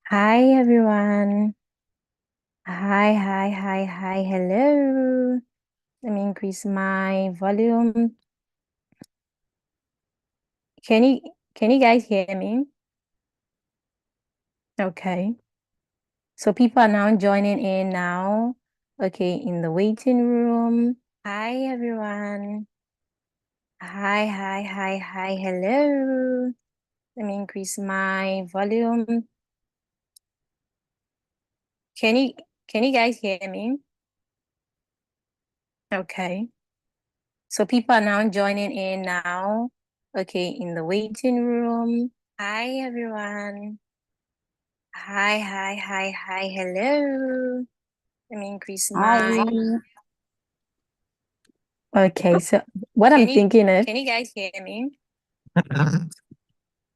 Hi everyone. Hi. Hello. Let me increase my volume. Can you can you guys hear me? Okay. So people are now joining in now. Okay, in the waiting room. Hi everyone. Hi. Hello. Let me increase my volume. Can you can you guys hear me? Okay. So people are now joining in now. Okay, in the waiting room. Hi, everyone. Hi. Hello. Let me increase my. Hi. Okay, so what I'm thinking of. Can you guys hear me?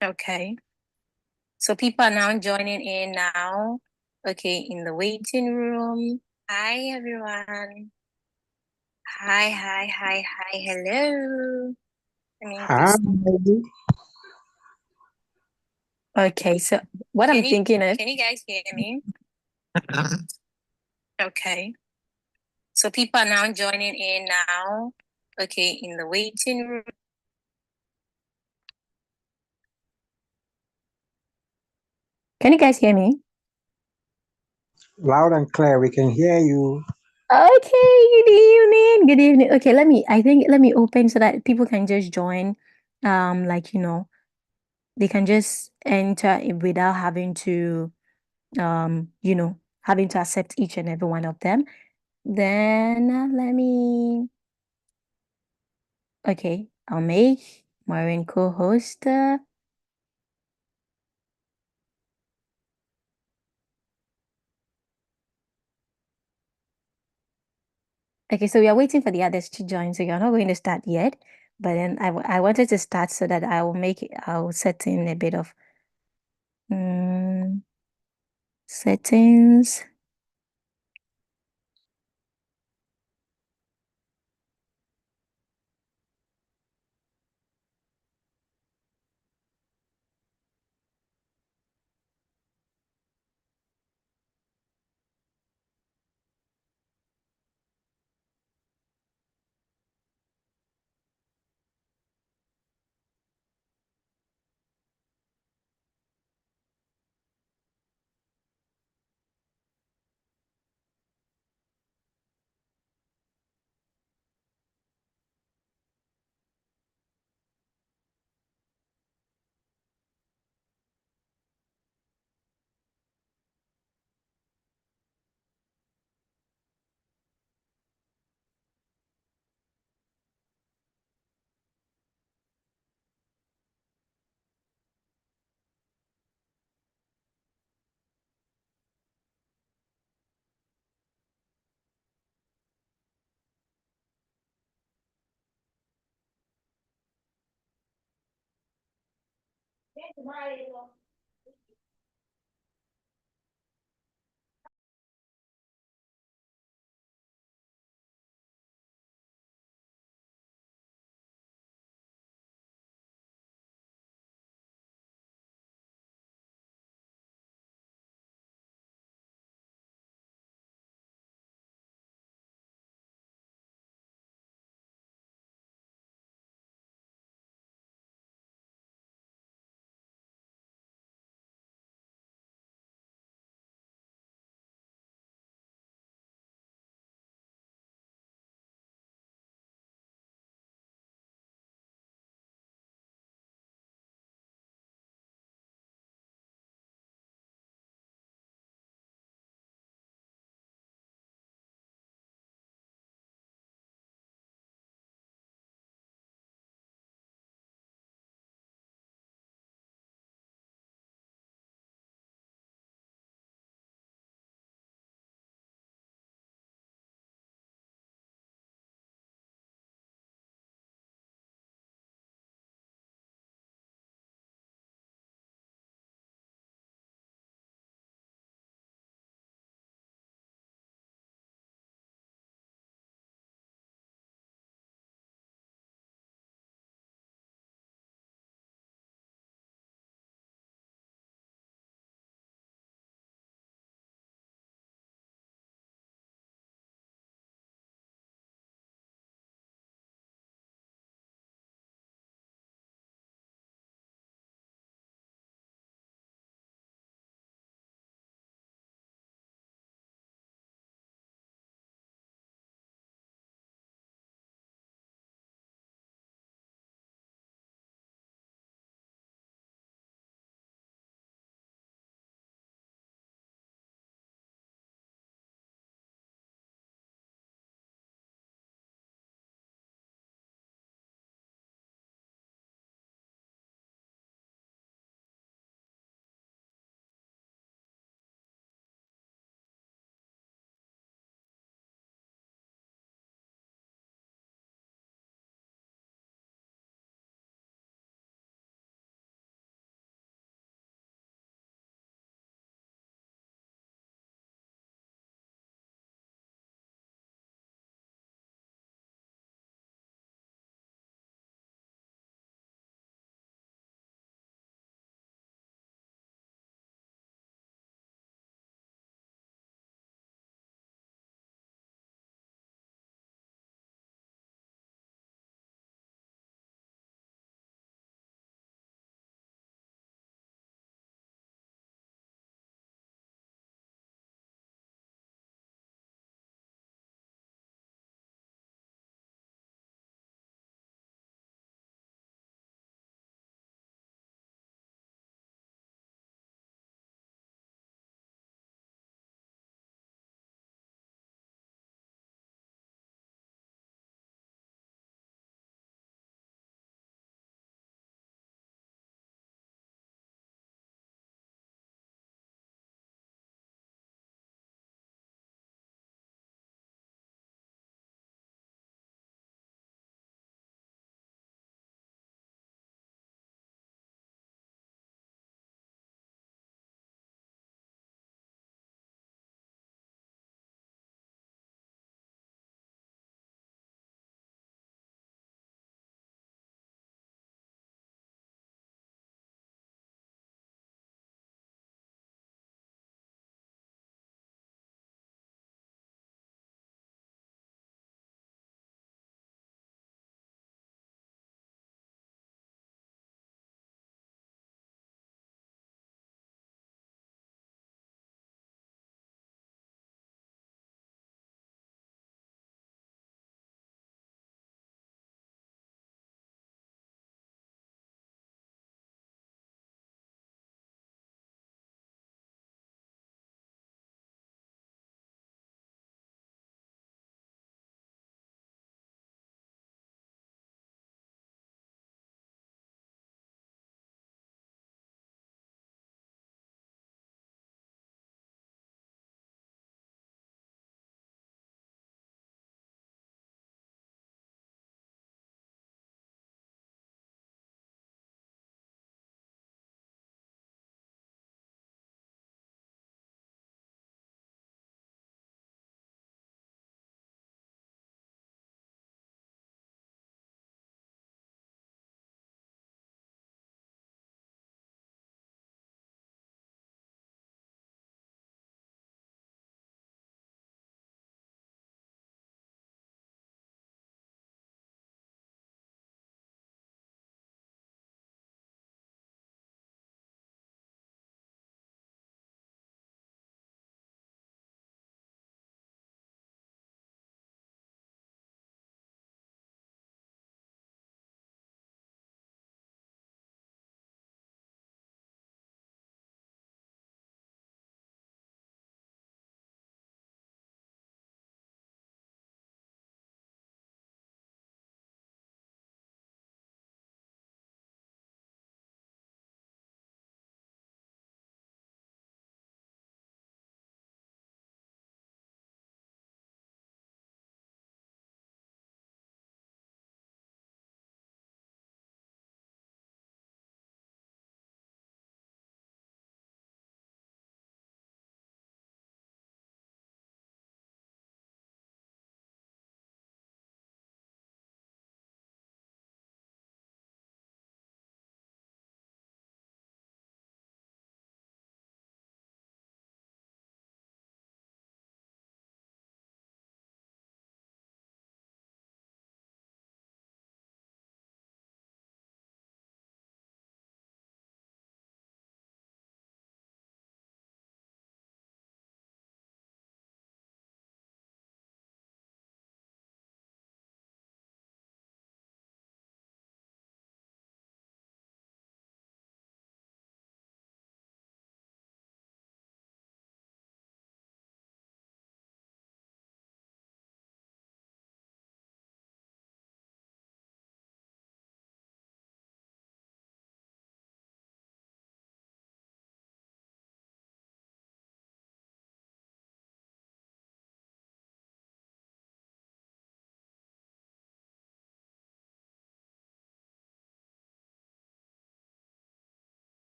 Okay. So people are now joining in now. Okay, in the waiting room. Hi, everyone. Hi. Hello. Let me Hi. increase. Okay, so what I'm thinking of. Can you guys hear me? Okay. So people are now joining in now. Okay, in the waiting room. Can you guys hear me? Loud and clear, we can hear you. Okay, good evening. Good evening. Okay, let me open so that people can just join. They can just enter it without having to accept each and every one of them. Then let me okay, I'll make Maureen co-host. Okay, so we are waiting for the others to join, so you're not going to start yet. But then I wanted to start so that I'll set in a bit of mm, settings.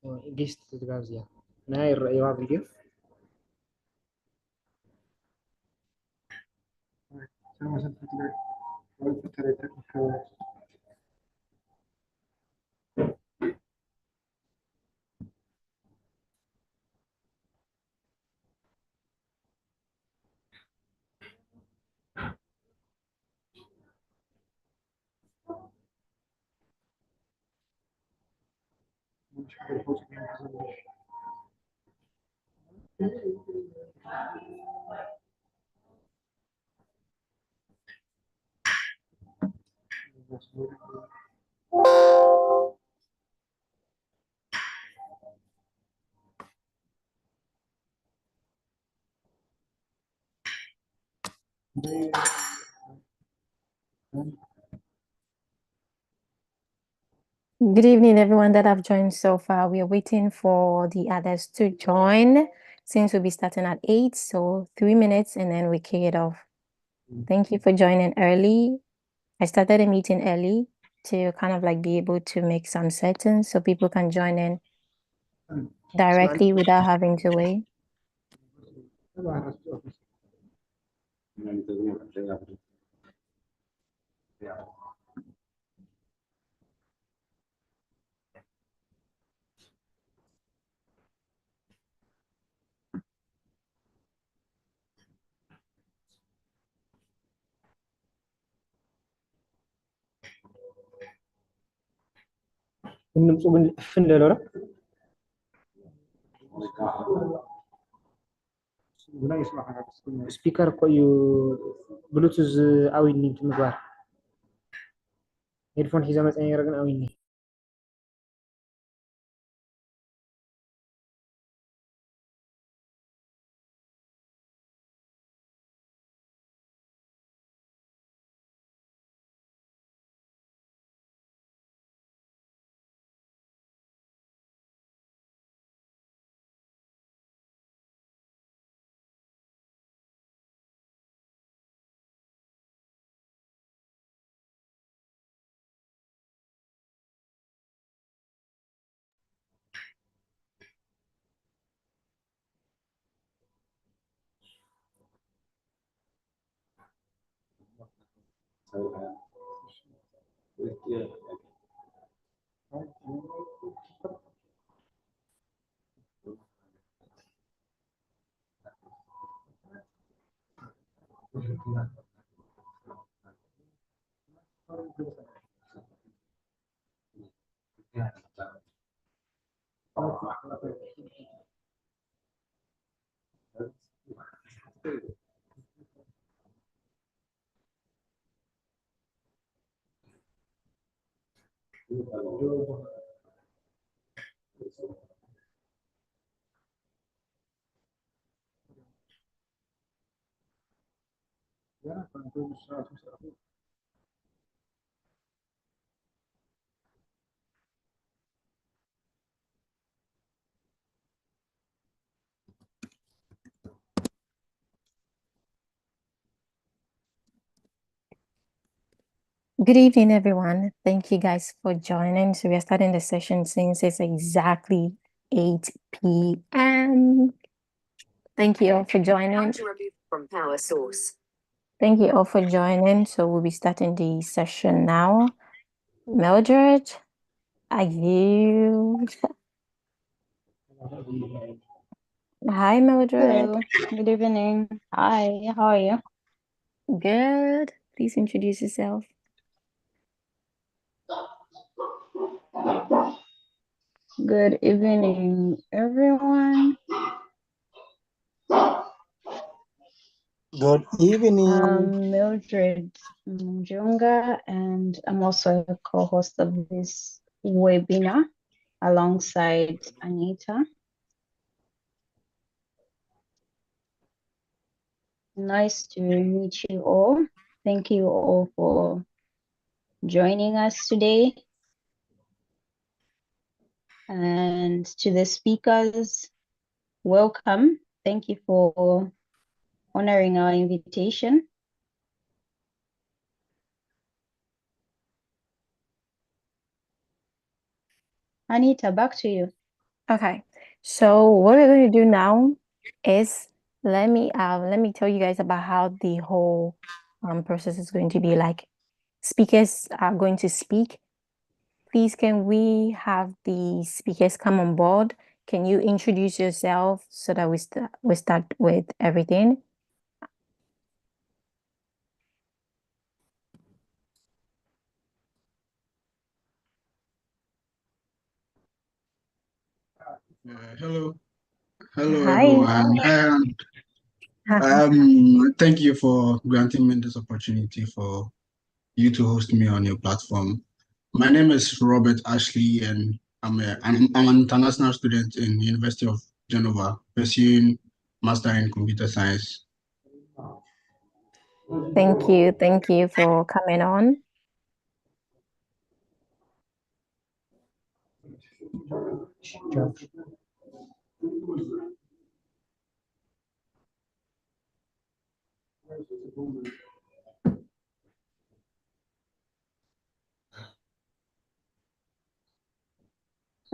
جيست تتغازيا نهاية الرأي واضح كيف؟ Good evening, everyone that have joined so far. We are waiting for the others to join since we'll be starting at 8, so 3 minutes and then we kick it off. Thank you for joining early. I started a meeting early to kind of like be able to make some settings so people can join in directly without having to wait. سبيكر كويو بلوتوز أوي نيم تمغوار هيدفون حزامة أي رقم أوي نيم Good evening, everyone. Thank you guys for joining. So we are starting the session since it's exactly 8 p.m. Thank you all for joining. From power source. Thank you all for joining. So we'll be starting the session now. Mildred, are you? Hi, Mildred. Hello, good evening. Hi, how are you? Good. Please introduce yourself. Good evening, everyone. Good evening. I'm Mildred Mjunga, and I'm also a co-host of this webinar alongside Anita. Nice to meet you all. Thank you all for joining us today. And to the speakers, welcome. Thank you for honoring our invitation. Anita, back to you. Okay, so what we're going to do now is let me tell you guys about how the whole process is going to be like. Speakers are going to speak. Please, can we have the speakers come on board? Can you introduce yourself so that we start with everything? Hello, hello Hi. everyone. Thank you for granting me this opportunity for you to host me on your platform. My name is Robert Ashley, and I'm an international student in the University of Geneva, pursuing Master in Computer Science. Thank you for coming on.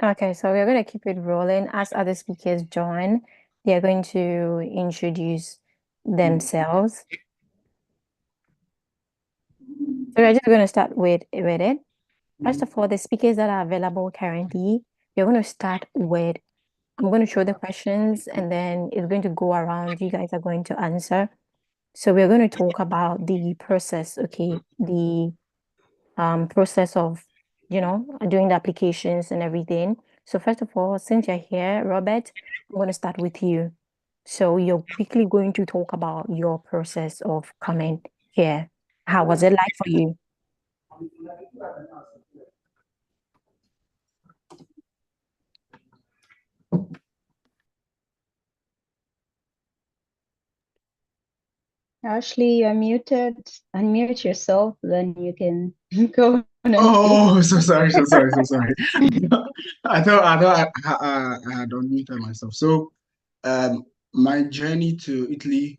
Okay, so we're going to keep it rolling. As other speakers join, they are going to introduce themselves. So we're just going to start with it. First of all, the speakers that are available currently, we're going to start with, I'm going to show the questions and then it's going to go around. You guys are going to answer. So we're going to talk about the process, okay? The process of, doing the applications and everything. So first of all, since you're here, Robert, I'm going to start with you. So you're quickly going to talk about your process of coming here. How was it like for you? Ashley, you're muted. Unmute yourself, then you can go on and Oh, so sorry. I thought I had unmuted myself. So, my journey to Italy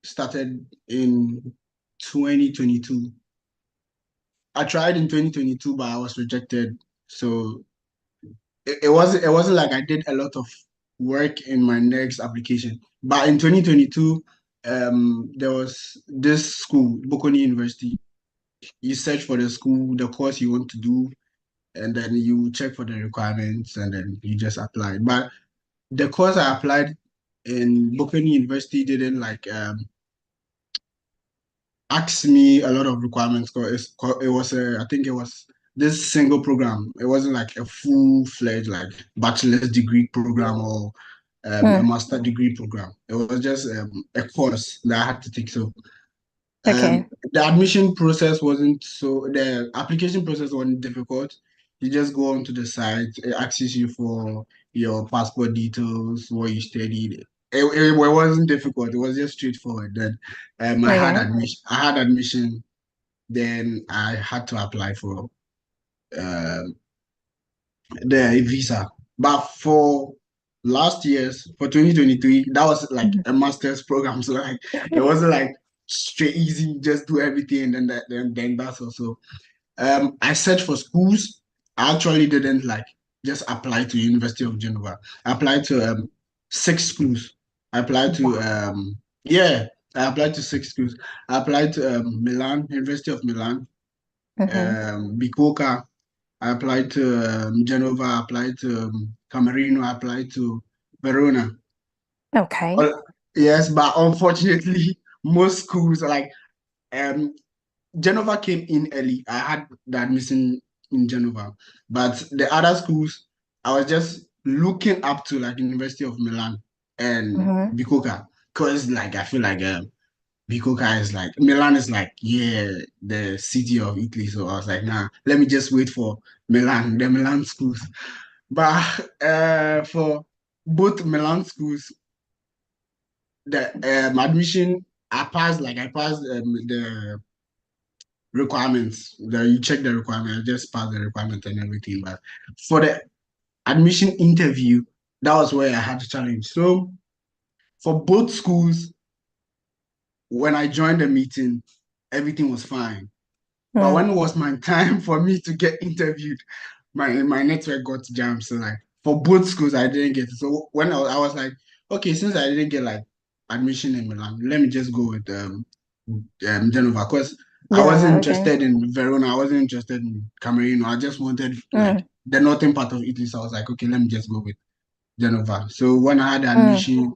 started in 2022. I tried in 2022, but I was rejected. So it wasn't like I did a lot of work in my next application. But in 2022, there was this school, Bocconi University. You search for the school, the course you want to do, and then you check for the requirements, and then you just apply. But the course I applied in Bocconi University didn't asked me a lot of requirements because it was I think it was this single program. It wasn't like a full-fledged like bachelor's degree program or a master degree program. It was just a course that I had to take. So Okay. the admission process the application process wasn't difficult. You just go onto the site, it asks you for your passport details, what you studied. It wasn't difficult, it was just straightforward. Then I had admission, then I had to apply for um the visa. But for last year's, for 2023, that was like a master's program. So like it wasn't like straight easy, just do everything and then that's also. I searched for schools. I actually didn't like just apply to University of Geneva. I applied to 6 schools. I applied to I applied to 6 schools. I applied to Milan, University of Milan, Bicocca. I applied to Genova. I applied to Camerino. I applied to Verona. Okay. Yes, but unfortunately, most schools are like Genova came in early. I had the admission in Genova, but the other schools, I was just looking up to like University of Milan and Bicocca, because like I feel like Bicocca is like Milan is like the city of Italy. So I was like, nah, let me just wait for Milan, the Milan schools. But for both Milan schools, the admission I passed the requirements. You check the requirements, just pass the requirement and everything. But for the admission interview, that was where I had the challenge. So for both schools, when I joined the meeting, everything was fine. But when it was my time for me to get interviewed, my network got jammed. So like for both schools, I didn't get it. So when I was like, okay, since I didn't get like admission in Milan, let me just go with Genova, because I wasn't Genova, okay. interested in Verona. I wasn't interested in Camerino. I just wanted like the northern part of Italy. So I was like, okay, let me just go with Genova. So when I had the admission,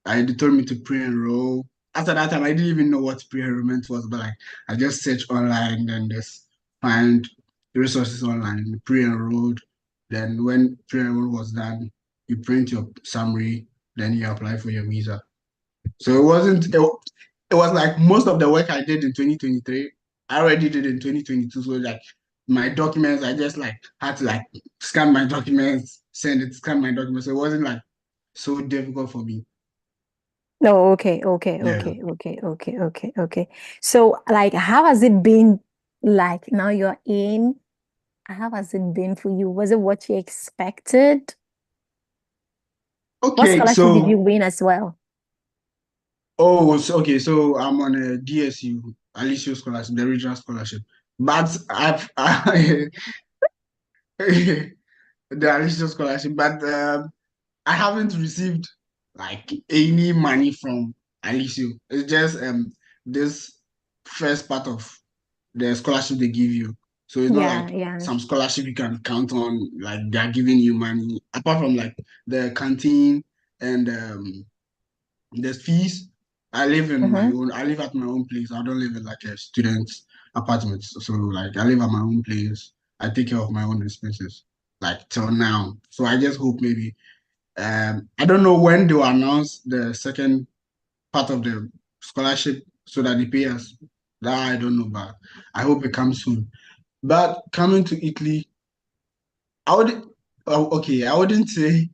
they told me to pre-enroll. After that time, I didn't even know what pre-enrollment was, but like I just searched online and just find resources online, pre-enrolled. Then when pre-enroll was done, you print your summary, then you apply for your visa. So it was like most of the work I did in 2023, I already did in 2022. So like my documents, I just like had to like scan my documents, send it, scan my documents. So it wasn't like so difficult for me. No, okay. So, like, how has it been? Like, now you're in. How has it been for you? Was it what you expected? What Okay, scholarship did you so win as well? okay, so I'm on a DSU, Alicio scholarship, the regional scholarship. But the Alicio scholarship, but I haven't received like any money from Alicio. It's just this first part of the scholarship they give you. So it's not like Yeah. some scholarship you can count on, like they're giving you money. Apart from like the canteen and the fees, I live in my own. I live at my own place. I don't live in like a student's apartment. So like I live at my own place. I take care of my own expenses, like till now. So I just hope maybe I don't know when they will announce the second part of the scholarship so that they pay us. That I don't know, but I hope it comes soon. But coming to Italy, I would okay, I wouldn't say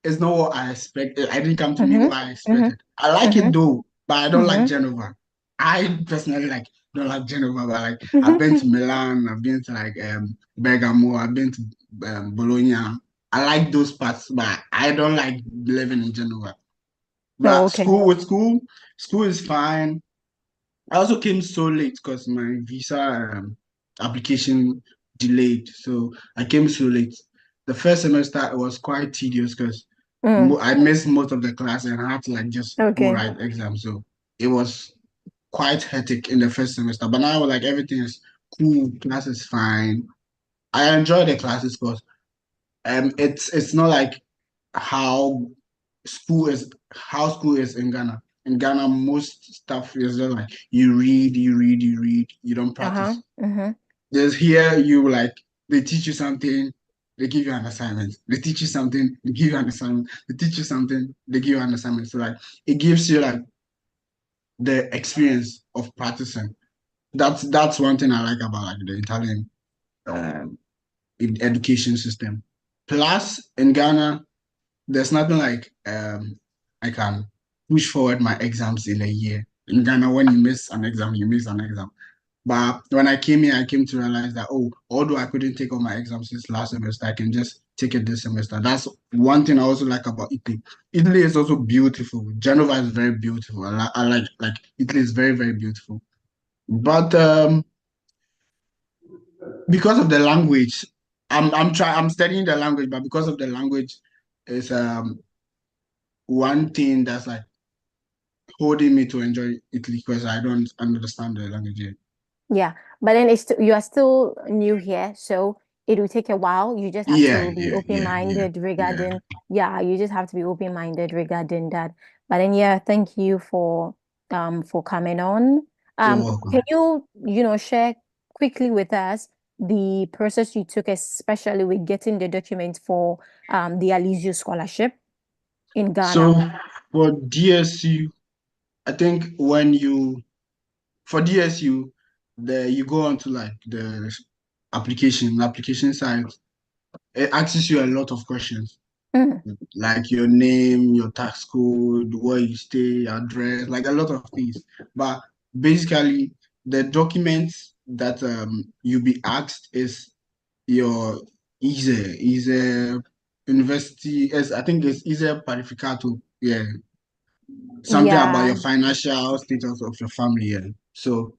it's not what I expected. I didn't come to me what I expected. I like it though, but I don't like Genova. I personally like don't like Genova, but like I've been to Milan, I've been to like Bergamo, I've been to Bologna. I like those parts, but I don't like living in Genova. No, But okay. school is fine. I also came so late because my visa application delayed. So I came so late. The first semester it was quite tedious because I missed most of the class and I had to like just go Okay. write exams. So it was quite hectic in the first semester. But now like everything is cool, class is fine. I enjoy the classes because it's not like how school is in Ghana. In Ghana, most stuff is just like you read, you don't practice. There's here you like they teach you something, they give you an assignment. They teach you something, they give you an assignment. They teach you something, they give you an assignment. So like it gives you like the experience of practicing. That's one thing I like about like the Italian um, education system. Plus in Ghana, there's nothing like I can push forward my exams in a year. In Ghana, when you miss an exam, you miss an exam. But when I came here, I came to realize that, oh, although I couldn't take all my exams this last semester, I can just take it this semester. That's one thing I also like about Italy. Italy is also beautiful. Genova is very beautiful. I like Italy is very, very beautiful. But because of the language, I'm studying the language, but because of the language, it's one thing that's like holding me to enjoy Italy because I don't understand the language yet. Yeah, but then you are still new here, so it will take a while. You just have to be open-minded regarding, you just have to be open-minded regarding that. But then thank you for coming on. You're welcome. Can you share quickly with us the process you took, especially with getting the document for the Alizio scholarship in Ghana? So for DSU, I think for DSU, you go on to like the application side. It asks you a lot of questions, like your name, your tax code, where you stay, address, like a lot of things. But basically, the documents that you be asked is your is a university. I think it's parificato. Yeah, something about your financial status of your family. Yeah. So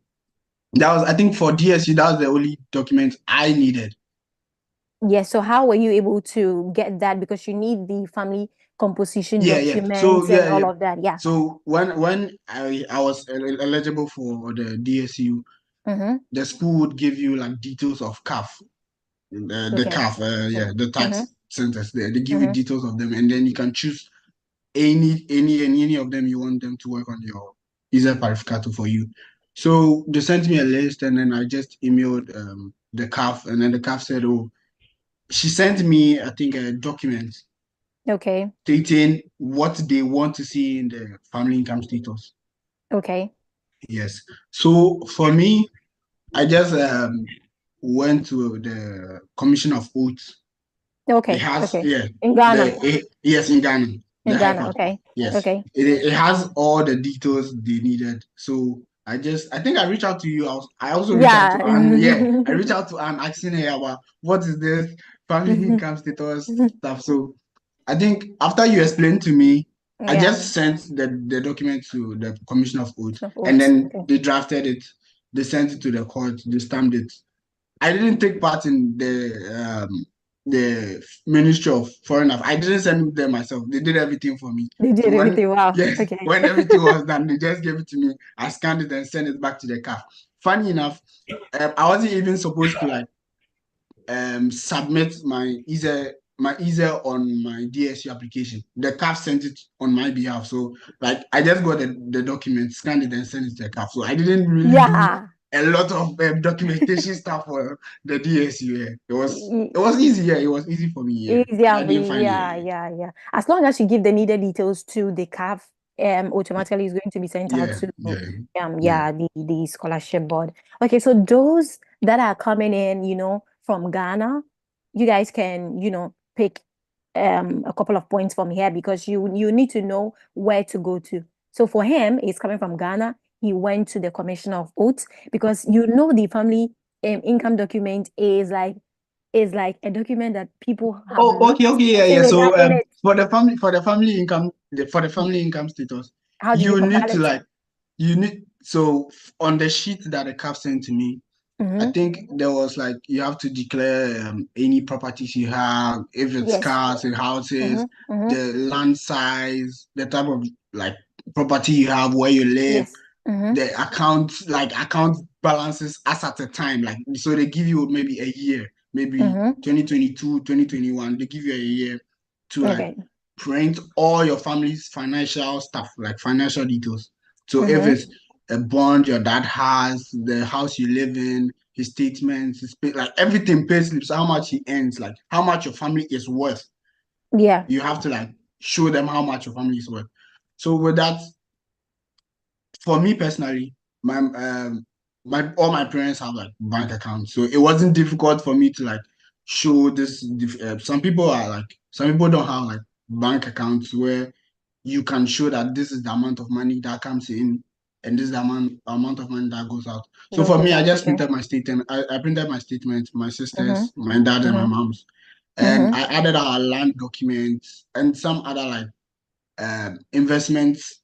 that was, I think, for DSU, that was the only document I needed. Yes. So how were you able to get that? Because you need the family composition Yeah, yeah. documents and all yeah. of that. Yeah. So when I was eligible for the DSU, Mm-hmm. the school would give you like details of CAF, the Okay. CAF, the tax centers there. They give you Mm-hmm. details of them, and then you can choose any of them you want them to work on your visa parificato for you. So they sent me a list, and then I just emailed the CAF, and then the CAF said, oh, she sent me, I think, a document Okay. stating what they want to see in the family income status. Okay. Yes. So for me, I just went to the Commission of Oaths. It Okay. has, Okay. yeah, In Ghana. yes, in Ghana, the In High Ghana. Court. Okay. Yes, Okay. it has all the details they needed. So I think I reached out to you. I also reached out Yeah. to Anne. Yeah, I reached out to Anne asking her about what is this family income status stuff. So I think after you explained to me, I Yeah. just sent the document to the Commission of Oath, Of and oats. then Okay. they drafted it. They sent it to the court. They stamped it. I didn't take part in the Ministry of Foreign Affairs. I didn't send them myself. They did everything for me. They did So when everything. Wow. yes, Okay. when everything was done, they just gave it to me. I scanned it and sent it back to the CAF. Funny enough, I wasn't even supposed to like submit my EZA on my DSU application. The CAF sent it on my behalf. So like I just got the document, scanned it and sent it to the CAF. So I didn't really do Yeah. a lot of documentation stuff for the DSU. Yeah. Y- It was easy. Yeah, it was easy for me. Yeah, Easy I and didn't find yeah, it. yeah. As long as you give the needed details to the CAF, automatically is going to be sent out to Yeah. the scholarship board. Okay, so those that are coming in, from Ghana, you guys can, pick a couple of points from here because you need to know where to go to. So for him, he's coming from Ghana. He went to the Commissioner of Oaths because the family income document is like a document that people have Oh, okay, yeah. So in it. for the family income, for the family income status, How do you you need compile to it? like on the sheet that the CAF sent to me, I Mm-hmm. think there was like you have to declare any properties you have, if it's Yes. cars and houses, Mm-hmm. Mm-hmm. the land size, the type of like property you have, where you live, Yes. Mm-hmm. the account balances as at a time. Like so they give you maybe a year, maybe Mm-hmm. 2022, 2021. They give you a year to like Okay. print all your family's financial stuff, like financial details. So if Mm-hmm. it's a bond your dad has, the house you live in, his statements, like everything, pay slips, how much he earns, like how much your family is worth. Yeah. You have to like show them how much your family is worth. So with that, for me personally, my all my parents have like bank accounts, so it wasn't difficult for me to like show this. Some people don't have like bank accounts where you can show that this is the amount of money that comes in and this is the amount of money that goes out. So That for goes me, I out. just Okay. printed my statement. I printed my statement, my Mm-hmm. sisters, my dad, and my Mm-hmm. mom's, and Mm-hmm. I added our land documents and some other like investments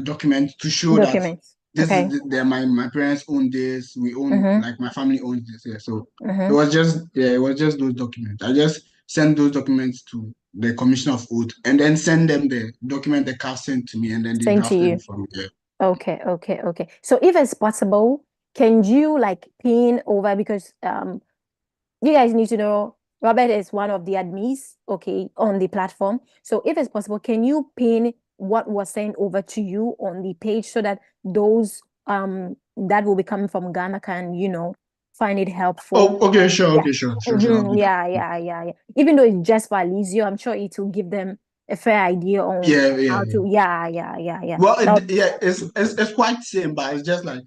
document to show that Documents. this is Okay. my parents own this, we own Mm-hmm. like my family owns this. Yeah. So Mm-hmm. it was just those documents. I just sent those documents to the Commission of Oath and then send them the document the CAF sent to me and then they Same to drafted you. it for me. Yeah. Okay. So if it's possible, can you like pin over because you guys need to know Robert is one of the admins, okay, on the platform. So if it's possible, can you pin what was sent over to you on the page so that those that will be coming from Ghana can, find it helpful? Oh, okay, sure, Yeah. okay, sure. I'll do that. Yeah. Even though it's just for Alizio, I'm sure it will give them a fair idea on how to. Yeah. Well, Now, it's quite same, but it's just like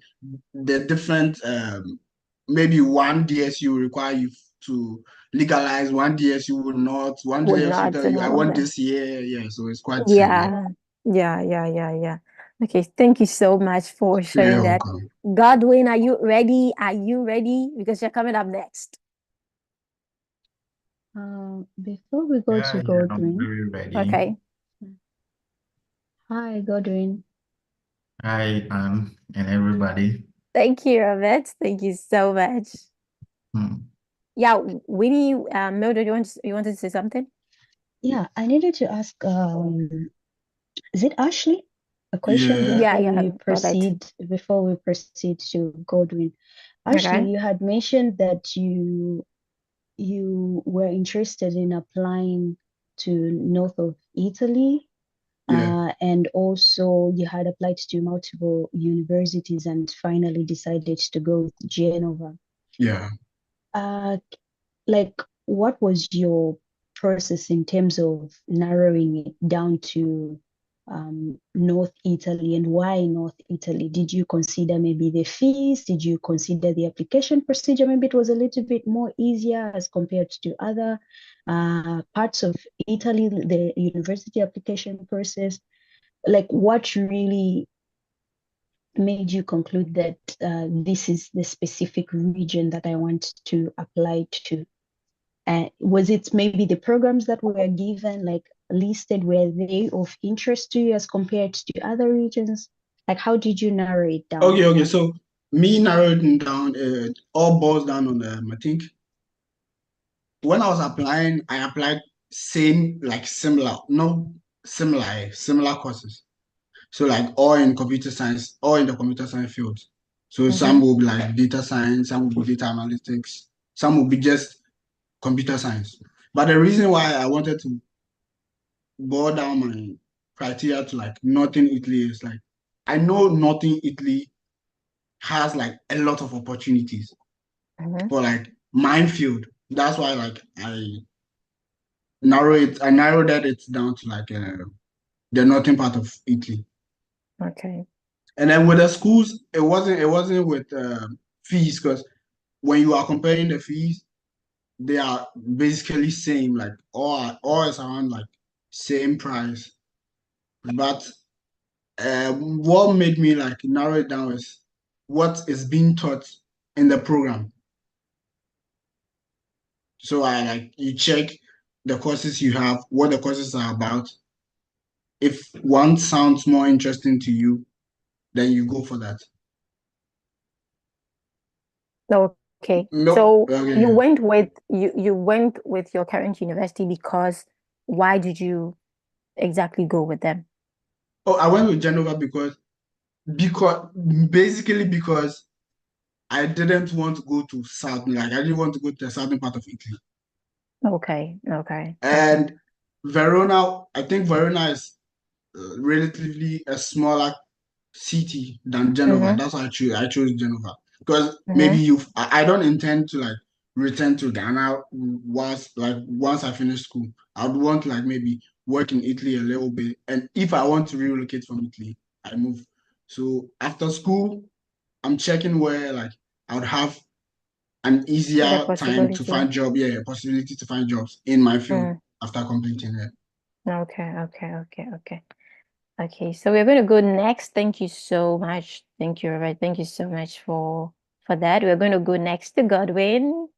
the different. Maybe one DSU require you to legalize, one DSU will not. One would DSU not tell you, and I all of want that. this year. Yeah, so it's quite same. Yeah. Okay, thank you so much for Yeah, sharing that. welcome. Godwin, are you ready? Are you ready? Because you're coming up next. Before we go to I'm Godwin, very ready. Okay. hi Godwin. Hi, Anne and everybody. Thank you, Robert. Thank you so much. Hmm. Yeah, Winnie, Mildred, you wanted to say something? Yeah, I needed to ask, is it Ashley? A question Yeah. Yeah, before we proceed to Godwin. Okay. Ashley, you had mentioned that you were interested in applying to north of Italy, Yeah. and also you had applied to multiple universities and finally decided to go with Genova. Yeah. Like, what was your process in terms of narrowing it down to North Italy, and why North Italy? Did you consider maybe the fees? Did you consider the application procedure? Maybe it was a little bit more easier as compared to other parts of Italy, the university application process. Like, what really made you conclude that this is the specific region that I want to apply to? Was it maybe the programs that were given, like listed, were they of interest to you as compared to other regions? Like, how did you narrow it down? Okay. So me narrowing down, all boils down on I think when I was applying, I applied similar courses. So like all in computer science, all in the computer science field. So some will be like data science, some will be data analytics, some will be just computer science. But the reason why I wanted to boil down my criteria to like Northern Italy is like I know Northern Italy has like a lot of opportunities for like minefield. That's why like I narrowed it down to like the northern part of Italy. Okay. And then with the schools, it wasn't with fees, because when you are comparing the fees, they are basically same, like all is around like same price. But what made me like narrow it down is what is being taught in the program. So I like you check the courses you have, what the courses are about. If one sounds more interesting to you, then you go for that. Okay. No, So okay. you went with your current university because why did you exactly go with them? Oh, I went with Genova because basically because I didn't want to go to south, like I didn't want to go to the southern part of Italy. Okay. And Verona, I think Verona is relatively a smaller city than Genova. That's why I chose Genova. Because maybe I don't intend to like return to Ghana once I finish school. I'd want to like maybe work in Italy a little bit. And if I want to relocate from Italy, I move. So after school, I'm checking where like I would have an easier time to find job, possibility to find jobs in my field after completing it. Okay, so we're going to go next. Thank you so much. Thank you, Robert. Thank you so much for that. We're going to go next to Godwin.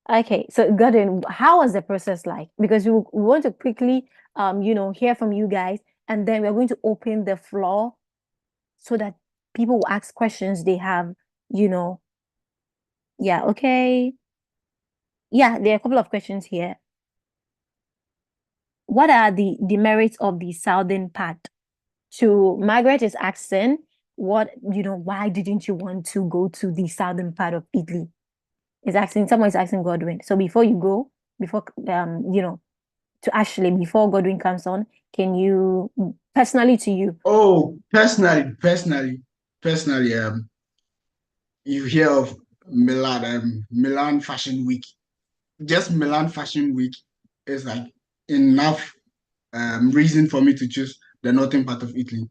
Okay, so Godwin, how was the process like? Because we want to quickly hear from you guys, and then we're going to open the floor so that people will ask questions they have, Yeah, okay. Yeah, there are a couple of questions here. What are the merits of the southern part? To Margaret is asking, why didn't you want to go to the southern part of Italy? Someone is asking Godwin. So before you go, to Ashley, before Godwin comes on, can you personally to you? Oh, personally, you hear of Milan Fashion Week. Just Milan Fashion Week is like enough reason for me to choose the northern part of Italy.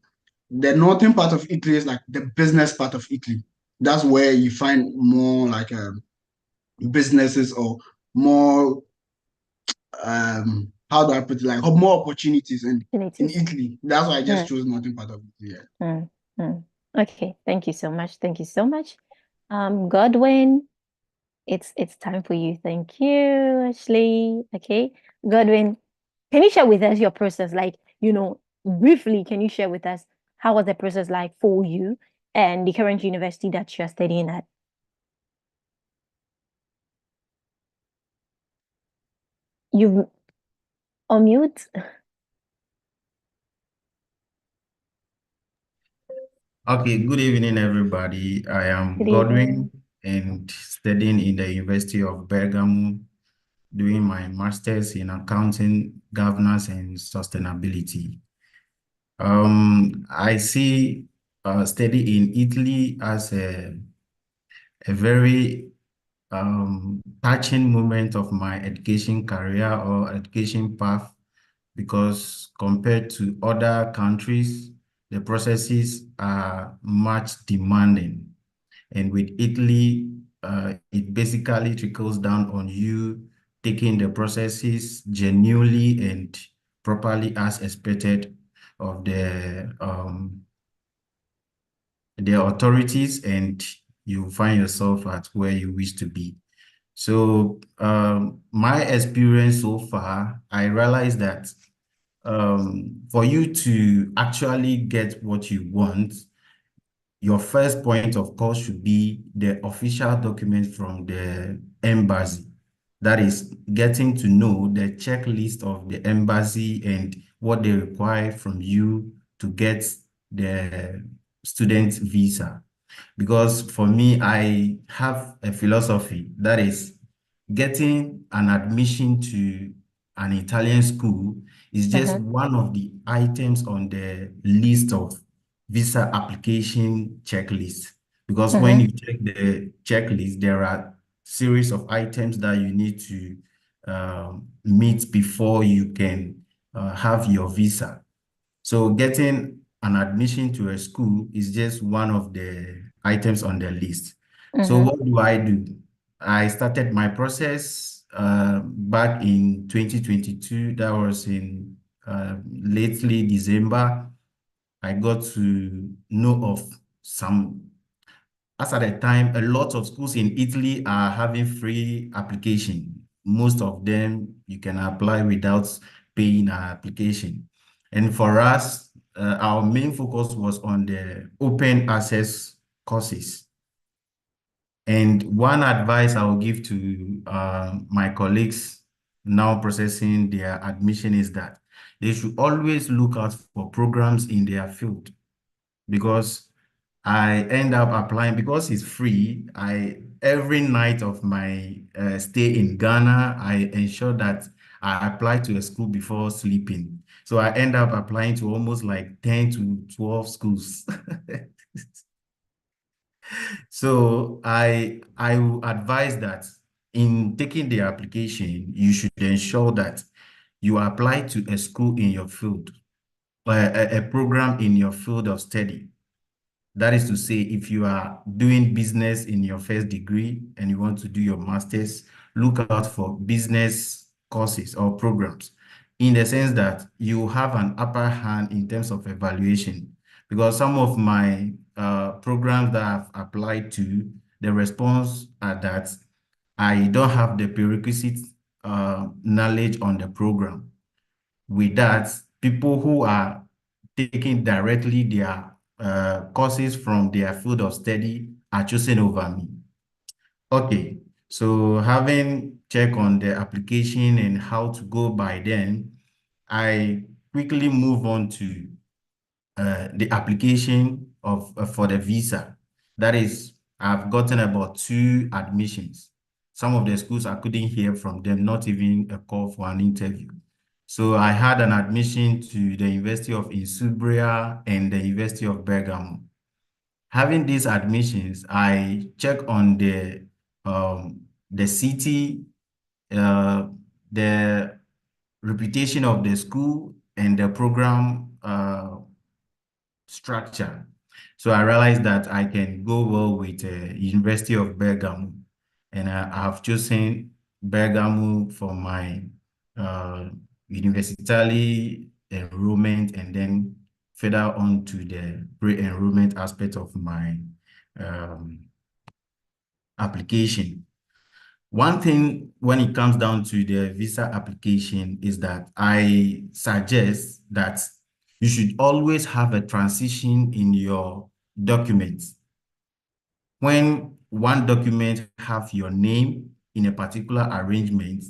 The northern part of Italy is like the business part of Italy. That's where you find more like businesses or more how do I put it, like more opportunities in Italy. That's why I just chose northern part of Italy. Okay, thank you so much. Godwin, it's time for you. Thank you, Ashley. Okay, Godwin, can you share with us your process? Like, briefly, can you share with us how was the process like for you and the current university that you're studying at? You unmute. Okay, good evening, everybody. I am Good Godwin evening. and studying in the University of Bergamo, doing my master's in accounting, governance, and sustainability. I see study in Italy as a very touching moment of my education career or education path, because compared to other countries, the processes are much demanding. And with Italy, it basically trickles down on you taking the processes genuinely and properly as expected of the authorities, and you find yourself at where you wish to be. So my experience so far, I realized that for you to actually get what you want, your first point of call should be the official document from the embassy. That is getting to know the checklist of the embassy and what they require from you to get the student visa. Because for me, I have a philosophy that is getting an admission to an Italian school is just one of the items on the list of visa application checklist. Because when you check the checklist, there are series of items that you need to meet before you can have your visa. So getting an admission to a school is just one of the items on the list. So what do? I started my process back in 2022. That was in lately December. I got to know of some, as at the time, a lot of schools in Italy are having free application. Most of them you can apply without paying an application. And for us, our main focus was on the open access courses. And one advice I will give to my colleagues now processing their admission is that they should always look out for programs in their field, because I end up applying because it's free. Every night of my stay in Ghana, I ensure that I apply to a school before sleeping. So I end up applying to almost like 10 to 12 schools. So I will advise that in taking the application, you should ensure that you apply to a school in your field, a program in your field of study. That is to say, if you are doing business in your first degree and you want to do your master's, look out for business courses or programs, in the sense that you have an upper hand in terms of evaluation. Because some of my programs that I've applied to, the response are that I don't have the prerequisite knowledge on the program. With that, people who are taking directly their courses from their field of study are choosing over me. Okay, so having checked on the application and how to go by them, I quickly move on to the application of for the visa. That is, I've gotten about 2 admissions. Some of the schools I couldn't hear from them, not even a call for an interview. So I had an admission to the University of Insubria and the University of Bergamo. Having these admissions, I check on the city, the reputation of the school, and the program structure. So I realized that I can go well with University of Bergamo, and I have chosen Bergamo for my university enrollment, and then further on to the pre-enrollment aspect of my application. One thing when it comes down to the visa application is that I suggest that you should always have a transition in your documents. When one document have your name in a particular arrangement,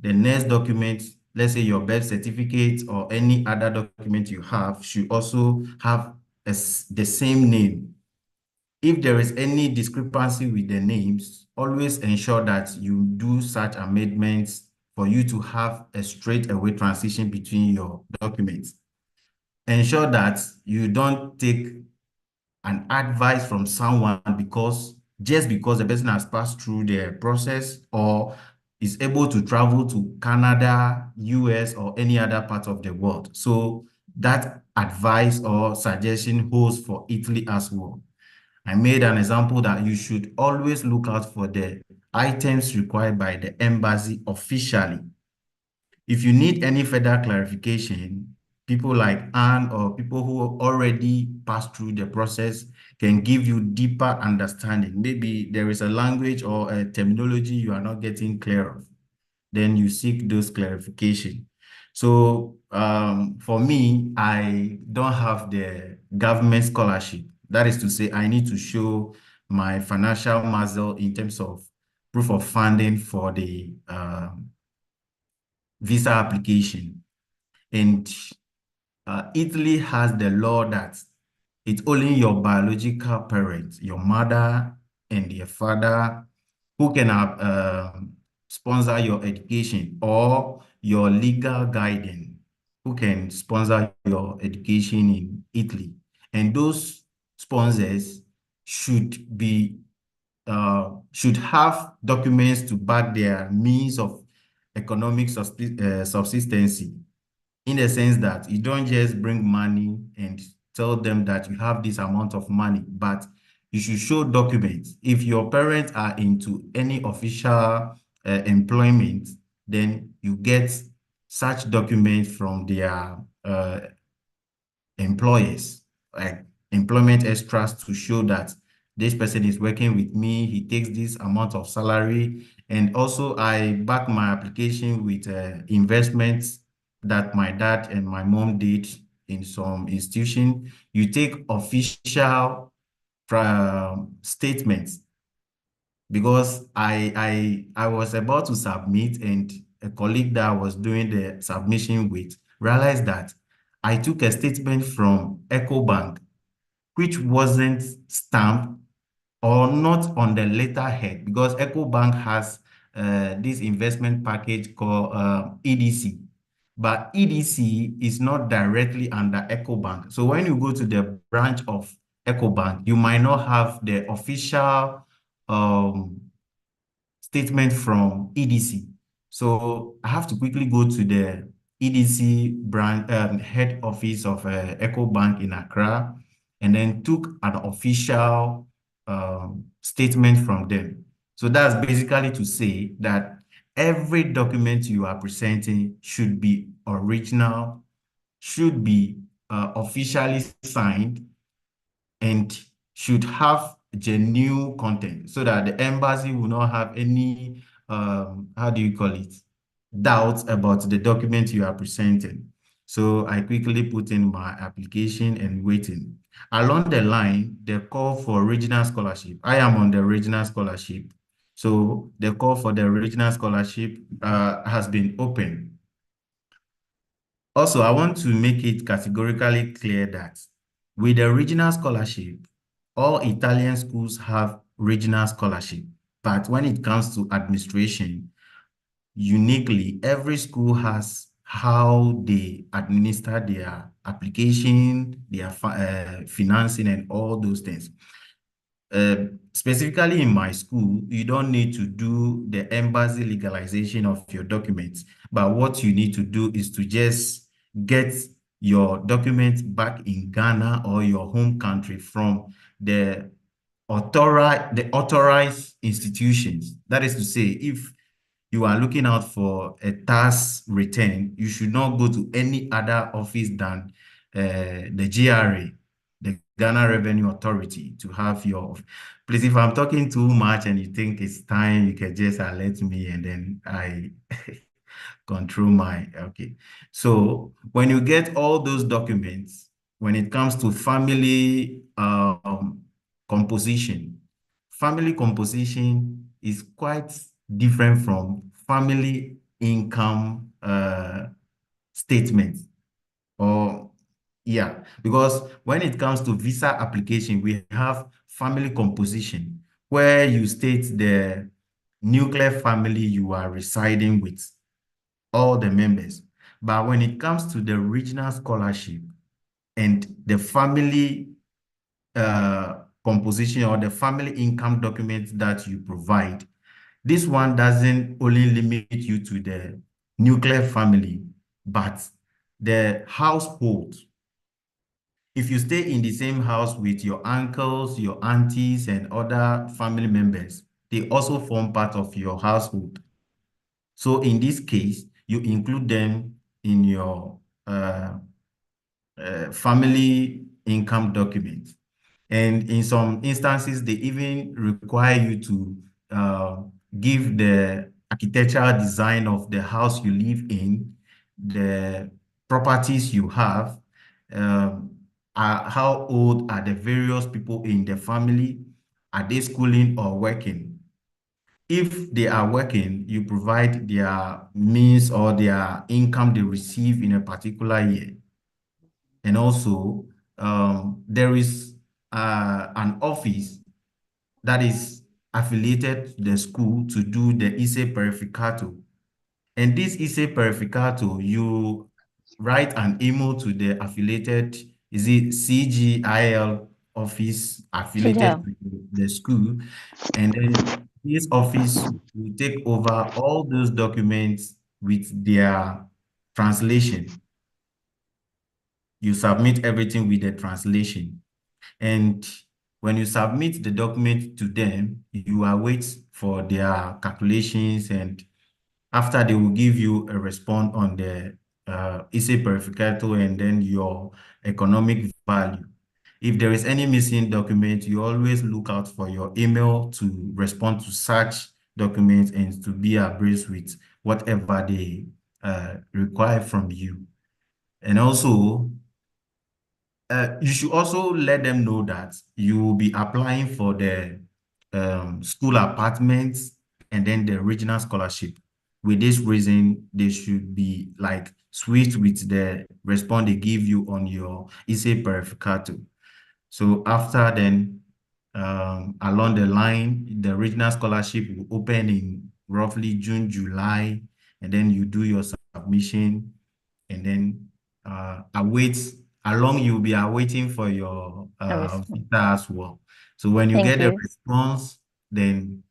the next document, let's say your birth certificate or any other document you have, should also have the same name. If there is any discrepancy with the names, always ensure that you do such amendments for you to have a straightaway transition between your documents. Ensure that you don't take an advice from someone just because the person has passed through the process or is able to travel to Canada, US, or any other part of the world. So that advice or suggestion holds for Italy as well. I made an example that you should always look out for the items required by the embassy officially. If you need any further clarification, people like Anne or people who already passed through the process can give you deeper understanding. Maybe there is a language or a terminology you are not getting clear of. Then you seek those clarification. So for me, I don't have the government scholarship. That is to say, I need to show my financial muscle in terms of proof of funding for the visa application. And Italy has the law that it's only your biological parents, your mother and your father, who can sponsor your education, or your legal guardian who can sponsor your education in Italy. And those sponsors should have documents to back their means of economic subsistence, in the sense that you don't just bring money and tell them that you have this amount of money, but you should show documents. If your parents are into any official employment, then you get such documents from their employers, like employment extras, to show that this person is working with me, he takes this amount of salary. And also I back my application with investments that my dad and my mom did in some institution. You take official statements, because I was about to submit, and a colleague that I was doing the submission with realized that I took a statement from EcoBank, which wasn't stamped or not on the letterhead, because EcoBank has this investment package called EDC. But EDC is not directly under EcoBank. So when you go to the branch of EcoBank, you might not have the official statement from EDC. So I have to quickly go to the EDC branch head office of EcoBank in Accra, and then took an official statement from them. So that's basically to say that every document you are presenting should be original, should be officially signed, and should have genuine content, so that the embassy will not have any, how do you call it, doubts about the document you are presenting. So I quickly put in my application and waiting. Along the line, the call for regional scholarship. I am on the regional scholarship. So the call for the regional scholarship has been open. Also, I want to make it categorically clear that with the regional scholarship, all Italian schools have regional scholarship. But when it comes to administration, uniquely, every school has how they administer their application, their financing, and all those things. Specifically in my school, you don't need to do the embassy legalization of your documents, but what you need to do is to just get your documents back in Ghana or your home country from the authorized institutions. That is to say, if you are looking out for a tax return, you should not go to any other office than the GRA, the Ghana Revenue Authority, to have your. Please, if I'm talking too much and you think it's time, you can just alert me, and then I control my, okay. So when you get all those documents, when it comes to family family composition is quite different from family income statement. Or yeah, because when it comes to visa application, we have family composition where you state the nuclear family you are residing with, all the members. But when it comes to the regional scholarship and the family composition or the family income document that you provide, this one doesn't only limit you to the nuclear family, but the household. If you stay in the same house with your uncles, your aunties, and other family members, they also form part of your household. So in this case, you include them in your family income document. And in some instances, they even require you to give the architectural design of the house you live in, the properties you have, how old are the various people in the family, are they schooling or working? If they are working, you provide their means or their income they receive in a particular year. And also, there is an office that is affiliated to the school to do the ISE Verificato. And this ISE Verificato, you write an email to the affiliated, is it CGIL office affiliated to the school. And then this office will take over all those documents with their translation. You submit everything with the translation. And when you submit the document to them, you await for their calculations, and after they will give you a response on the ISE Verificato and then your economic value. If there is any missing document, you always look out for your email to respond to such documents and to be abreast with whatever they require from you. And also, you should also let them know that you will be applying for the school apartments and then the regional scholarship. With this reason, they should be like swift with the response they give you on your ISE Verificato. So after then, along the line, the regional scholarship will open in roughly June, July, and then you do your submission, and then you'll be awaiting for your visa as well. So when you get a response, then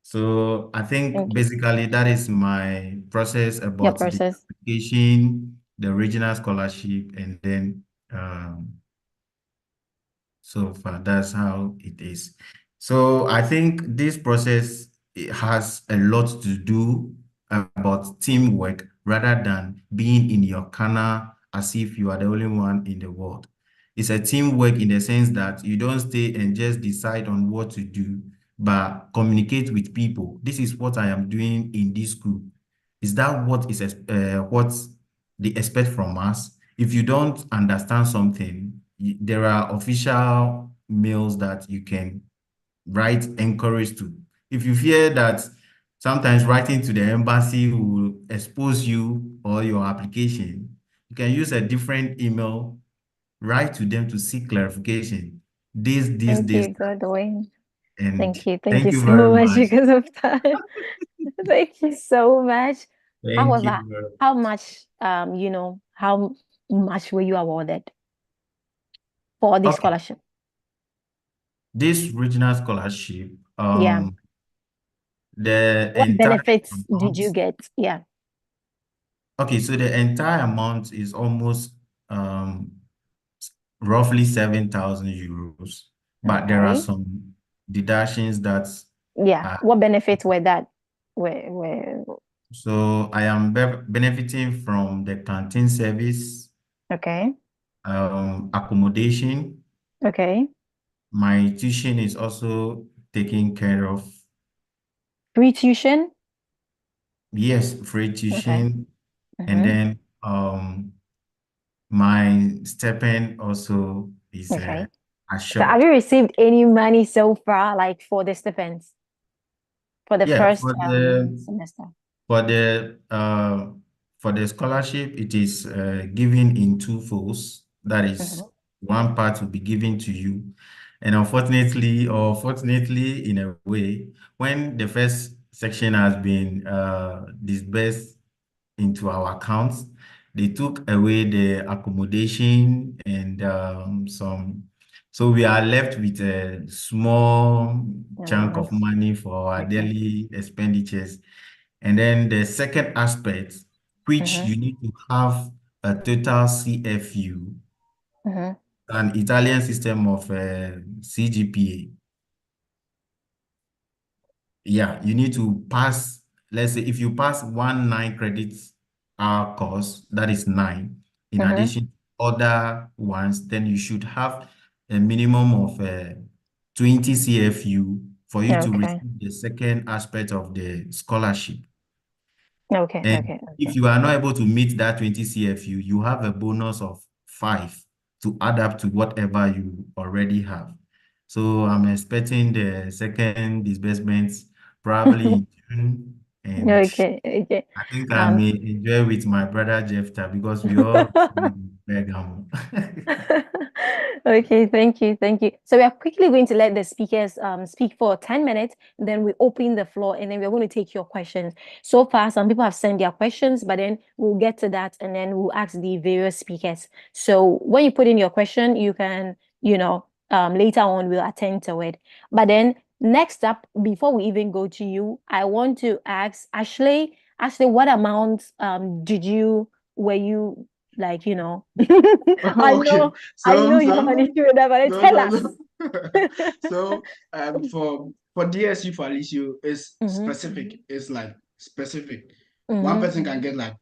so I think basically that is my process about the application, the regional scholarship, and then so far that's how it is. So I think this process, it has a lot to do about teamwork rather than being in your corner as if you are the only one in the world. It's a teamwork in the sense that you don't stay and just decide on what to do, but communicate with people. This is what I am doing in this school. Is that what they expect from us? If you don't understand something, there are official mails that you can write encourage to. If you fear that sometimes writing to the embassy will expose you or your application, you can use a different email, write to them to seek clarification. Thank you, Godwin. And thank you thank you so very much much. because of time. Thank you so much. Thank you. How much, how much were you awarded for this scholarship? This regional scholarship, Yeah. the What entire benefits amount, did you get? Yeah. okay, so the entire amount is almost roughly 7,000 euros, but there are some deductions that yeah. What benefits were that? So I am benefiting from the canteen service, Okay. accommodation. Okay. My tuition is also taken care of. Free tuition? Yes, free tuition. Okay. And then my stipend also is Okay. So assured. have you received any money so far, like for the stipends for the first semester? For the scholarship, it is given in two folds. That is, one part will be given to you. And unfortunately, or fortunately, in a way, when the first section has been disbursed into our accounts, they took away the accommodation and some. So we are left with a small chunk of money for our daily expenditures. And then the second aspect, which you need to have a total CFU, an Italian system of CGPA. Yeah, you need to pass, let's say if you pass 9 credits hour course, that is 9. In addition to other ones, then you should have a minimum of 20 CFU for you to receive the second aspect of the scholarship. And if you are not able to meet that 20 CFU, you have a bonus of 5 to add up to whatever you already have. So I'm expecting the second disbursements probably in June. And I think I may enjoy with my brother JEPH because we all beg. Okay, thank you. So we are quickly going to let the speakers speak for 10 minutes, then we open the floor, and then we're going to take your questions. So far, some people have sent their questions, but then we'll get to that, and then we'll ask the various speakers. So when you put in your question, you can, later on we'll attend to it. But then next up, before we even go to you, I want to ask Ashley, what amount were you like, I know you have an issue with that, but tell us. So for DSU for Alicio is specific. It's like specific. One person can get like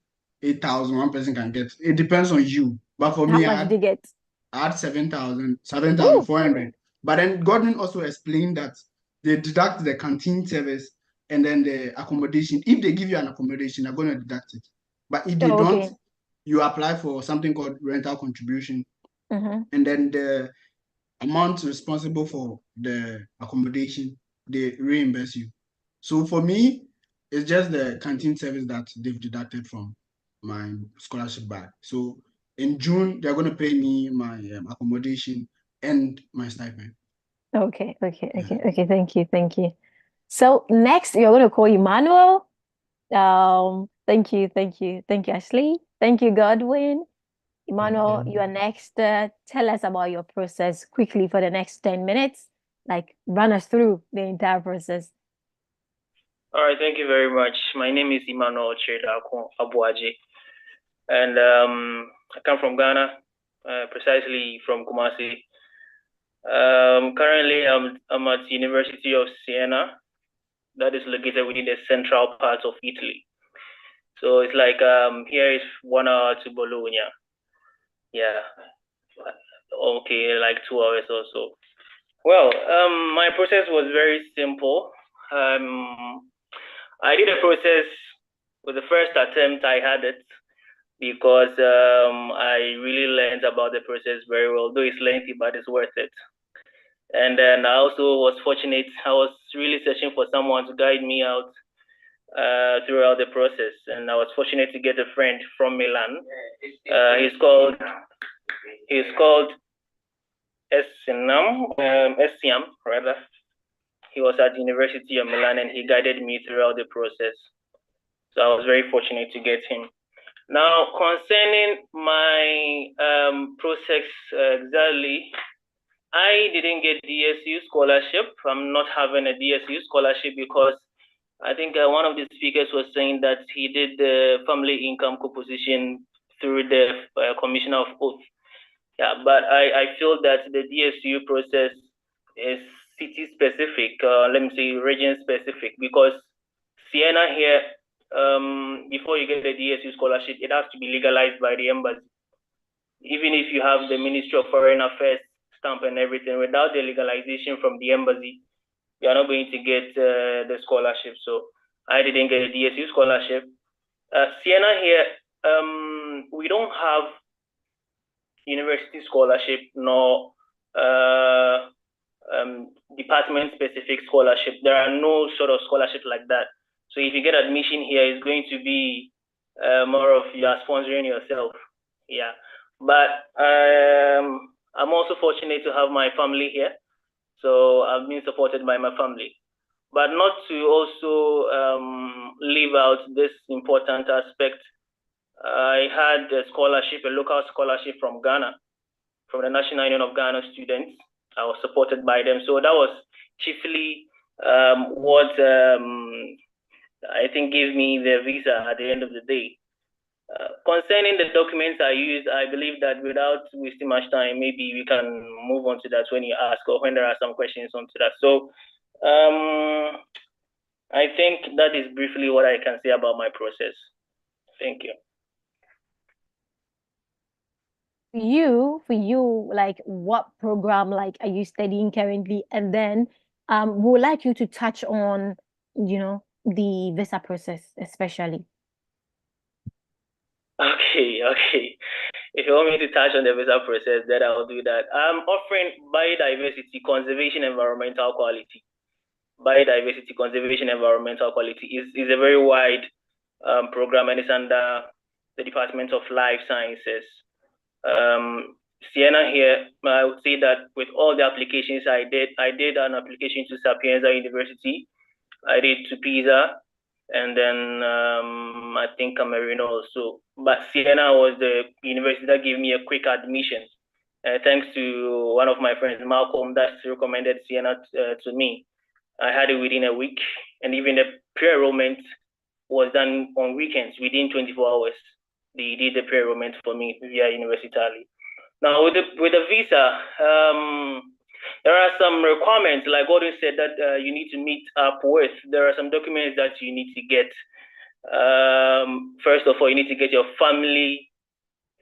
8,000. One person can get. It depends on you. But for me, how much did you get? I had 7,400. But then Godwin also explained that they deduct the canteen service and then the accommodation. If they give you an accommodation, they're going to deduct it. But if they don't, you apply for something called rental contribution, and then the amount responsible for the accommodation, they reimburse you. So for me, it's just the canteen service that they've deducted from my scholarship bag. So in June, they're going to pay me my accommodation and my stipend. Okay. Thank you. So next, you're going to call Emmanuel. Thank you, Ashley. Thank you, Godwin. Emmanuel, you are next. Tell us about your process quickly for the next 10 minutes. Like, run us through the entire process. All right, thank you very much. My name is Emmanuel Abuaji, and I come from Ghana, precisely from Kumasi. Currently, I'm at the University of Siena, that is located within the central part of Italy. So it's like here is 1 hour to Bologna. Yeah, okay, like 2 hours or so. Well, my process was very simple. I did a process with the first attempt I had it because I really learned about the process very well, though it's lengthy, but it's worth it. And then I also was fortunate. I was really searching for someone to guide me out throughout the process. And I was fortunate to get a friend from Milan. He's called SIAM, rather. He was at the University of Milan and he guided me throughout the process. So I was very fortunate to get him. Now, concerning my process exactly, I didn't get DSU scholarship. I'm not having a DSU scholarship because I think one of the speakers was saying that he did the family income composition through the Commissioner of Oath. Yeah, but I feel that the DSU process is city specific, let me say region specific, because Siena here, before you get the DSU scholarship, it has to be legalized by the embassy. Even if you have the Ministry of Foreign Affairs stamp and everything, without the legalization from the embassy, you are not going to get the scholarship. So I didn't get a DSU scholarship. Siena here, we don't have university scholarship nor department specific scholarship. There are no sort of scholarship like that. So So if you get admission here, it's going to be more of you are sponsoring yourself. Yeah. But I'm also fortunate to have my family here. So I've been supported by my family. But not to also leave out this important aspect. I had a scholarship, a local scholarship from Ghana, from the National Union of Ghana Students. I was supported by them. So that was chiefly what I think gave me the visa at the end of the day. Concerning the documents I used, I believe that without wasting much time, maybe we can move on to that when you ask or when there are some questions onto that. So I think that is briefly what I can say about my process. Thank you. For you, like what program like are you studying currently? And then we would like you to touch on, the visa process, especially. Okay. If you want me to touch on the visa process, then I'll do that. I'm offering biodiversity, conservation, environmental quality. Biodiversity, conservation, environmental quality is a very wide program, and it's under the Department of Life Sciences. Sienna here, I would say that with all the applications I did an application to Sapienza University, I did to PISA, and then I think Cameroon also. But Siena was the university that gave me a quick admission. Thanks to one of my friends, Malcolm, that recommended Siena to me. I had it within a week, and even the pre-enrollment was done on weekends within 24 hours. They did the pre-enrollment for me via Universitali. Now with the visa, there are some requirements, like Gordon said, that you need to meet up with. There are some documents that you need to get. First of all, you need to get your family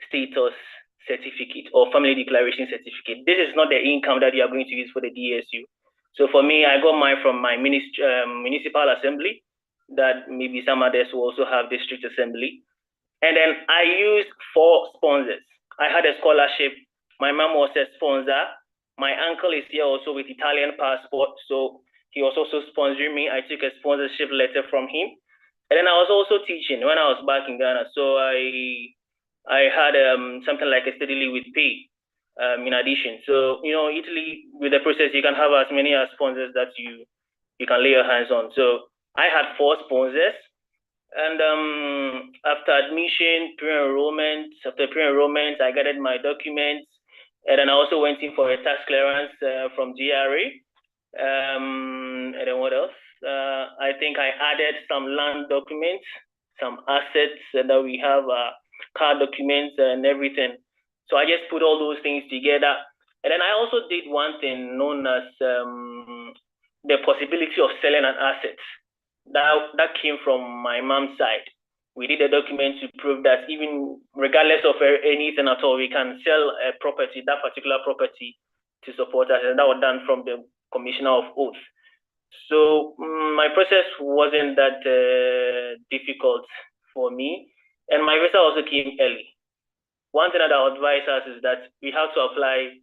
status certificate or family declaration certificate. This is not the income that you are going to use for the DSU. So for me, I got mine from my municipal assembly, that maybe some others will also have district assembly. And then I used 4 sponsors. I had a scholarship. My mom was a sponsor. My uncle is here also with Italian passport, so he was also sponsoring me. I took a sponsorship letter from him. And then I was also teaching when I was back in Ghana. So I had something like a steady with pay in addition. So, Italy, with the process, you can have as many as sponsors that you can lay your hands on. So I had 4 sponsors. And after admission, after pre-enrollment, I gathered my documents. And then I also went in for a tax clearance from GRA. And then what else? I think I added some land documents, some assets that we have, car documents and everything. So I just put all those things together. And then I also did one thing known as the possibility of selling an asset. That came from my mom's side. We did a document to prove that even regardless of anything at all, we can sell a property, that particular property, to support us. And that was done from the Commissioner of Oath. So my process wasn't that difficult for me. And my visa also came early. One thing that I advise us is that we have to apply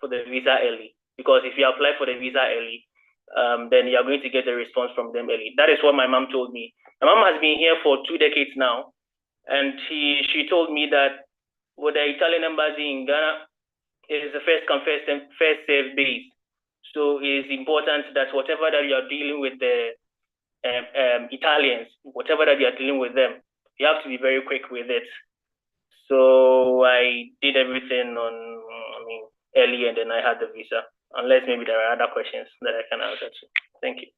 for the visa early. Because if you apply for the visa early, then you're going to get a response from them early. That is what my mom told me. My mom has been here for 2 decades now, and she told me that with the Italian embassy in Ghana, it is the first come, first served base. So it is important that whatever that you are dealing with the Italians, whatever that you are dealing with them, you have to be very quick with it. So I did everything early, and then I had the visa. Unless maybe there are other questions that I can answer to. Thank you.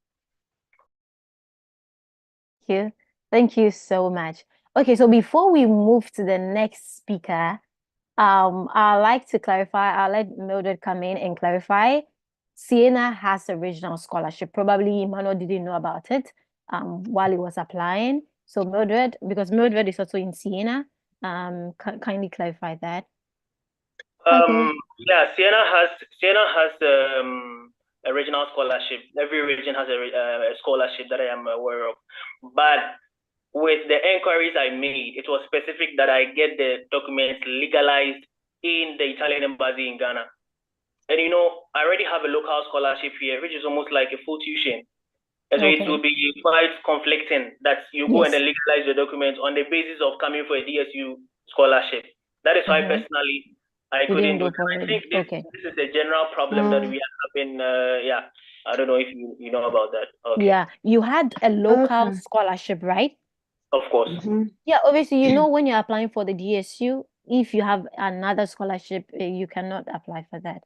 Thank you so much. Okay, so before we move to the next speaker, I'd like to clarify, I'll let Mildred come in and clarify. Siena has a regional scholarship. Probably Emmanuel didn't know about it while he was applying. So Mildred, because Mildred is also in Siena, kindly clarify that. Yeah, Siena has a regional scholarship. Every region has a scholarship that I am aware of. But with the inquiries I made, it was specific that I get the documents legalized in the Italian embassy in Ghana. And I already have a local scholarship here, which is almost like a full tuition. And so it Okay. will be quite conflicting that you go and Yes. then legalize your documents on the basis of coming for a DSU scholarship. That is why personally I You didn't couldn't do go that. for I it. think this Okay. is a general problem that we are having. Yeah, I don't know if you know about that. Okay. Yeah, you had a local Okay. scholarship, right? Of course. Yeah, obviously, you know, when you're applying for the DSU, if you have another scholarship, you cannot apply for that.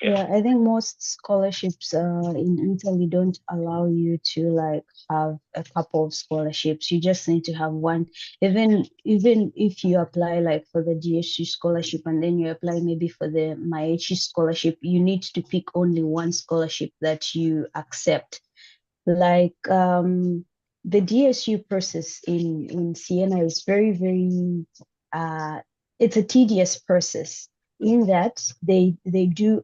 Yeah, I think most scholarships in Italy don't allow you to like have a couple of scholarships. You just need to have one. Even if you apply like for the DSU scholarship and then you apply maybe for the MyHE scholarship, you need to pick only one scholarship that you accept. Like the DSU process in Siena is very, very it's a tedious process in that they do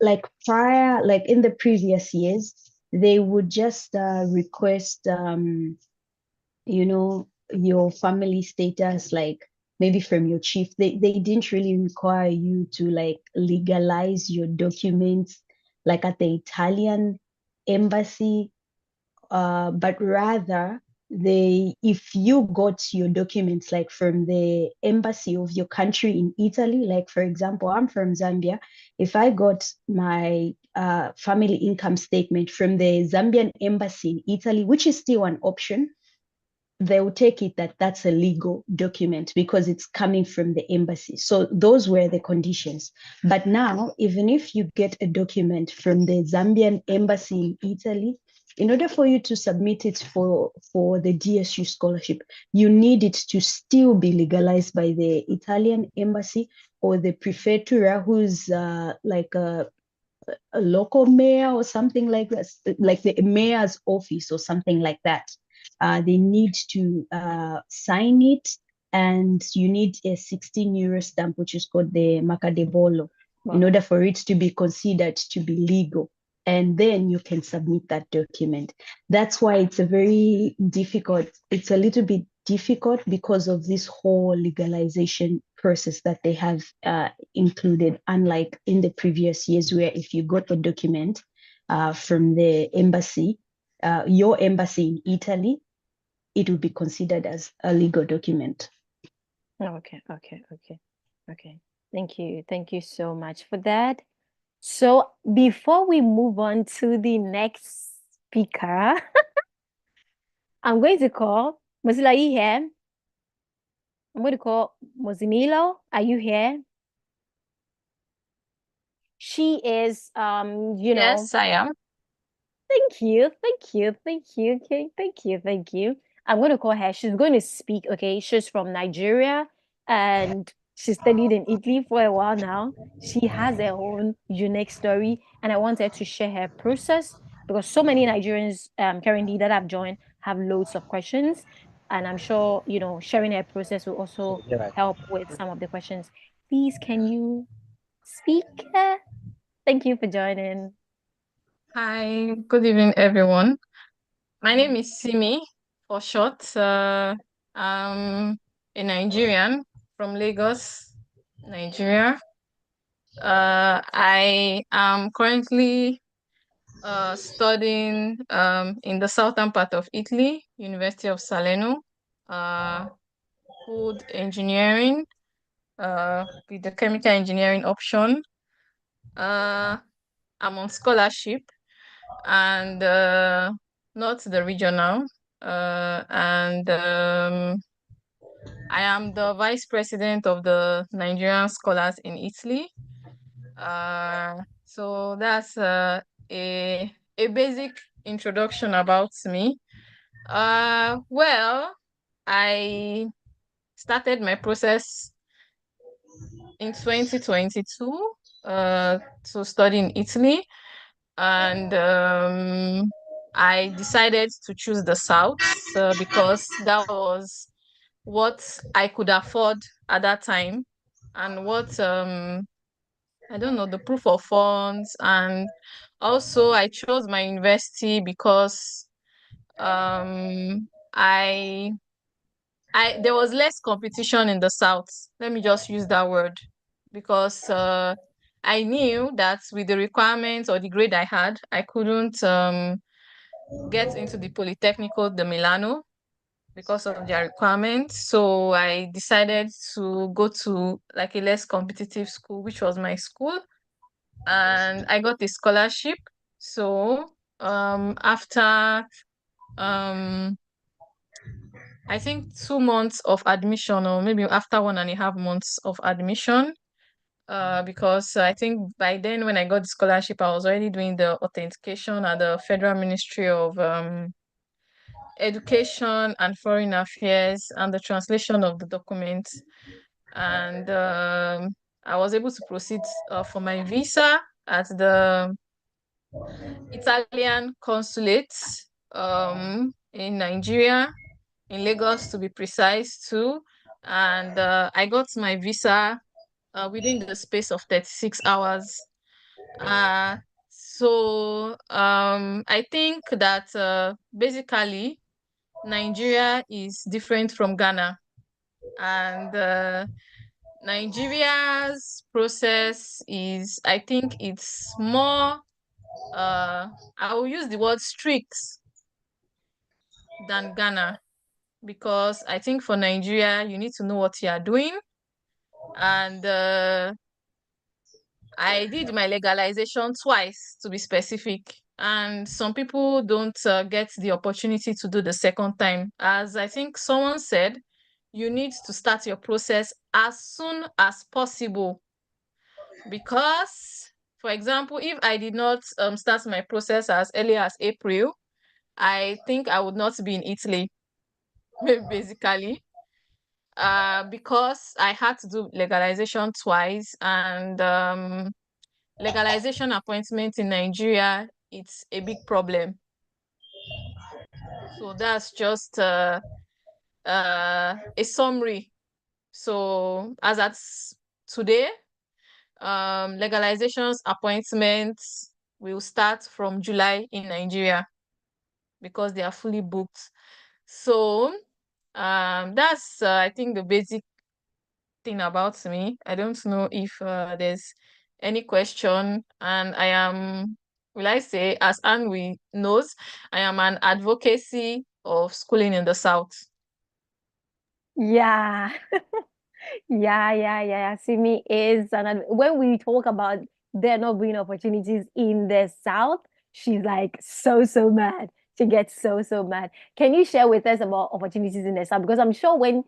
like prior, like in the previous years, they would just request, you know, your family status, like maybe from your chief. They didn't really require you to like legalize your documents like at the Italian embassy, but rather if you got your documents like from the embassy of your country in Italy, like for example, I'm from Zambia. If I got my family income statement from the Zambian embassy in Italy, which is still an option, they will take it that that's a legal document because it's coming from the embassy. So those were the conditions. But now, even if you get a document from the Zambian embassy in Italy, in order for you to submit it for the DSU scholarship, you need it to still be legalized by the Italian embassy or the prefettura, who's like a local mayor or something like that, like the mayor's office or something like that. They need to sign it, and you need a 16 euro stamp, which is called the Macadebolo, in order for it to be considered to be legal. And then you can submit that document. That's why it's a little bit difficult because of this whole legalization process that they have included, unlike in the previous years where if you got a document from the embassy, your embassy in Italy, it would be considered as a legal document. Okay. Thank you so much for that. So before we move on to the next speaker, I'm going to call Mozilla. Are you here? I'm going to call Mozimilo. Are you here? She is Yes, I am. Thank you. Okay, thank you. I'm going to call her. She's going to speak, okay? She's from Nigeria and she studied in Italy for a while now. She has her own unique story, and I want her to share her process because so many Nigerians currently that have joined have loads of questions. And I'm sure, sharing her process will also help with some of the questions. Please, can you speak? Thank you for joining. Hi, good evening, everyone. My name is SIMI for short. I'm a Nigerian from Lagos, Nigeria. I am currently studying in the southern part of Italy, University of Salerno, food engineering with the chemical engineering option. I'm on scholarship and not the regional. And I am the vice president of the Nigerian Scholars in Italy. So that's a basic introduction about me. Well, I started my process in 2022 to study in Italy, and I decided to choose the South because that was what I could afford at that time, and what I don't know, the proof of funds. And also I chose my university because I there was less competition in the South. Let me just use that word, because I knew that with the requirements or the grade I had, I couldn't get into the Politecnico de Milano because of their requirements. So I decided to go to like a less competitive school, which was my school. And I got a scholarship. So after I think 2 months of admission, or maybe after 1.5 months of admission, because I think by then when I got the scholarship, I was already doing the authentication at the Federal Ministry of Education and Foreign Affairs and the translation of the documents. And I was able to proceed for my visa at the Italian consulate in Nigeria, in Lagos to be precise too. And I got my visa within the space of 36 hours. So I think that basically Nigeria is different from Ghana, and Nigeria's process is, I think it's more, I will use the word strict than Ghana, because I think for Nigeria, you need to know what you are doing. And I did my legalization twice, to be specific. And some people don't get the opportunity to do the second time. As I think someone said, you need to start your process as soon as possible. Because, for example, if I did not start my process as early as April, I think I would not be in Italy, basically. Because I had to do legalization twice, and legalization appointment in Nigeria, it's a big problem. So that's just a summary. So as at today, legalization's appointments will start from July in Nigeria because they are fully booked. So that's I think the basic thing about me. I don't know if there's any question, and I am, will I say, as Anne knows, I am an advocacy of schooling in the South. Yeah. Yeah. SIMI is, and when we talk about there not being opportunities in the South, she's like so mad. She gets so mad. Can you share with us about opportunities in the South? Because I'm sure when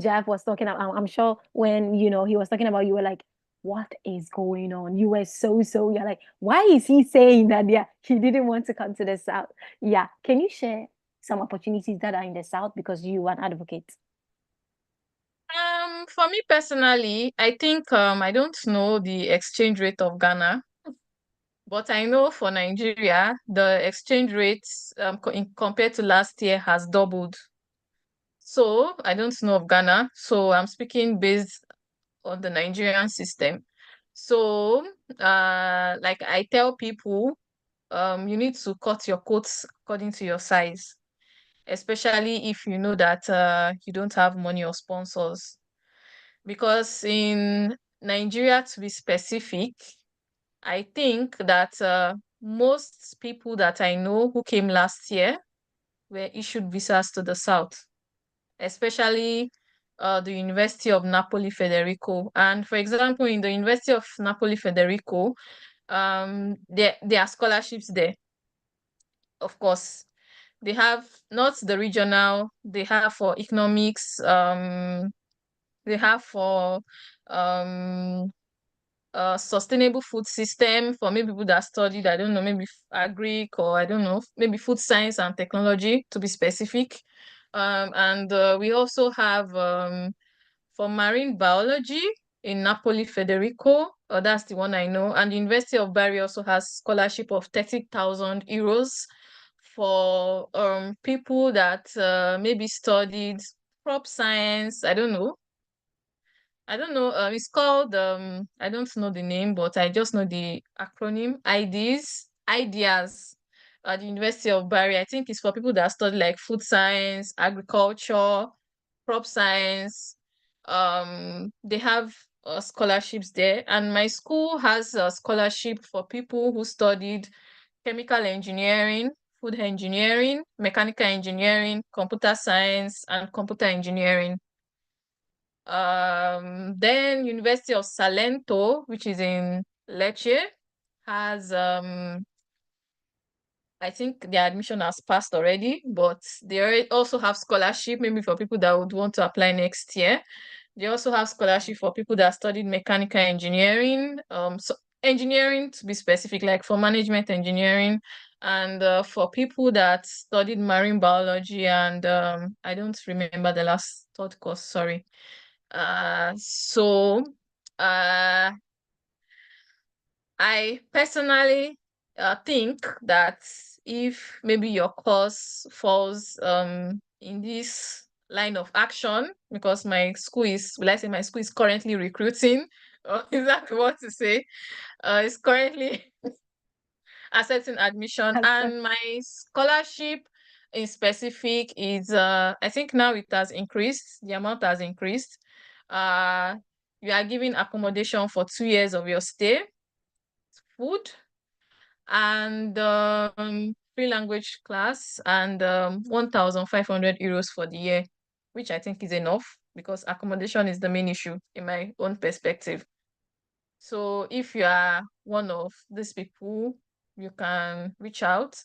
Jeff was talking, I'm sure when he was talking about, you were like, what is going on? You were you're like, why is he saying that? Yeah, he didn't want to come to the South. Yeah. Can you share some opportunities that are in the South because you are an advocate? For me personally, I think I don't know the exchange rate of Ghana, but I know for Nigeria, the exchange rate compared to last year has doubled. So I don't know of Ghana, so I'm speaking based on the Nigerian system. So like I tell people, you need to cut your coats according to your size, especially if you know that you don't have money or sponsors. Because in Nigeria, to be specific, I think that most people that I know who came last year were issued visas to the South, especially the University of Napoli Federico. And for example, in the University of Napoli Federico, there are scholarships there. Of course, they have not the regional, they have for economics, they have for sustainable food system for maybe people that studied, I don't know, maybe agric, or I don't know, maybe food science and technology, to be specific. And we also have for marine biology in Napoli Federico, that's the one I know. And the University of Bari also has scholarship of 30,000 euros for people that maybe studied crop science, I don't know. It's called I don't know the name, but I just know the acronym ideas at the University of Bari. I think it's for people that study like food science, agriculture, crop science. They have scholarships there, and my school has a scholarship for people who studied chemical engineering, food engineering, mechanical engineering, computer science, and computer engineering. Then University of Salento, which is in Lecce, has I think their admission has passed already, but they also have scholarship maybe for people that would want to apply next year. They also have scholarship for people that studied mechanical engineering, so engineering to be specific, like for management engineering, and for people that studied marine biology and I don't remember the last third course, sorry. So I personally think that if maybe your course falls in this line of action, because my school is, will I say my school is currently recruiting, or is that what to say? It's currently accepting admission, and my scholarship in specific is I think now it has increased, the amount has increased. You are given accommodation for 2 years of your stay, food, and free language class, and 1,500 euros for the year, which I think is enough because accommodation is the main issue in my own perspective. So if you are one of these people, you can reach out.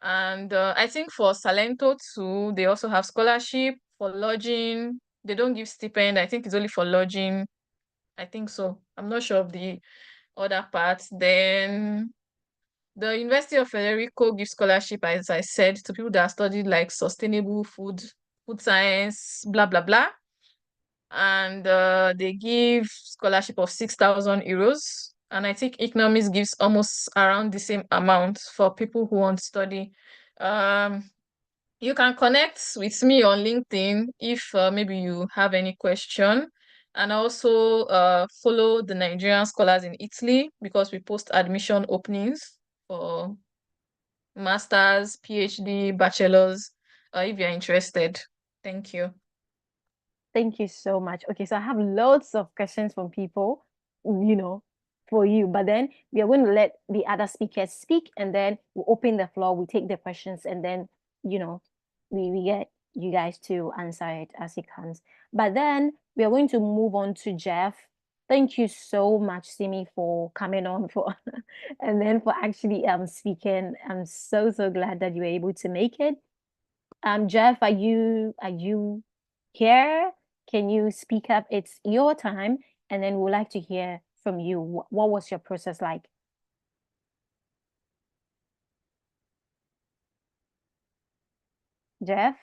And I think for Salento too, they also have scholarship for lodging. They don't give stipend. I think it's only for lodging. I think so. I'm not sure of the other parts. Then the University of Federico gives scholarship, as I said, to people that studied like sustainable food science, blah, blah, blah. And they give scholarship of 6,000 euros. And I think economics gives almost around the same amount for people who want to study. You can connect with me on LinkedIn if maybe you have any question. And also follow the Nigerian scholars in Italy, because we post admission openings for masters, PhD, bachelors, if you're interested. Thank you. Thank you so much. Okay, so I have loads of questions from people, for you, but then we are going to let the other speakers speak, and then we'll open the floor, we take the questions, and then, we get you guys to answer it as it comes. But then we are going to move on to JEPH. Thank you so much, Simi, for coming on and then for actually speaking. I'm so glad that you were able to make it. JEPH, are you here? Can you speak up? It's your time, and then we'd like to hear from you. What was your process like? JEPH?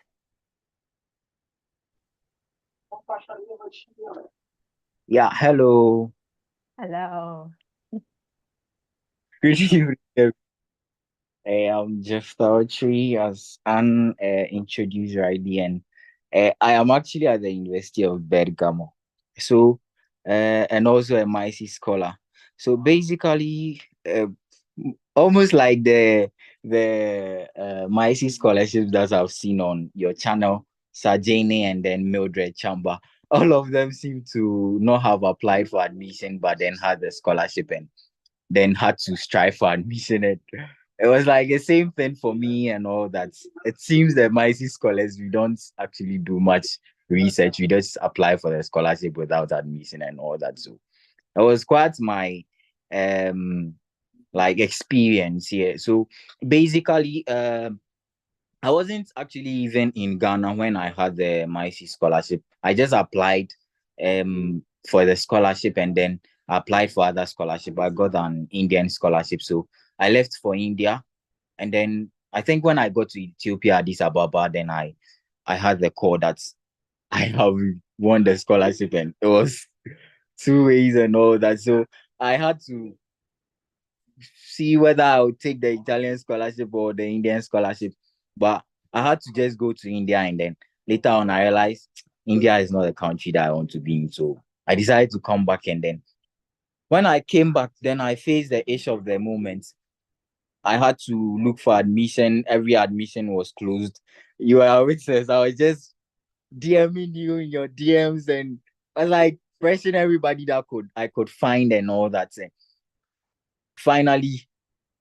Yeah, hello. Hello. Good evening. I'm Jeff Tautry, as Anne introduced already, and I am actually at the University of Bergamo. So, and also a MIC scholar. So basically, almost like the MIC scholarships that I've seen on your channel, Sajane and then Mildred Chamba, all of them seem to not have applied for admission, but then had the scholarship and then had to strive for admission. It was like the same thing for me and all that. It seems that MIC scholars, we don't actually do much research. We just apply for the scholarship without admission and all that. So it was quite my like experience here. So basically, I wasn't actually even in Ghana when I had the MIC scholarship. I just applied for the scholarship and then applied for other scholarship. I got an Indian scholarship. So I left for India. And then I think when I got to Ethiopia, Addis Ababa, then I had the call that I have won the scholarship, and it was 2 ways and all that. So I had to see whether I would take the Italian scholarship or the Indian scholarship. But I had to just go to India, and then later on I realized India is not a country that I want to be in. So I decided to come back, and then when I came back, then I faced the issue of the moment. I had to look for admission. Every admission was closed. You are a witness. I was just DMing you in your DMs, and I was like, pressing everybody that I could find and all that. Finally,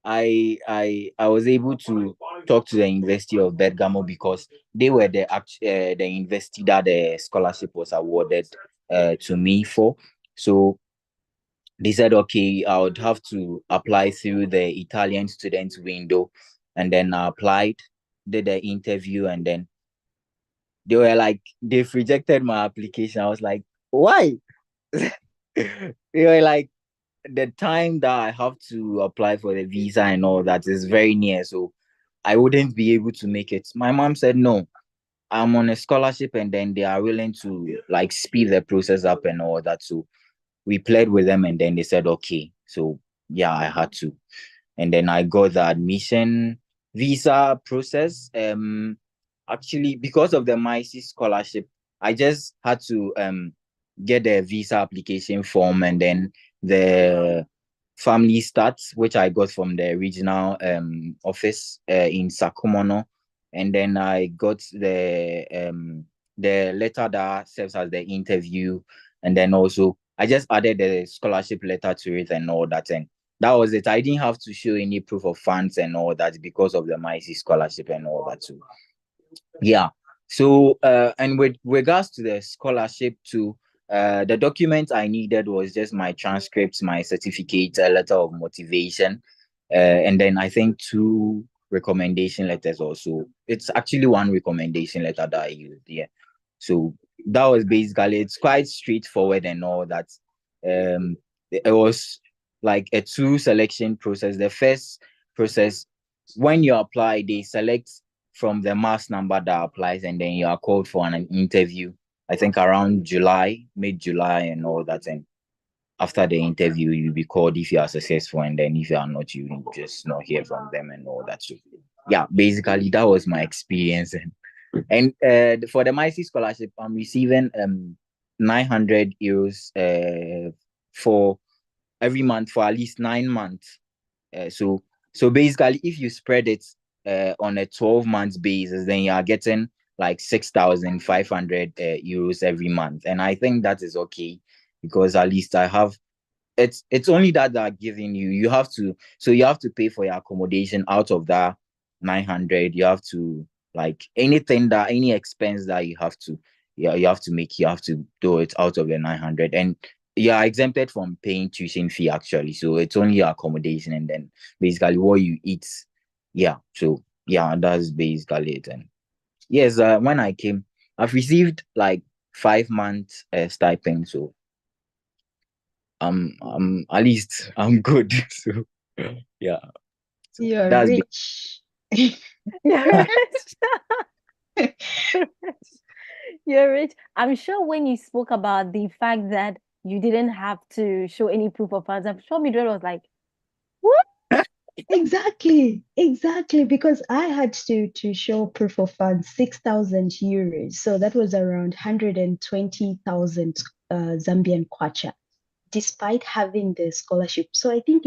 I was able to talk to the University of Bergamo because they were the university that the scholarship was awarded to me for. So they said, okay, I would have to apply through the Italian students window, and then I applied, did the interview, and then they were like, they've rejected my application. I was like, why? They were like, the time that I have to apply for the visa and all that is very near, so I wouldn't be able to make it. My mom said, no, I'm on a scholarship, and then they are willing to like speed the process up and all that. So we played with them, and then they said, okay. So yeah, I had to. And then I got the admission visa process. Actually, because of the MyC scholarship, I just had to get the visa application form, and then the family stats, which I got from the regional office in Sakumono, and then I got the letter that serves as the interview, and then also I just added the scholarship letter to it and all that, and that was it. I didn't have to show any proof of funds and all that because of the MyC scholarship and all that too. Yeah. So and with regards to the scholarship too, the document I needed was just my transcripts, my certificate, a letter of motivation, and then I think 2 recommendation letters also. It's actually 1 recommendation letter that I used. Yeah. So that was basically, it's quite straightforward and all that. It was like a 2 selection process. The first process, when you apply, they select from the mass number that applies, and then you are called for an interview, I think around July, mid-July and all that. And after the interview, you'll be called if you are successful, and then if you are not, you just not hear from them and all that. So yeah, basically that was my experience. And for the MyC scholarship, I'm receiving 900 euros for every month for at least 9 months. So basically, if you spread it on a 12-month basis, then you are getting like 6,500 euros every month. And I think that is okay, because at least I have, it's only that they're giving you. You have to pay for your accommodation out of that 900. You have to, like, any expense that you have to, you have to make, you have to do it out of the 900. And you are exempted from paying tuition fee actually. So it's only your accommodation, and then basically what you eat. Yeah. So yeah, that's basically it. And yes, when I came, I've received like 5 months stipend. So at least I'm good. So yeah. So You're that's rich. You're rich. You're rich. I'm sure when you spoke about the fact that you didn't have to show any proof of funds, I'm sure Mildred was like, what? Exactly, because I had to show proof of funds, 6,000 euros. So that was around 120,000 Zambian kwacha, despite having the scholarship. So I think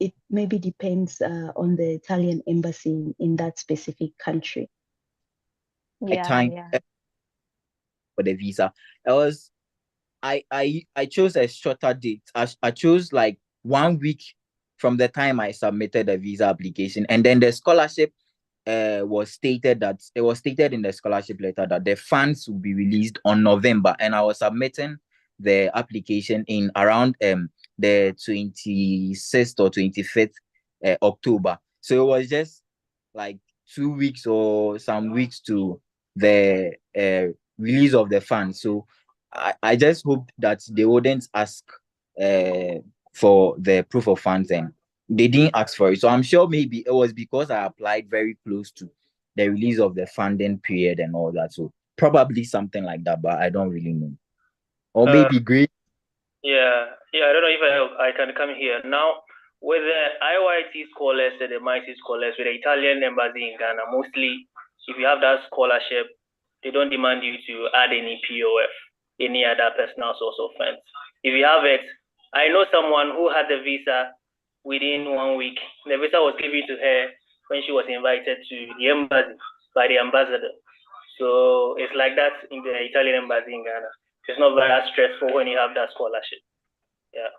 it maybe depends on the Italian embassy in that specific country. Yeah, time yeah. for the visa. I chose a shorter date. I chose like 1 week from the time I submitted the visa application, and then the scholarship was stated in the scholarship letter that the funds will be released on November, and I was submitting the application in around the 26th or 25th October. So it was just like 2 weeks or some weeks to the release of the funds. So I just hope that they wouldn't ask for the proof of funds, and they didn't ask for it. So I'm sure maybe it was because I applied very close to the release of the funding period and all that. So probably something like that, but I don't really know. Or maybe great. Yeah, I don't know if I can come here now. With the IYT scholars and the MyC scholars, with the Italian embassy in Ghana, mostly if you have that scholarship, they don't demand you to add any POF, any other personal source of funds. If you have it, I know someone who had the visa within 1 week. The visa was given to her when she was invited to the embassy by the ambassador. So it's like that in the Italian embassy in Ghana. it's not very stressful when you have that scholarship. Yeah.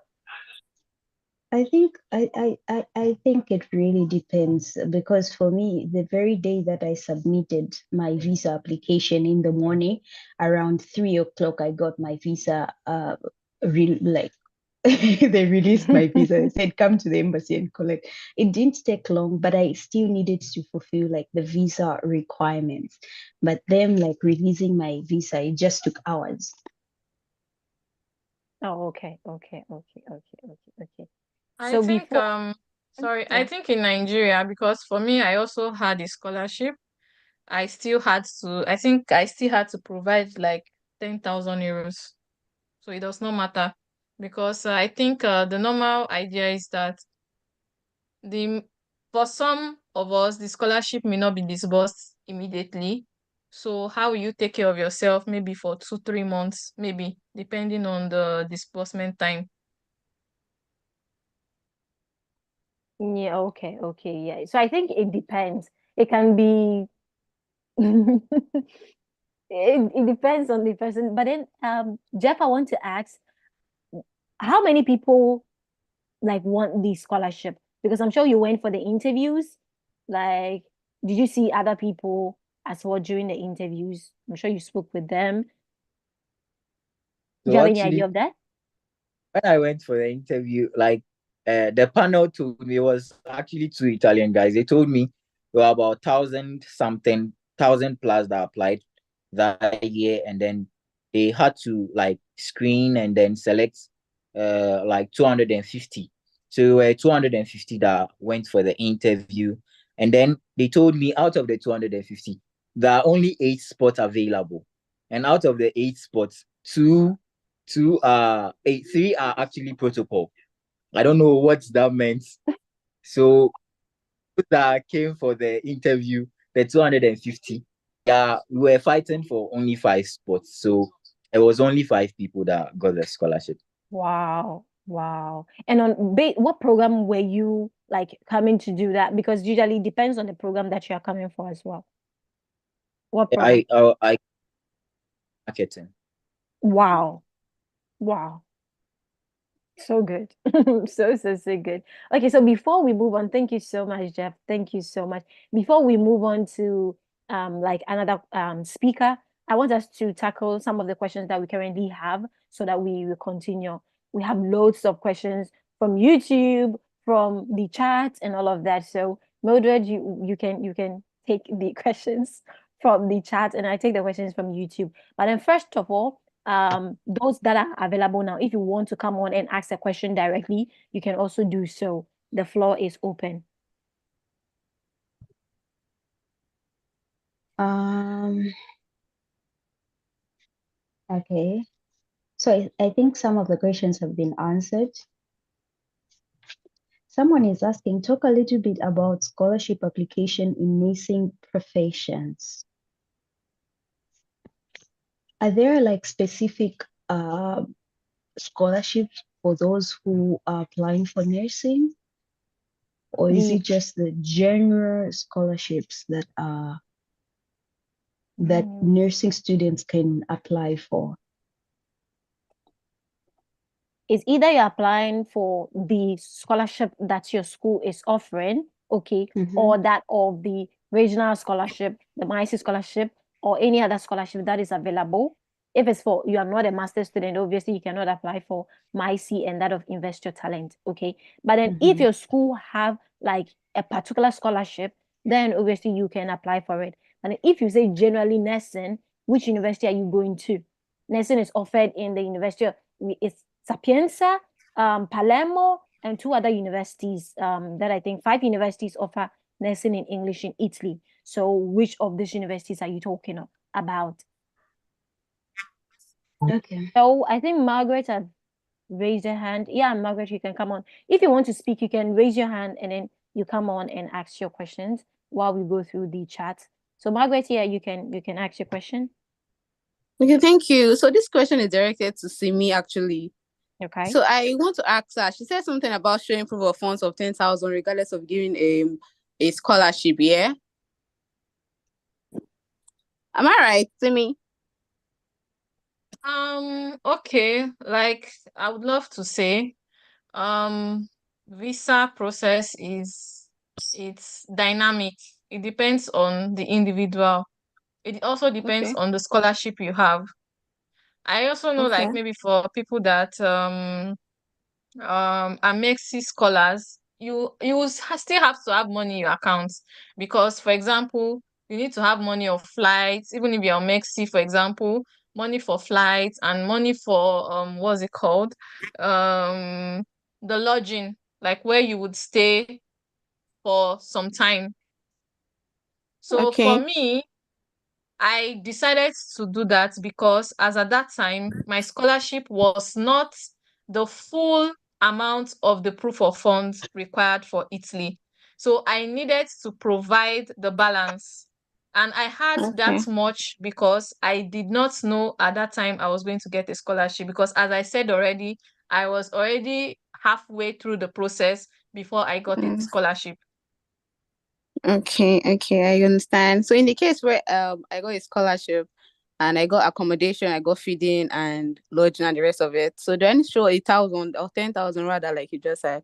I think I think it really depends, because for me, the very day that I submitted my visa application in the morning, around 3 o'clock, I got my visa. They released my visa. They said, come to the embassy and collect. It didn't take long, but I still needed to fulfill like the visa requirements. But them like releasing my visa, it just took hours. Oh, okay. So I think before, I think in Nigeria, because for me, I also had a scholarship. I still had to provide like 10,000 euros. So it does not matter, because I think the normal idea is that for some of us, the scholarship may not be disbursed immediately. So how will you take care of yourself maybe for 2-3 months, maybe depending on the disbursement time? yeah, okay, yeah. So I think it depends. It can be it depends on the person. But then Jeff, I want to ask, how many people like want the scholarship? Because I'm sure you went for the interviews. Like, did you see other people as well during the interviews? I'm sure you spoke with them. Do you So have any idea actually, of that? when I went for the interview, like the panel told me, it was actually two Italian guys. They told me there were about 1,000 plus that applied that year, and then they had to like screen and then select like 250. So there were 250 that went for the interview, and then they told me out of the 250, there are only 8 spots available, and out of the 8 spots, three are actually protocol. I don't know what that meant. So that came for the interview, the 250. Yeah, we were fighting for only 5 spots. So it was only 5 people that got the scholarship. Wow. And on what program were you like coming to do that? Because usually it depends on the program that you are coming for as well. What program? I marketing. Wow. So good. So good. Okay, so before we move on, thank you so much, Jeff. Thank you so much. Before we move on to like another speaker, I want us to tackle some of the questions that we currently have so that we will continue. We have loads of questions from YouTube, from the chat, and all of that. So Mildred, you can take the questions from the chat, and I take the questions from YouTube. But then first of all, those that are available now, if you want to come on and ask a question directly, you can also do so. The floor is open. Okay. So I think some of the questions have been answered. Someone is asking, talk a little bit about scholarship application in nursing professions. Are there like specific scholarships for those who are applying for nursing? Or is it just the general scholarships that nursing students can apply for? It's either you're applying for the scholarship that your school is offering, okay, or that of the regional scholarship, the MIC scholarship, or any other scholarship that is available. If it's for you are not a master's student, obviously you cannot apply for MIC and that of Invest Your Talent, okay. But then if your school have like a particular scholarship, then obviously you can apply for it. And if you say generally nursing, which university are you going to? Nursing is offered in the university. It's Sapienza, Palermo, and 2 other universities that I think 5 universities offer nursing in English in Italy. So which of these universities are you talking about? Okay. So I think Margaret has raised her hand. Yeah, Margaret, you can come on. If you want to speak, you can raise your hand and then you come on and ask your questions while we go through the chat. So Margaret, yeah, you can ask your question. Okay, thank you. So this question is directed to SIMI actually. Okay. So I want to ask her, she said something about showing proof of funds of 10,000 regardless of giving a scholarship, yeah? Am I right, SIMI? Okay, like I would love to say, visa process it's dynamic. It depends on the individual. It also depends Okay. on the scholarship you have. I also know Okay. like maybe for people that are Mexi scholars, still have to have money in your account because, for example, you need to have money of flights, even if you're Mexi, for example, money for flights and money for what's it called? The lodging, like where you would stay for some time. So for Okay. me, I decided to do that because as at that time, my scholarship was not the full amount of the proof of funds required for Italy. So I needed to provide the balance. And I had that Okay. much because I did not know at that time I was going to get a scholarship. Because as I said already, I was already halfway through the process before I got a Mm. scholarship. Okay. Okay. I understand. So in the case where I got a scholarship and I got accommodation, I got feeding and lodging and the rest of it. So do I need to show 8,000 or 10,000 rather, like you just said?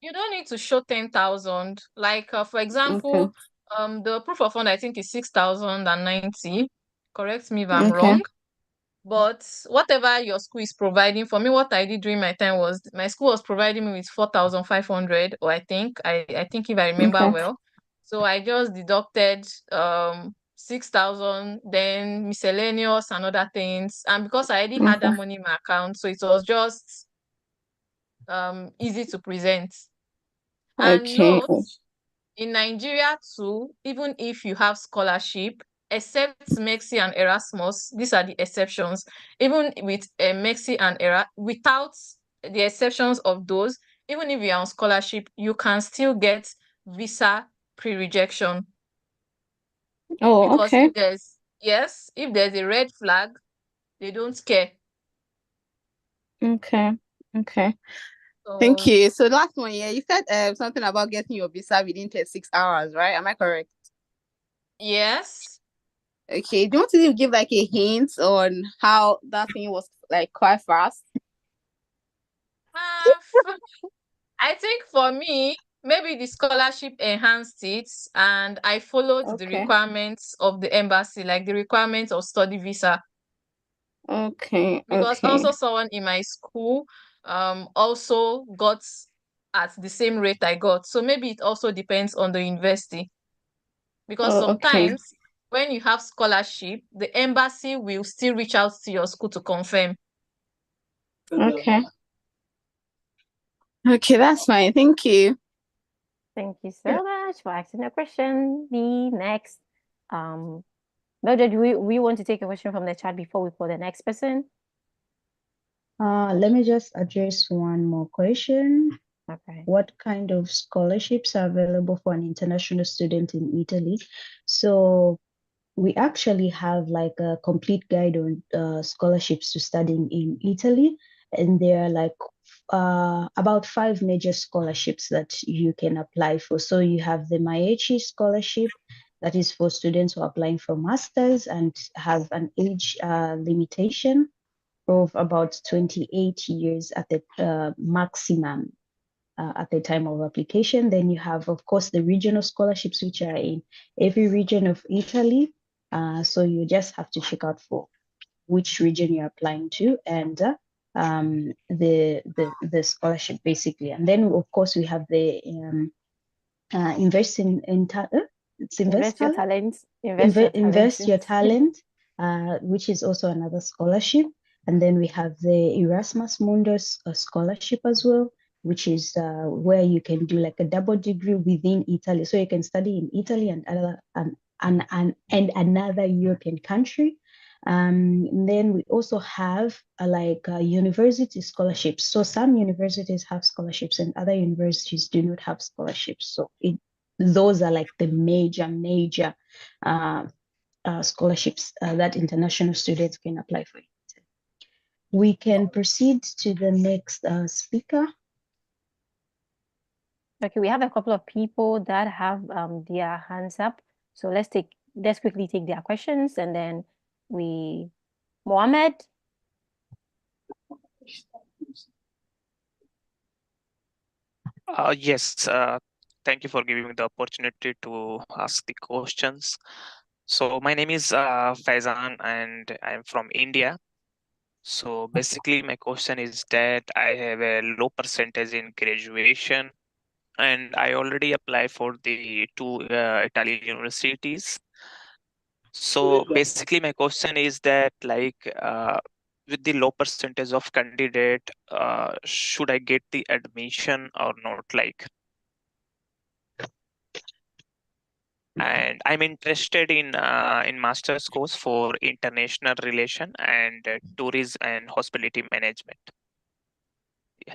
You don't need to show 10,000. Like, for Okay. example, the proof of fund, I think, is 6,090. Correct me if I'm Okay. wrong. But whatever your school is providing, for me, what I did during my time was my school was providing me with 4,500, or I think if I remember Okay. well. So I just deducted 6,000, then miscellaneous and other things. And because I already had that Okay. money in my account, so it was just easy to present. And Okay. note, in Nigeria too, even if you have scholarship, except Mexi and Erasmus, these are the exceptions. Even with Mexi and without the exceptions of those, even if you're on scholarship, you can still get visa pre-rejection. Oh, Because okay. if there's a red flag, they don't care. Okay. Okay. Thank So you. So last one, yeah, you said something about getting your visa within 36 hours, right? Am I correct? yes. Okay. Do you want to give like a hint on how that thing was like quite fast? I think for me, maybe the scholarship enhanced it and I followed the Okay. requirements of the embassy, like the requirements of study visa. Okay. Because Okay. also someone in my school also got at the same rate I got. So maybe it also depends on the university. Because Oh, okay. sometimes when you have scholarship, the embassy will still reach out to your school to confirm. Okay. Okay, that's fine. Thank you. Thank you so much for asking the question. The next, Mildred, we want to take a question from the chat before we call the next person. Let me just address one more question. Okay. What kind of scholarships are available for an international student in Italy? So we actually have like a complete guide on scholarships to studying in Italy, and there are like about 5 major scholarships that you can apply for. So you have the Maechi scholarship, that is for students who are applying for masters and have an age limitation of about 28 years at the maximum at the time of application. Then you have, of course, the regional scholarships, which are in every region of Italy. So you just have to check out for which region you're applying to and the scholarship basically. And then, of course, we have the invest in it's Invest your talent. talent. Invest your talent, which is also another scholarship. And then we have the Erasmus Mundus scholarship as well, which is where you can do like a double degree within Italy. So you can study in Italy and another European country. And then we also have university scholarships. So some universities have scholarships and other universities do not have scholarships. So those are like the major scholarships that international students can apply for. We can proceed to the next speaker. Okay, we have a couple of people that have their hands up. So let's quickly take their questions and then Mohammed, Yes, thank you for giving me the opportunity to ask the questions. So my name is Faizan and I'm from India. So basically my question is that I have a low percentage in graduation and I already applied for the two Italian universities. So basically my question is that with the low percentage of candidate, should I get the admission or not? And I'm interested in master's course for international relation and tourism and hospitality management. Yeah.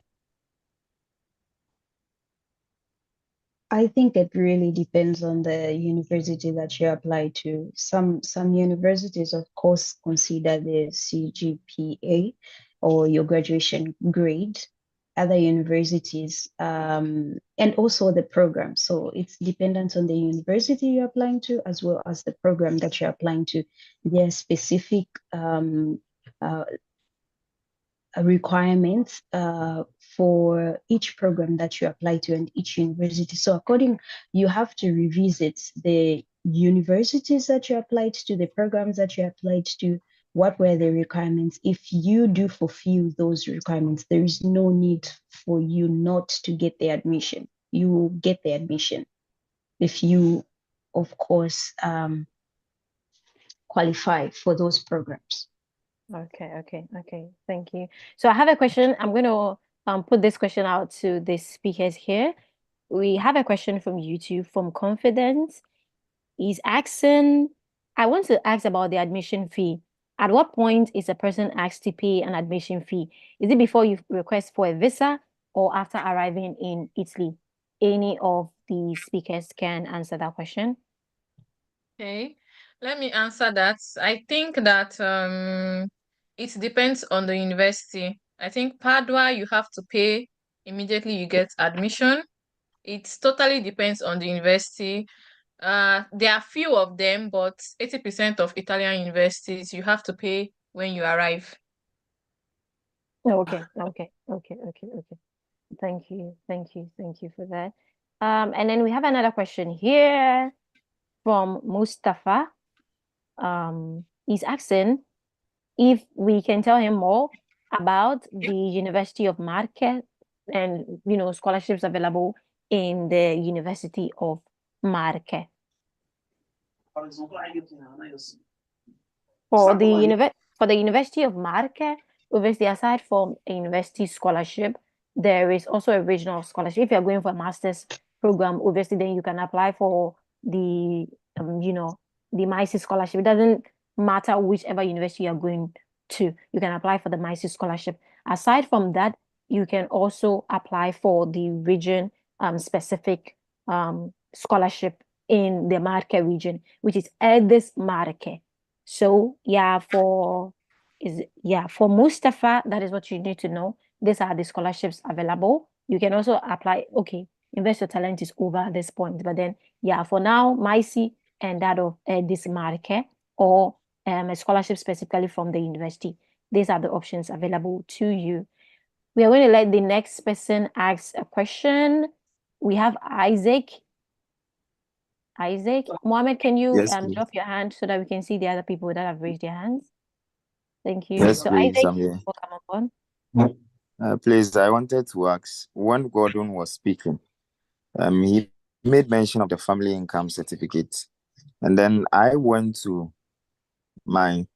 I think it really depends on the university that you apply to. Some universities, of course, consider the CGPA or your graduation grade. Other universities, and also the program. So it's dependent on the university you're applying to, as well as the program that you're applying to. There are specific requirements for each program that you apply to and each university. So you have to revisit the universities that you applied to, the programs that you applied to, what were the requirements. If you do fulfill those requirements, there is no need for you not to get the admission. You will get the admission if you, of course, qualify for those programs. Okay. Thank you. So I have a question. I'm going to put this question out to the speakers here. We have a question from YouTube from Confidence. He's asking, I want to ask about the admission fee. At what point is a person asked to pay an admission fee? Is it before you request for a visa or after arriving in Italy? Any of the speakers can answer that question. Okay, let me answer that. I think that it depends on the university. I think Padua, you have to pay immediately you get admission. It totally depends on the university. There are few of them, but 80% of Italian universities, you have to pay when you arrive. Okay. Thank you for that. And then we have another question here from Mustafa. He's asking if we can tell him more about the University of Marche and scholarships available in the University of Marche. For the University of Marche, obviously, aside from a university scholarship, there is also a regional scholarship. If you're going for a master's program, obviously, then you can apply for the the MICE scholarship. It doesn't matter whichever university you're going to. You can apply for the MICE scholarship. Aside from that, you can also apply for the region specific scholarship in the Marche region, which is EDES Marche. So for Mustafa, that is what you need to know. These are the scholarships available. You can also apply. Okay, Invest Your Talent is over at this point, but then for now, MICE and that of this Marche or a scholarship specifically from the university. These are the options available to you. We are going to let the next person ask a question. We have Isaac. Mohammed, can you drop your hand so that we can see the other people that have raised their hands? Thank you. Yes, so please, Isaac, I'm here. welcome on. Please, I wanted to ask, when Gordon was speaking, he made mention of the family income certificate. And then I went to my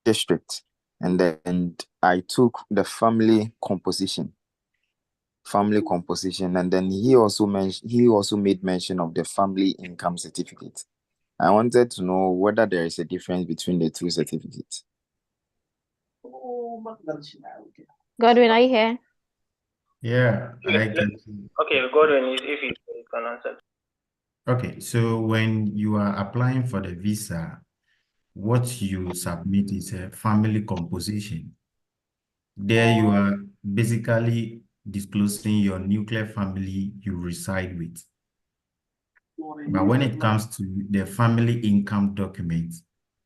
district and then I took the family composition. And then he also made mention of the family income certificate. I wanted to know whether there is a difference between the two certificates. Godwin, are you here? Yeah, I can. Okay, Godwin, if you can answer. Okay, so when you are applying for the visa, what you submit is a family composition. There you are basically disclosing your nuclear family you reside with. But when it comes to the family income document,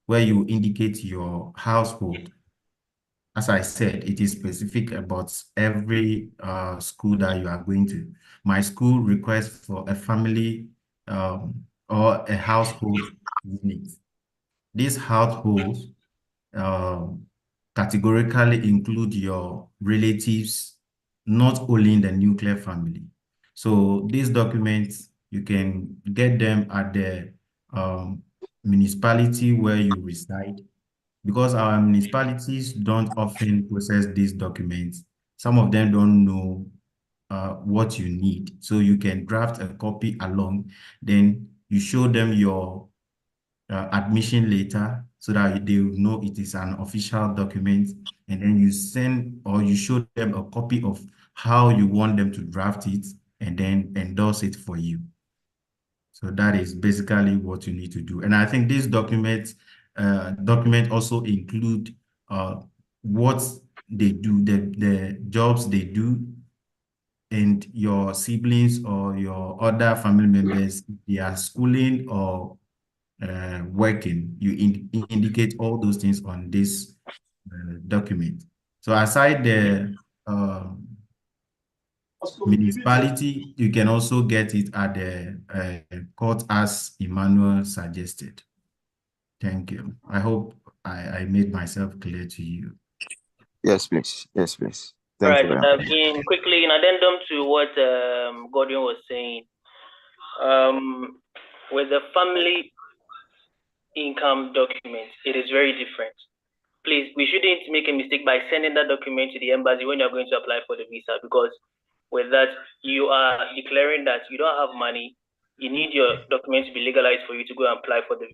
where you indicate your household as I said, it is specific about every school that you are going to. My school requests for a family or a household unit. These households categorically include your relatives, not only in the nuclear family. So these documents, you can get them at the municipality where you reside, because our municipalities don't often process these documents. Some of them don't know what you need. So you can draft a copy along, then you show them your admission letter so that they will know it is an official document, and then you send or you show them a copy of how you want them to draft it and then endorse it for you. So that is basically what you need to do. And I think these document also include what they do, the jobs they do, and your siblings or your other family members, they are schooling or working. You indicate all those things on this document. So aside the municipality, you can also get it at the court as Emmanuel suggested. Thank you. I hope I made myself clear to you. Yes, please. Yes, please. All Thank you right. very much. Quickly, in addendum to what Godwin was saying, with the family income document, it is very different. Please, we shouldn't make a mistake by sending that document to the embassy when you're going to apply for the visa, because with that, you are declaring that you don't have money. You need your document to be legalized for you to go and apply for the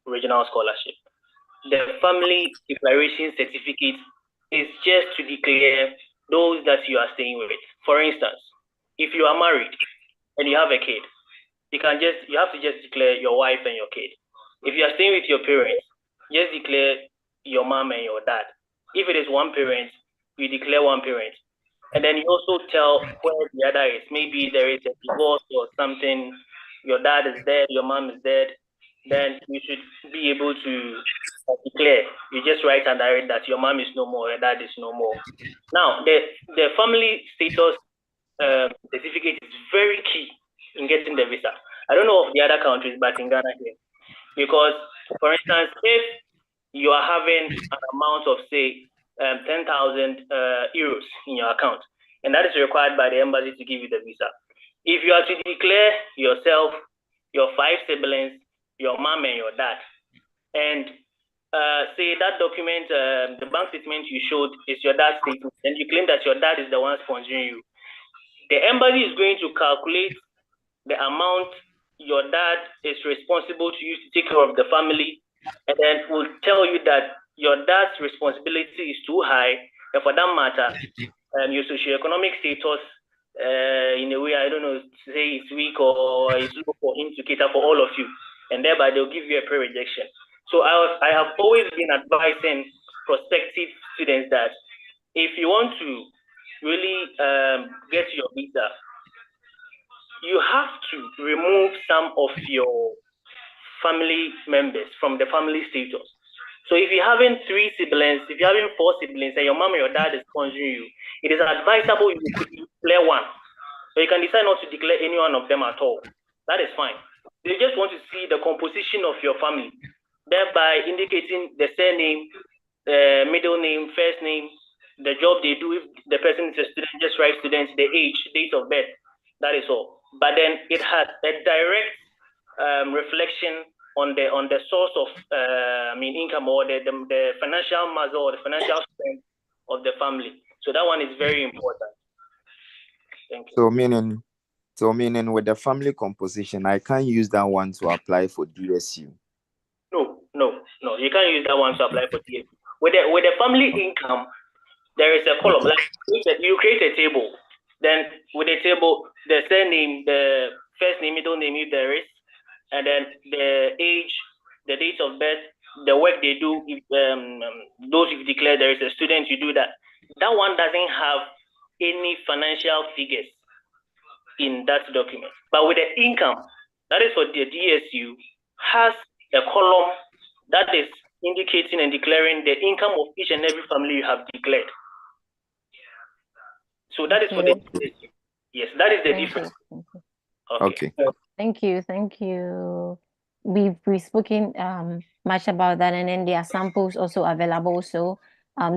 regional scholarship. The family declaration certificate is just to declare those that you are staying with. For instance, if you are married and you have a kid, you have to just declare your wife and your kid. If you are staying with your parents, just declare your mom and your dad. If it is one parent, you declare one parent. And then you also tell where the other is. Maybe there is a divorce or something, your dad is dead, your mom is dead, then you should be able to declare. You just write and direct that your mom is no more, your dad is no more. Now, the family status certificate is very key in getting the visa. I don't know of the other countries, but in Ghana here, because, for instance, if you are having an amount of, say, 10,000 euros in your account, and that is required by the embassy to give you the visa. If you are to declare yourself, your 5 siblings, your mom and your dad, and say that document, the bank statement you showed is your dad's statement, and you claim that your dad is the one sponsoring you, the embassy is going to calculate the amount your dad is responsible to use to take care of the family, and then will tell you that your dad's responsibility is too high, and for that matter, your socioeconomic status, in a way, I don't know, say it's weak or it's low for him to cater for all of you, and thereby they'll give you a pre-rejection. So I have always been advising prospective students that if you want to really get your visa, you have to remove some of your family members from the family status. So if you're having 3 siblings, if you're having 4 siblings, and your mom and your dad is sponsoring you, it is advisable you declare one. So you can decide not to declare any one of them at all. That is fine. They just want to see the composition of your family, thereby indicating the surname, middle name, first name, the job they do. If the person is a student, just write student, the age, date of birth. That is all. But then it has a direct reflection on the source of income, or the financial muscle or the financial strength of the family. So that one is very important. Thank you. So meaning with the family composition, I can't use that one to apply for DSU. No, you can't use that one to apply for DSU. With the family income, there is a column. Like you create a table. Then with the table, the surname, the first name, middle name, if there is, and then the age, the date of birth, the work they do. If those you declare there is a student, you do that. That one doesn't have any financial figures in that document. But with the income, that is for the DSU, has a column that is indicating and declaring the income of each and every family you have declared. So that is for the yes, that is the difference. Okay. Thank you. Thank you. We've spoken much about that, and then there are samples also available. So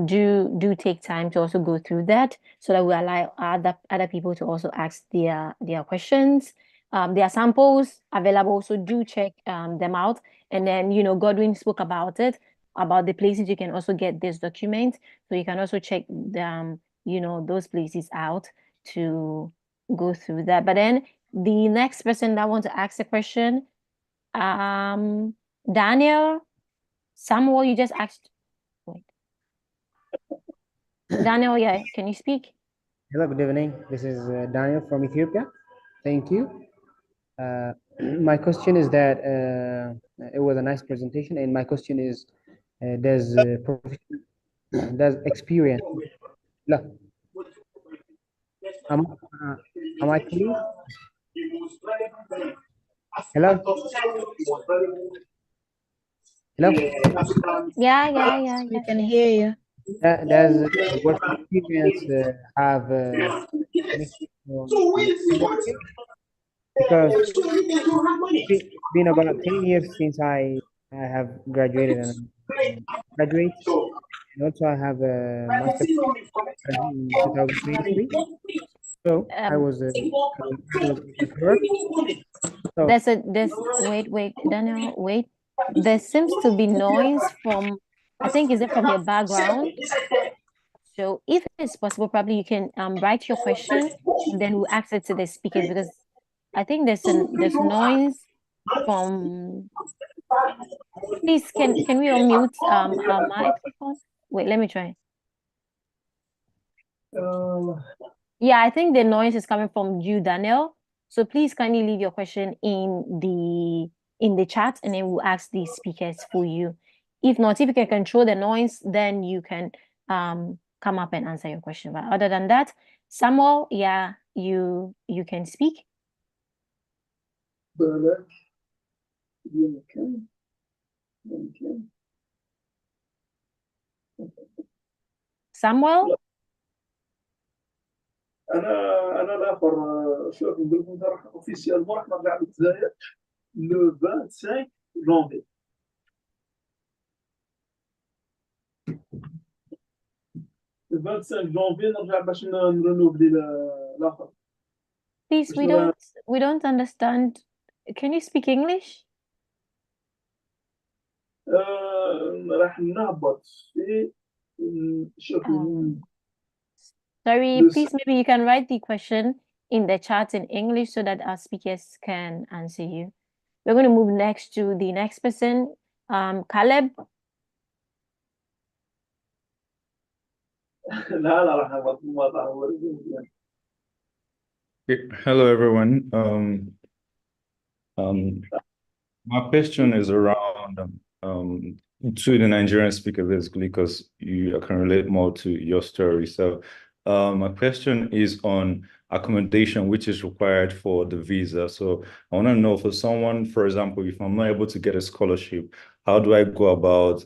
do take time to also go through that so that we allow other people to also ask their questions. There are samples available, so do check them out. And then Godwin spoke about it, about the places you can also get this document. So you can also check those places out to go through that. But then the next person that wants to ask a question, Daniel, Samuel, you just asked. Wait. Daniel, yeah, can you speak? Hello, good evening. This is Daniel from Ethiopia. Thank you. My question is that it was a nice presentation, and my question is, does experience? Look, am I clear? Hello? Hello? Yeah. We can hear you. Does work experience have because it's been about 10 years since I have graduated and graduate, and also I have a master's in 2023. So I was at work. So Wait, Daniel, wait. There seems to be noise from, I think, is it from your background? So if it's possible, probably you can write your question and then we'll ask it to the speakers, because I think there's noise from. Please, can we unmute our microphone? Wait, let me try. Yeah, I think the noise is coming from you, Daniel. So please kindly leave your question in the chat, and then we'll ask the speakers for you. If not, if you can control the noise, then you can come up and answer your question. But other than that, Samuel, yeah, you can speak. Samuel? انا الاخر شوف نقول لكم راح اوفيسيال راح نرجع للجزائر لو 25 جونفي لو 25 جونفي نرجع باش نرونوفلي الاخر. Please, we don't understand. Can you speak English? راح نهبط في شوف. Sorry, please, maybe you can write the question in the chat in English so that our speakers can answer you. We're going to move next to the next person, Caleb. Hello, everyone. My question is around to the Nigerian speaker, basically, because you can relate more to your story. So my question is on accommodation, which is required for the visa. So I want to know, for someone, for example, if I'm not able to get a scholarship, how do I go about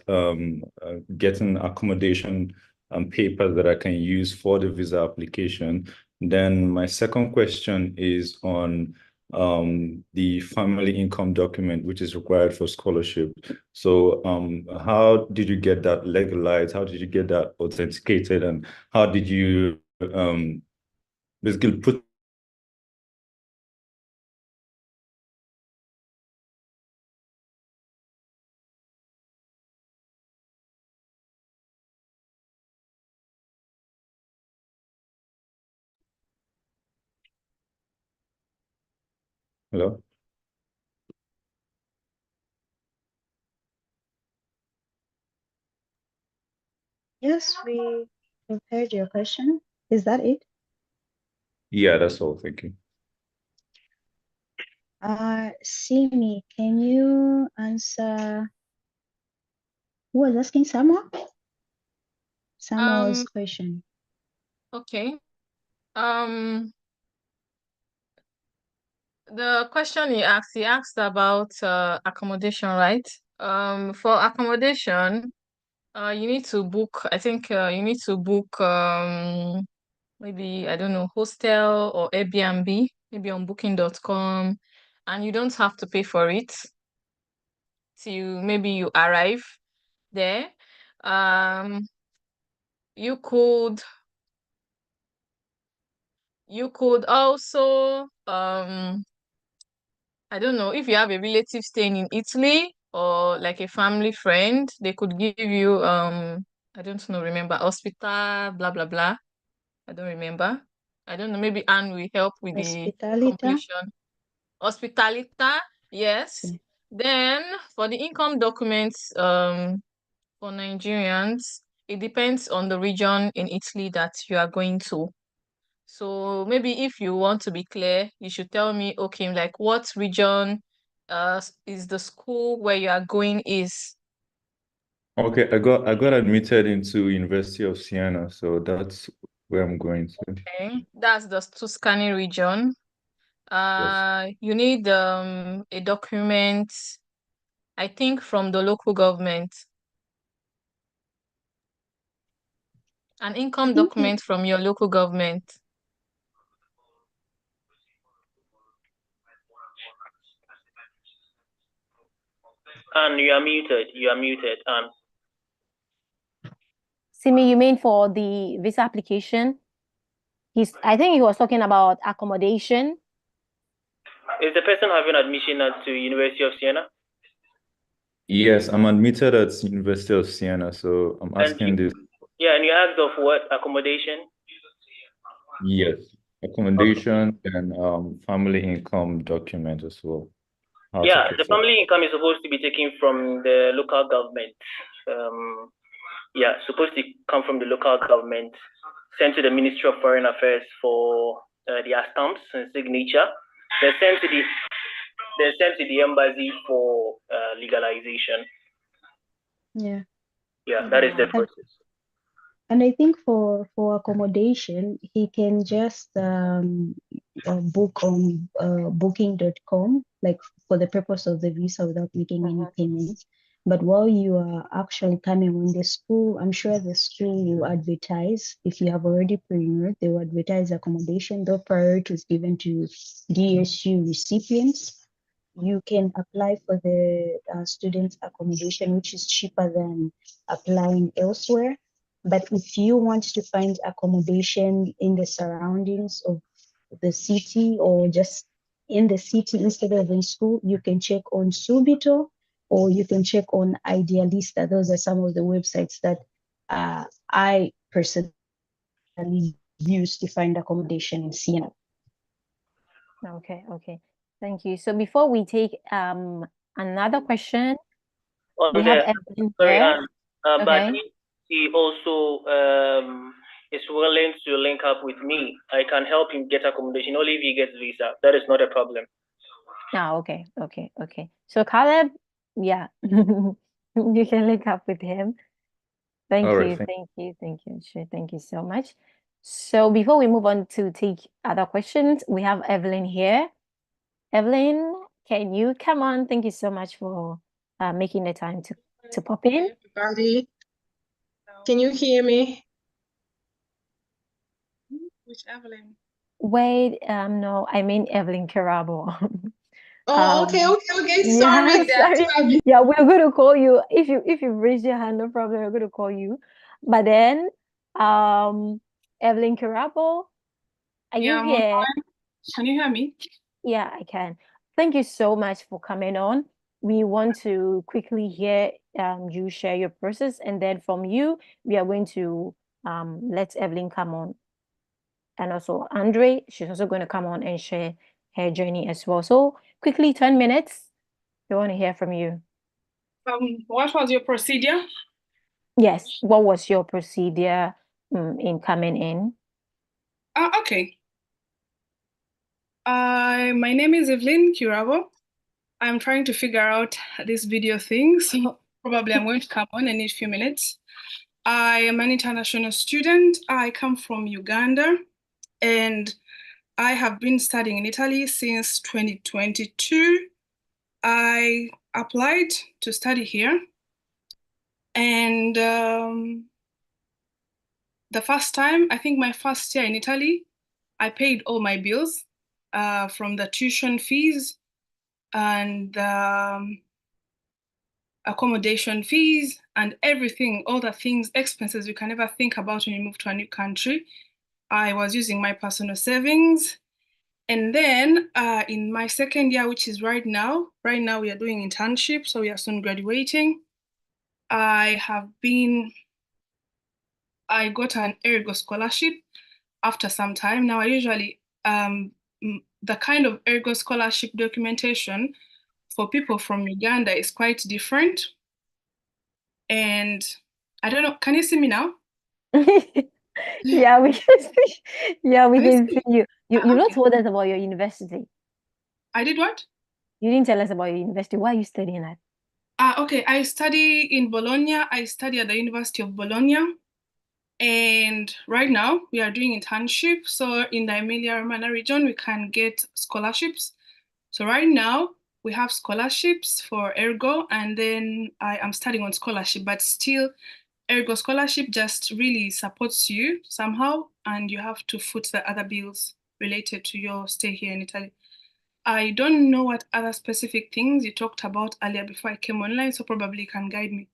getting accommodation and papers that I can use for the visa application? Then my second question is on the family income document, which is required for scholarship. So how did you get that legalized? How did you get that authenticated? And how did you basically put Hello? Yes, we've heard your question. Is that it? Yeah, that's all. Thank you. Simi, can you answer? Who was asking Samuel? Samuel's question. Okay. The question he asked about accommodation, right? For accommodation, you need to book, I think you need to book maybe, I don't know, hostel or Airbnb, maybe on booking.com, and you don't have to pay for it till maybe you arrive there. You could also I don't know, if you have a relative staying in Italy or like a family friend, they could give you I don't know, remember, hospital, blah blah blah. I don't remember. I don't know, maybe Anne will help with the Hospitalita. completion. Hospitalita, yes. Okay. Then for the income documents, for Nigerians, it depends on the region in Italy that you are going to. So maybe if you want to be clear, you should tell me, okay, like what region is the school where you are going is. Okay, I got admitted into University of Siena, so that's where I'm going to. Okay, that's the Tuscany region. Yes. You need a document, I think from the local government. An income document from your local government. And you are muted. You are muted. Simi, you mean for the visa application? I think he was talking about accommodation. Is the person having admission at University of Siena? Yes, I'm admitted at University of Siena, so I'm asking this. Yeah, and you asked of what accommodation? Yes, accommodation and family income document as well. Yeah, the family income is supposed to be taken from the local government. Yeah, supposed to come from the local government, sent to the Ministry of Foreign Affairs for their stamps and signature. They're sent to the embassy for legalization. Yeah. Yeah, that is the process. And I think for accommodation, he can just book on booking.com, like for the purpose of the visa without making any payments. But while you are actually coming on the school, I'm sure the school will advertise. If you have already pre-enrolled, they will advertise accommodation. The priority is given to DSU recipients. You can apply for the student accommodation, which is cheaper than applying elsewhere. But if you want to find accommodation in the surroundings of the city or just in the city instead of in school, you can check on Subito or you can check on Idealista. Those are some of the websites that I personally use to find accommodation in Siena. Okay, okay. Thank you. So before we take another question, we have Evelyn here. But he also is willing to link up with me. I can help him get accommodation only if he gets visa. That is not a problem. Okay. So Caleb, yeah, you can link up with him. Thank you. Sure, thank you so much. So before we move on to take other questions, we have Evelyn here. Evelyn, can you come on? Thank you so much for making the time to pop in. Everybody, can you hear me? Which Evelyn? Wait, no, I mean Evelyn KIRABO. Oh, okay. Yeah, Sorry. yeah, we're going to call you if you raise your hand, no problem. We're going to call you. But then, Evelyn KIRABO, are you here? Can you hear me? Yeah, I can. Thank you so much for coming on. We want to quickly hear you share your process, and then from you, we are going to let Evelyn come on. And also Andrea, she's also going to come on and share her journey as well. So quickly, 10 minutes. We want to hear from you. What was your procedure? Yes, what was your procedure in coming in? Okay. My name is EVELYN KIRABO. I'm trying to figure out this video thing, so probably I'm going to come on in a few minutes. I am an international student. I come from Uganda, and I have been studying in Italy since 2022. I applied to study here. And the first time, I think my first year in Italy, I paid all my bills from the tuition fees and accommodation fees and everything, all the things, expenses you can ever think about when you move to a new country. I was using my personal savings. And then in my second year, which is right now we are doing internship, so we are soon graduating. I got an Ergo scholarship after some time. Now I usually, the kind of Ergo scholarship documentation for people from Uganda is quite different. And I don't know, can you see me now? Yeah, we can see. Yeah, we can see you. You Okay. not told us about your university. I did what? You didn't tell us about your university. Why are you studying at? Okay, I study in Bologna. I study at the University of Bologna. And right now we are doing internship. So in the Emilia-Romagna region, we can get scholarships. So right now we have scholarships for Ergo, and then I am studying on scholarship, but still Ergo scholarship just really supports you somehow, and you have to foot the other bills related to your stay here in Italy. I don't know what other specific things you talked about earlier before I came online, so probably you can guide me.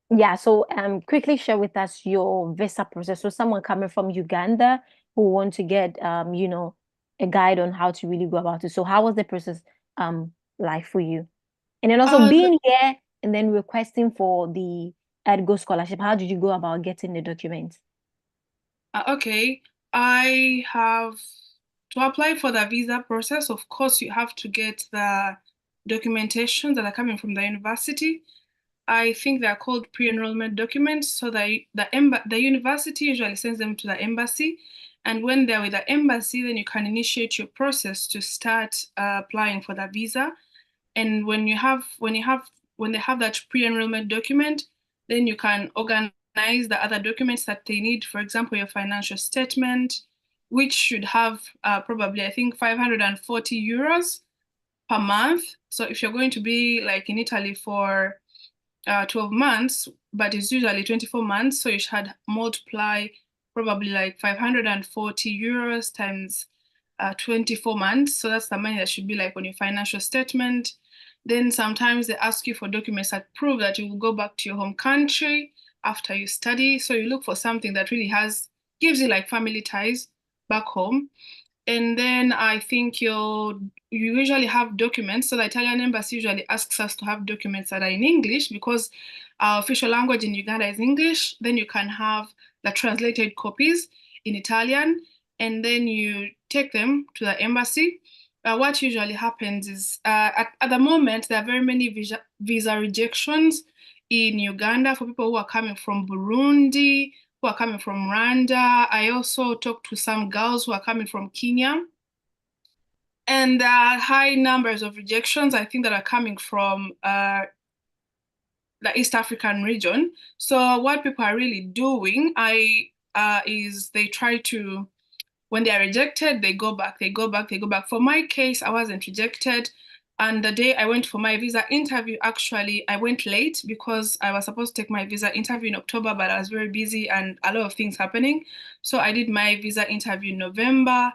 Yeah, so quickly share with us your visa process. So someone coming from Uganda who want to get you know, a guide on how to really go about it. So how was the process like for you? And then also being here and then requesting for the Ergo scholarship, how did you go about getting the documents? Okay, I have to apply for the visa process. Of course, you have to get the documentation that are coming from the university. I think they're called pre-enrollment documents. So the university usually sends them to the embassy. And when they're with the embassy, then you can initiate your process to start applying for the visa. And when they have that pre-enrollment document, then you can organize the other documents that they need. For example, your financial statement, which should have probably, I think, 540 euros per month. So if you're going to be like in Italy for 12 months, but it's usually 24 months, so you should multiply probably like 540 euros times 24 months. So that's the money that should be like on your financial statement. Then sometimes they ask you for documents that prove that you will go back to your home country after you study. So you look for something that really gives you like family ties back home. And then I think you usually have documents. So the Italian embassy usually asks us to have documents that are in English because our official language in Uganda is English. Then you can have the translated copies in Italian, and then you take them to the embassy. What usually happens is at the moment, there are very many visa rejections in Uganda for people who are coming from Burundi, who are coming from Rwanda. I also talked to some girls who are coming from Kenya. And high numbers of rejections, I think, that are coming from the East African region. So what people are really doing is they try to, when they are rejected, they go back. For my case, I wasn't rejected. And the day I went for my visa interview, actually, I went late because I was supposed to take my visa interview in October, but I was very busy and a lot of things happening. So I did my visa interview in November,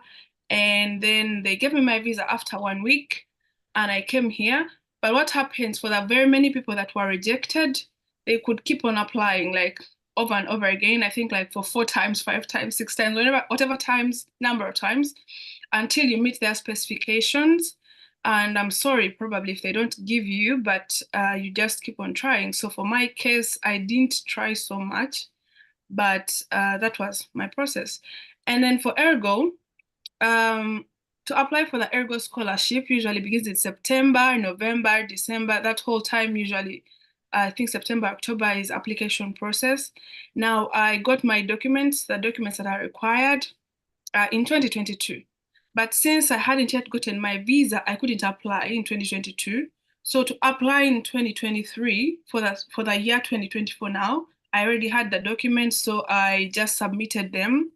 and then they gave me my visa after 1 week, and I came here. But what happens for the very many people that were rejected, they could keep on applying like over and over again. I think like for 4 times, 5 times, 6 times, whatever times, number of times, until you meet their specifications. And I'm sorry, probably if they don't give you, but you just keep on trying. So for my case, I didn't try so much, but that was my process. And then for Ergo, to apply for the Ergo scholarship usually begins in September, November, December, that whole time usually. I think September, October is application process. Now I got my documents, the documents that are required in 2022. But since I hadn't yet gotten my visa, I couldn't apply in 2022. So to apply in 2023 for the year 2024 now, I already had the documents, so I just submitted them.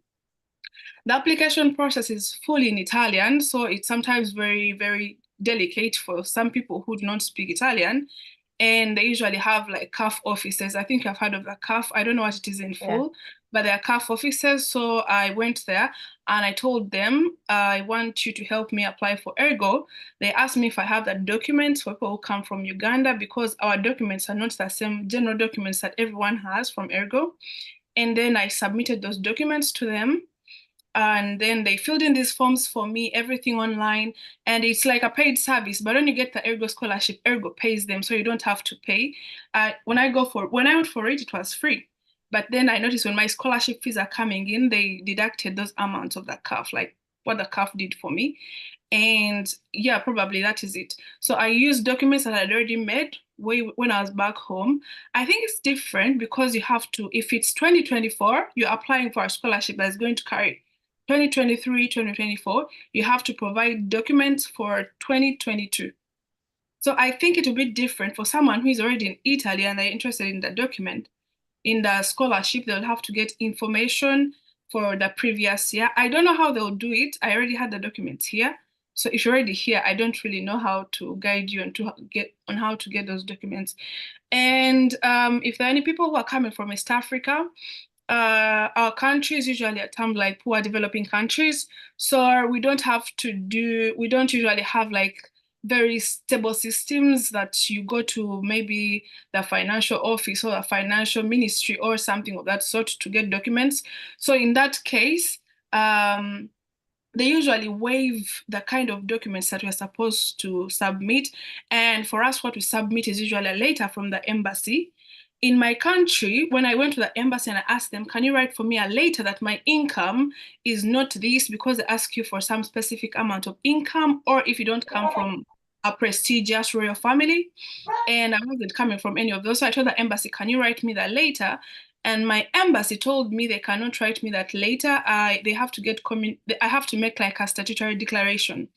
The application process is fully in Italian, so it's sometimes very, very delicate for some people who do not speak Italian. and they usually have like CAF offices. I think I've heard of the CAF. I don't know what it is in full, but there are CAF offices. So I went there and I told them, I want you to help me apply for Ergo. They asked me if I have the documents for people who come from Uganda, because our documents are not the same general documents that everyone has from Ergo. And then I submitted those documents to them. And then they filled in these forms for me, everything online. And it's like a paid service. But when you get the Ergo scholarship, Ergo pays them, so you don't have to pay. When I went for it, it was free. But then I noticed when my scholarship fees are coming in, they deducted those amounts of the CAF, like what the CAF did for me. And yeah, probably that is it. So I used documents that I'd already made when I was back home. I think it's different because you have to, if it's 2024, you're applying for a scholarship that's going to carry 2023, 2024, you have to provide documents for 2022. So I think it will be different for someone who is already in Italy and they're interested in the document. In the scholarship, they'll have to get information for the previous year. I don't know how they'll do it. I already had the documents here. So if you're already here, I don't really know how to guide you on how to get those documents. And if there are any people who are coming from East Africa, our countries usually are termed like poor developing countries. So we don't usually have like very stable systems that you go to maybe the financial office or the financial ministry or something of that sort to get documents. So in that case, they usually waive the kind of documents that we're supposed to submit. And for us, what we submit is usually a letter from the embassy. In my country, when I went to the embassy and I asked them, can you write for me a letter that my income is not this, because they ask you for some specific amount of income, or if you don't come from a prestigious royal family. And I wasn't coming from any of those. So I told the embassy, can you write me that letter? And my embassy told me they cannot write me that later. I have to make like a statutory declaration.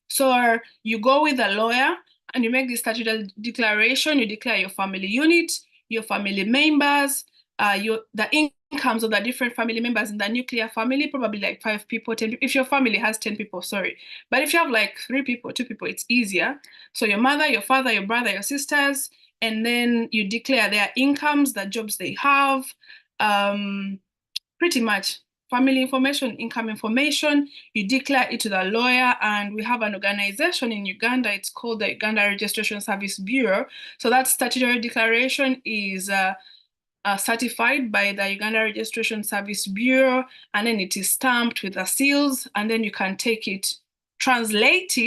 So you go with a lawyer and you make the statutory declaration. You declare your family unit, your family members, the incomes of the different family members in the nuclear family, probably like 5 people, 10 people. If your family has 10 people, sorry. But if you have like 3 people, 2 people, it's easier. So your mother, your father, your brother, your sisters, and then you declare their incomes, the jobs they have, pretty much family information, income information. You declare it to the lawyer, and we have an organization in Uganda. It's called the Uganda Registration Service Bureau. So that statutory declaration is certified by the Uganda Registration Service Bureau, and then it is stamped with the seals, and then you can take it, translate,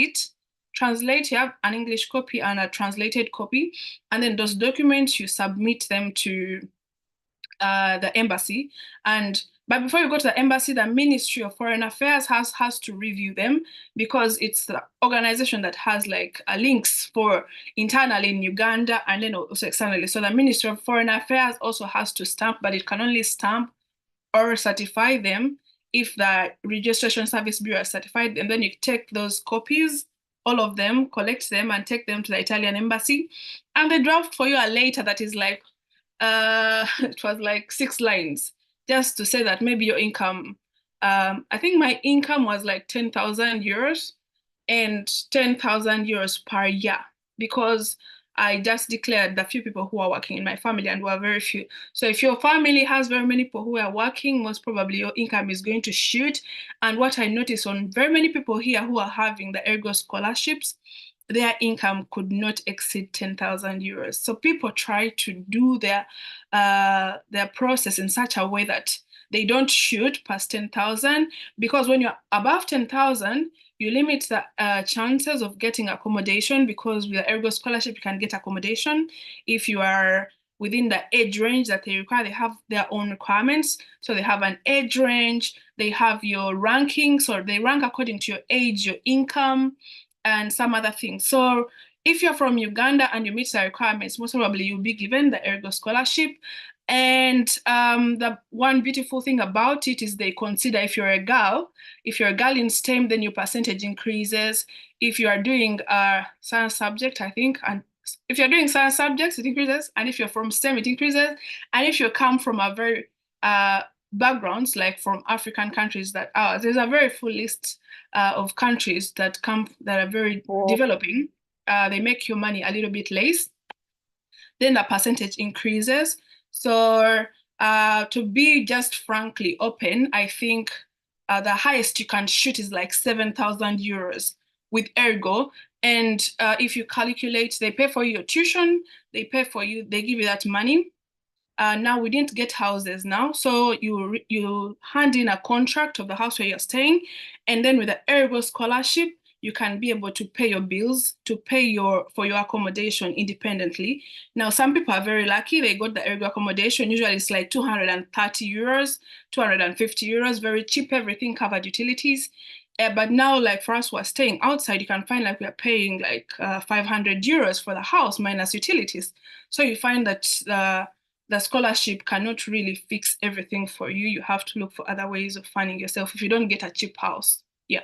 you have an English copy and a translated copy, and then those documents, you submit them to the embassy. But before you go to the embassy, the Ministry of Foreign Affairs has to review them, because it's the organization that has like links for internally in Uganda and then also externally. So the Ministry of Foreign Affairs also has to stamp, but it can only stamp or certify them if the Registration Service Bureau has certified them. Then you take those copies, all of them, collect them and take them to the Italian embassy. And they draft for you a letter that is like, it was like 6 lines, just to say that maybe your income, I think my income was like 10,000 euros and 10,000 euros per year, because I just declared the few people who are working in my family, and were very few. So if your family has very many people who are working, most probably your income is going to shoot. And what I noticed on very many people here who are having the Ergo scholarships, their income could not exceed 10,000 euros. So people try to do their process in such a way that they don't shoot past 10,000, because when you're above 10,000, you limit the chances of getting accommodation, because with the Ergo scholarship, you can get accommodation if you are within the age range that they require. They have their own requirements. So they have an age range, they have your rankings, or they rank according to your age, your income, and some other things. So if you're from Uganda and you meet the requirements, most probably you'll be given the Ergo scholarship. And the one beautiful thing about it is they consider if you're a girl in STEM, then your percentage increases. If you are doing a science subject, I think, and if you're doing science subjects, it increases. And if you're from STEM, it increases. And if you come from a very backgrounds, like from African countries that are, there's a very full list of countries that are very developing. They make your money a little bit less. then the percentage increases. So to be just frankly open, I think the highest you can shoot is like 7,000 euros with Ergo. And if you calculate, they pay for your tuition, they pay for you, they give you that money. Now we didn't get houses now, so you hand in a contract of the house where you're staying, and then with the Ergo scholarship, you can be able to pay your bills, to pay for your accommodation independently. Now, some people are very lucky, they got the Ergo accommodation. Usually it's like 230 euros, 250 euros, very cheap, everything covered, utilities. But now, like for us who are staying outside, you can find like we are paying like 500 euros for the house minus utilities. So you find that the scholarship cannot really fix everything for you. You have to look for other ways of funding yourself if you don't get a cheap house. Yeah,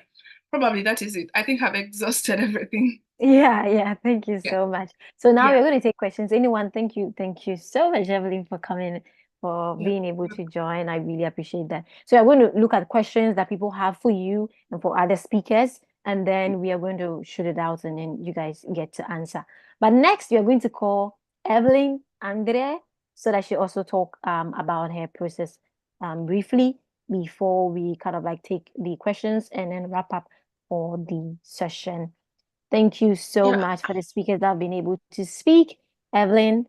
probably that is it. I think I've exhausted everything. Yeah, thank you so much. So now Yeah. we're going to take questions. Anyone, thank you so much, Evelyn, for coming, for being able to join. I really appreciate that. So we're going to look at questions that people have for you and for other speakers, and then we are going to shoot it out, and then you guys get to answer. But next, we are going to call Evelyn Andrea, so that she also talk about her process briefly before we kind of like take the questions and then wrap up for the session. Thank you so much for the speakers that have been able to speak. Evelyn,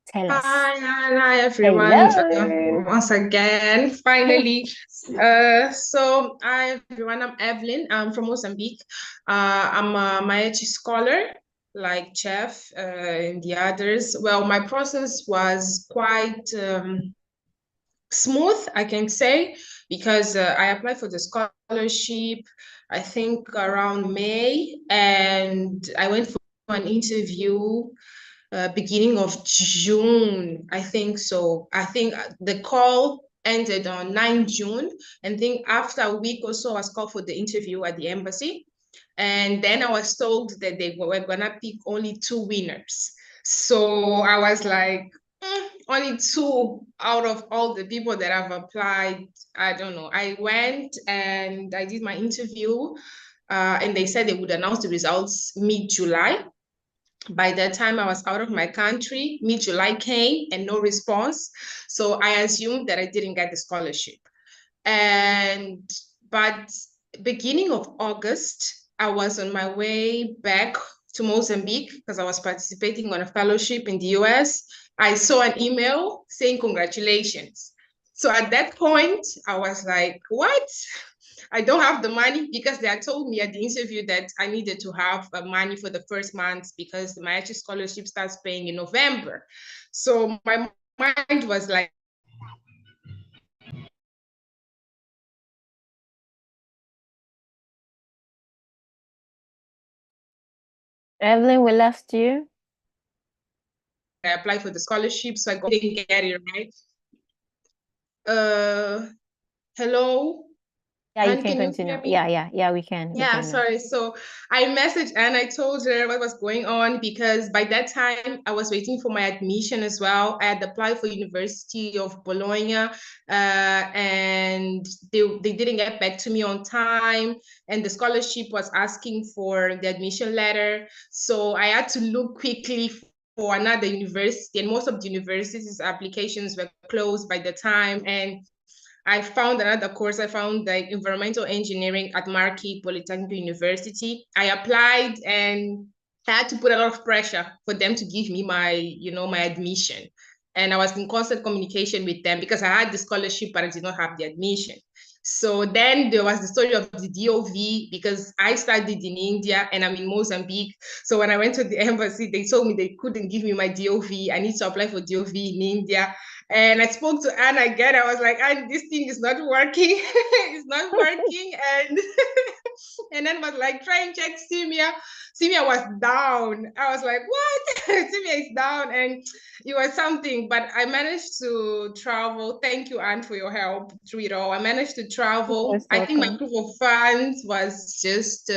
tell us. Hi everyone. Hello. Once again, finally. So hi everyone, I'm Evelyn. I'm from Mozambique. I'm a MIECHI scholar, like JEPH and the others. Well, my process was quite smooth, I can say, because I applied for the scholarship, I think around May, and I went for an interview beginning of June, I think so. I think the call ended on 9 June, and think after a week or so, I was called for the interview at the embassy. And then I was told that they were gonna pick only 2 winners. So I was like, only 2 out of all the people that have applied. I don't know. I went and I did my interview, and they said they would announce the results mid-July. By that time, I was out of my country. Mid-July came and no response. So I assumed that I didn't get the scholarship. But beginning of August, I was on my way back to Mozambique because I was participating on a fellowship in the US. I saw an email saying congratulations. So at that point, I was like, what? I don't have the money, because they had told me at the interview that I needed to have money for the first month because the MIECHI scholarship starts paying in November. So my mind was like, Evelyn, we lost you. I applied for the scholarship, so I didn't get it, right? Hello? Yeah, you Anne, can you continue. hear me? Yeah, we can. Yeah, now. sorry. So I messaged Anne, I told her what was going on, because by that time I was waiting for my admission as well. I had applied for University of Bologna, and they didn't get back to me on time, and the scholarship was asking for the admission letter. So I had to look quickly for another university, and most of the universities' applications were closed by the time. And I found another course. I found like environmental engineering at Marquis Polytechnic University. I applied, and I had to put a lot of pressure for them to give me my, my admission. And I was in constant communication with them because I had the scholarship, but I did not have the admission. So then there was the story of the DOV, because I studied in India and I'm in Mozambique. So when I went to the embassy, they told me they couldn't give me my DOV. I need to apply for DOV in India. And I spoke to Anne again. I was like, Anne, this thing is not working. It's not working. And then was like, try and check Simia. Simia was down. I was like, what? Simia is down. And it was something, but I managed to travel. Thank you, Anne, for your help through it all. I managed to travel. I think my proof of funds was just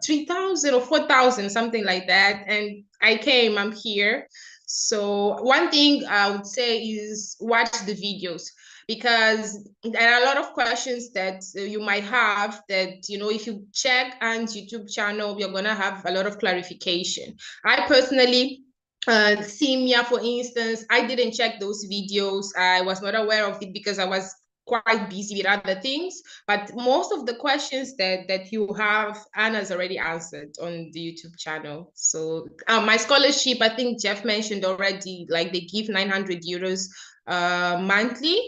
3,000 or 4,000, something like that. And I'm here. So one thing I would say is watch the videos, because there are a lot of questions that you might have that, if you check Anne's YouTube channel, you're going to have a lot of clarification. I personally SIMI, for instance, I didn't check those videos. I was not aware of it because I was quite busy with other things. But most of the questions that you have, Anna's already answered on the YouTube channel. So my scholarship, I think Jeff mentioned already, like they give 900 euros monthly.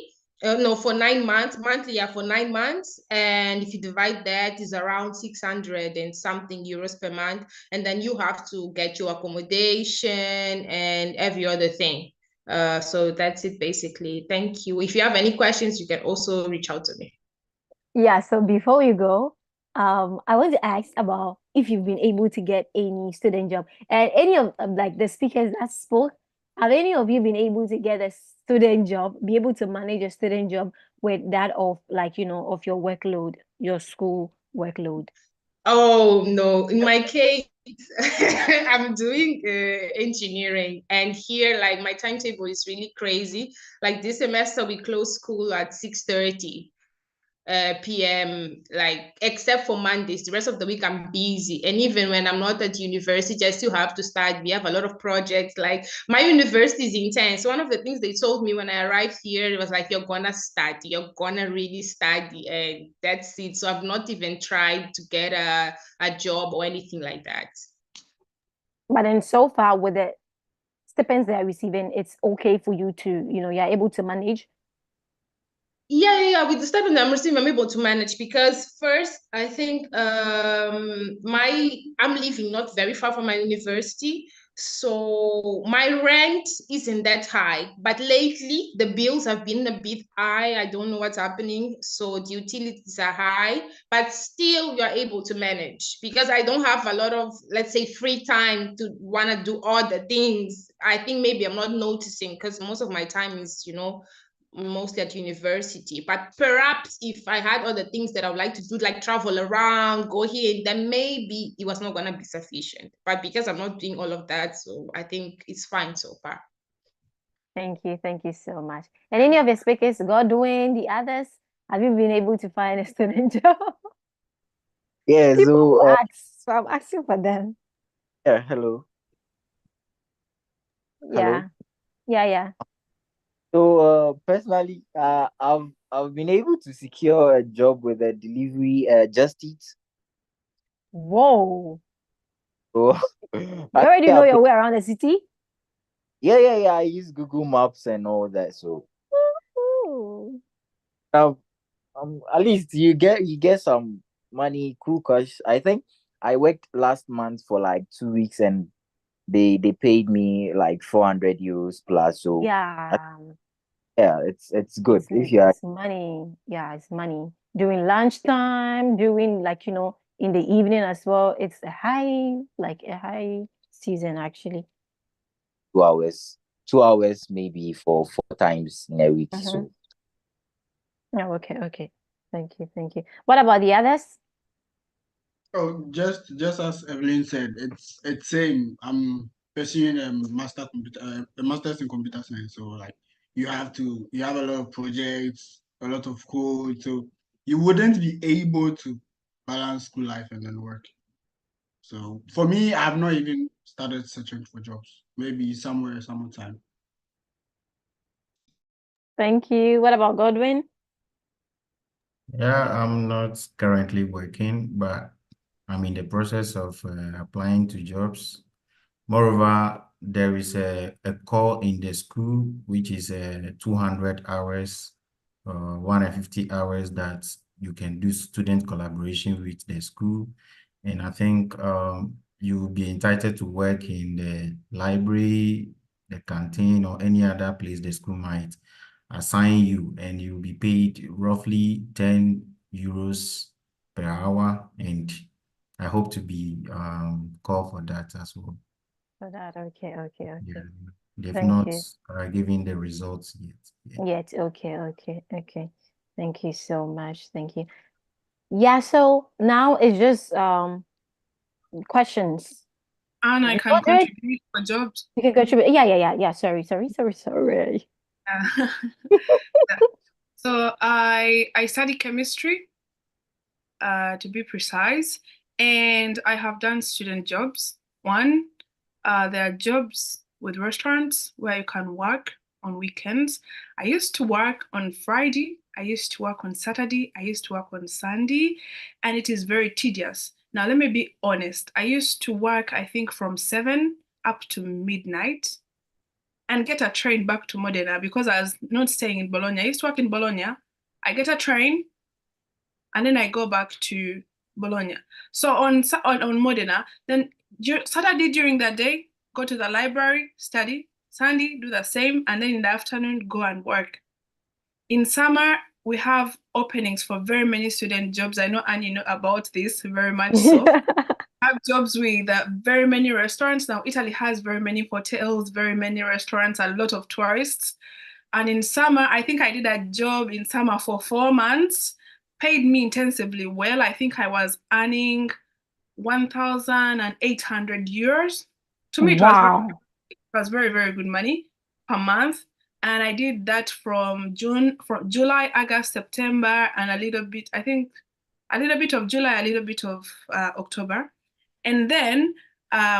No, for 9 months, monthly, yeah, for 9 months. And if you divide that, is around 600 and something euros per month. And then you have to get your accommodation and every other thing. So that's it basically. Thank you. If you have any questions, you can also reach out to me. Yeah, so before we go, I want to ask about if you've been able to get any student job. And any of like the speakers that spoke, have any of you been able to get a student job, be able to manage a student job with that of like, of your workload, your school workload? Oh no, in my case, I'm doing engineering, and here like my timetable is really crazy. Like this semester we close school at 6:30 p.m. like except for Mondays. The rest of the week I'm busy, and even when I'm not at university, I still have to study. We have a lot of projects. Like my university is intense. One of the things they told me when I arrived here, it was like, you're gonna study, you're gonna really study, and that's it. So I've not even tried to get a job or anything like that. But then so far with the stipends they are receiving, it's okay for you to, you're able to manage. Yeah. With the stipend I'm receiving, I'm able to manage because first, I think I'm living not very far from my university, so my rent isn't that high. But lately, the bills have been a bit high. I don't know what's happening, so the utilities are high. But still, you're able to manage because I don't have a lot of, let's say, free time to want to do all the things. I think maybe I'm not noticing because most of my time is, mostly at university. But perhaps if I had other things that I would like to do, like travel around, go here, then maybe it was not going to be sufficient. But because I'm not doing all of that, so I think it's fine so far. Thank you so much. And any of your speakers, Godwin, the others, have you been able to find a student job? Yeah, People so will ask, so I'm asking for them. yeah, hello. Yeah. Yeah. So personally, I've been able to secure a job with a delivery Just Eat. Whoa. So You already know your way around the city? Yeah. I use Google Maps and all that. So Ooh. at least you get some money, cool cash. I think I worked last month for like 2 weeks and they paid me like 400 euros plus. So Yeah. yeah, it's good if you are. It's money. Yeah, it's money. During lunchtime, during like, in the evening as well. It's a high season actually. 2 hours maybe for 4 times in a week. So Oh, okay. Thank you. What about the others? Oh, just as Evelyn said, it's same. I'm pursuing a master's in computer science. So like you have a lot of projects, a lot of code. So you wouldn't be able to balance school life and then work. So for me, I have not even started searching for jobs. Maybe somewhere, sometime. Thank you. What about Godwin? Yeah, I'm not currently working, but I'm in the process of applying to jobs. Moreover, there is a call in the school, which is 200 hours, 150 hours that you can do student collaboration with the school. And I think you will be entitled to work in the library, the canteen, or any other place the school might assign you, and you'll be paid roughly 10 euros per hour. And I hope to be called for that as well. For that, okay. Yeah, they've Thank not you. given the results yet. Yet, okay. Thank you so much. Thank you. Yeah, so now it's just questions. And I can contribute for jobs. You can contribute. Yeah. Sorry. Yeah. So I study chemistry, to be precise, and I have done student jobs. One, there are jobs with restaurants where you can work on weekends. I used to work on Friday, I used to work on Saturday, I used to work on Sunday, and it is very tedious. Now, let me be honest. I used to work, I think, from 7 up to midnight and get a train back to Modena because I was not staying in Bologna. I used to work in Bologna. I get a train and then I go back to Bologna. So on Modena, then Saturday during the day, go to the library, study. Sunday, do the same, and then in the afternoon, go and work. In summer, we have openings for very many student jobs. I know Annie know about this very much so. Have jobs with very many restaurants. Now, Italy has very many hotels, very many restaurants, a lot of tourists. And in summer, I think I did a job in summer for 4 months, paid me intensively well. I think I was earning 1,800 euros. To me, it was very, very good money per month. And I did that from July, August, September, and a little bit, I think, a little bit of July, a little bit of October. And then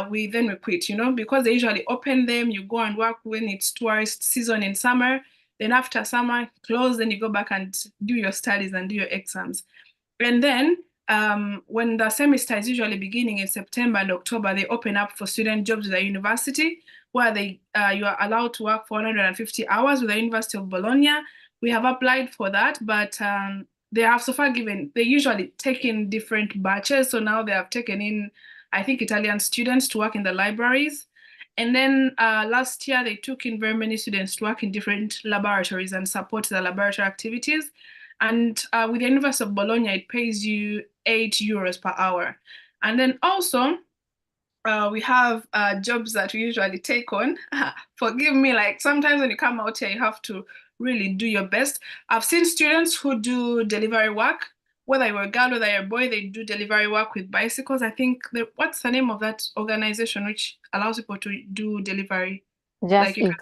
we quit, because they usually open them. You go and work when it's tourist season in summer. Then after summer close, then you go back and do your studies and do your exams. And then when the semester is usually beginning in September and October, they open up for student jobs at the university where you are allowed to work for 150 hours with the University of Bologna. We have applied for that, but they have so far they usually take in different batches. So now they have taken in, I think, Italian students to work in the libraries. And then last year, they took in very many students to work in different laboratories and support the laboratory activities. And with the University of Bologna, it pays you 8 euros per hour. And then also, we have jobs that we usually take on. Forgive me, like sometimes when you come out here, you have to really do your best. I've seen students who do delivery work, whether you're a girl, whether you're a boy, they do delivery work with bicycles. I think, what's the name of that organization which allows people to do delivery? Just Eat.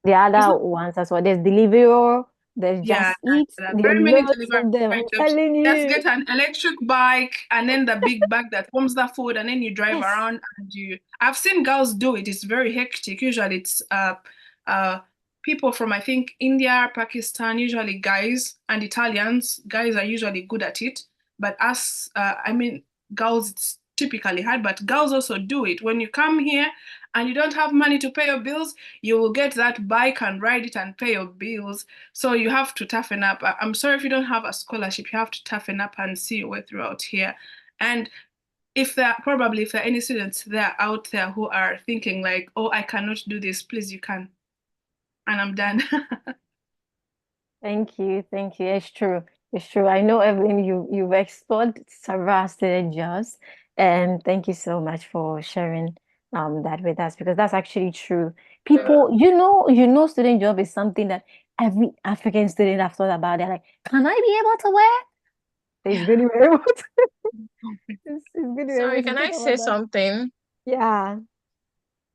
The other ones as well. There's Deliveroo, there's Just Eat. Very many delivery of them. I'm jobs. telling you. Just get an electric bike and then the big bag that warms the food, and then you drive around and I've seen girls do it. It's very hectic. Usually it's people from, I think, India, Pakistan, usually guys, and Italians. Guys are usually good at it. But us, girls, it's typically hard, but girls also do it. When you come here and you don't have money to pay your bills, you will get that bike and ride it and pay your bills. So you have to toughen up. I'm sorry if you don't have a scholarship, you have to toughen up and see your way throughout here. And if there are any students there out there who are thinking like, oh, I cannot do this, please, you can. And I'm done. Thank you. It's true. I know, Evelyn, you've explored several student jobs, and thank you so much for sharing that with us, because that's actually true. People, student job is something that every African student have thought about. They're like, can I be able to wear? It's going to be able to. Sorry, can I say something? Yeah.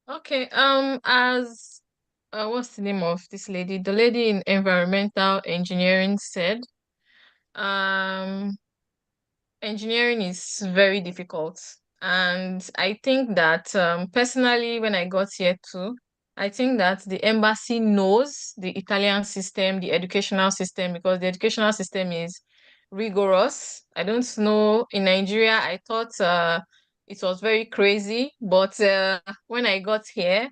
Okay. As what's the name of this lady? The lady in environmental engineering said, engineering is very difficult. And I think that personally, when I got here too, I think that the embassy knows the Italian system, the educational system, because the educational system is rigorous. I don't know, in Nigeria, I thought it was very crazy, but when I got here,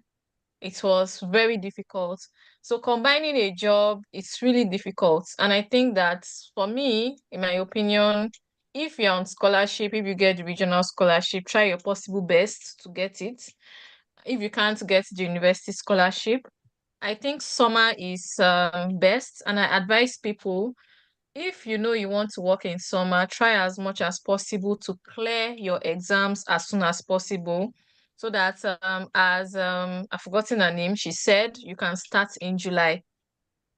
it was very difficult. So combining a job, it's really difficult. And I think that for me, in my opinion, if you're on scholarship, if you get the regional scholarship, try your possible best to get it. If you can't get the university scholarship, I think summer is best. And I advise people, if you know you want to work in summer, try as much as possible to clear your exams as soon as possible, so that I've forgotten her name, she said you can start in July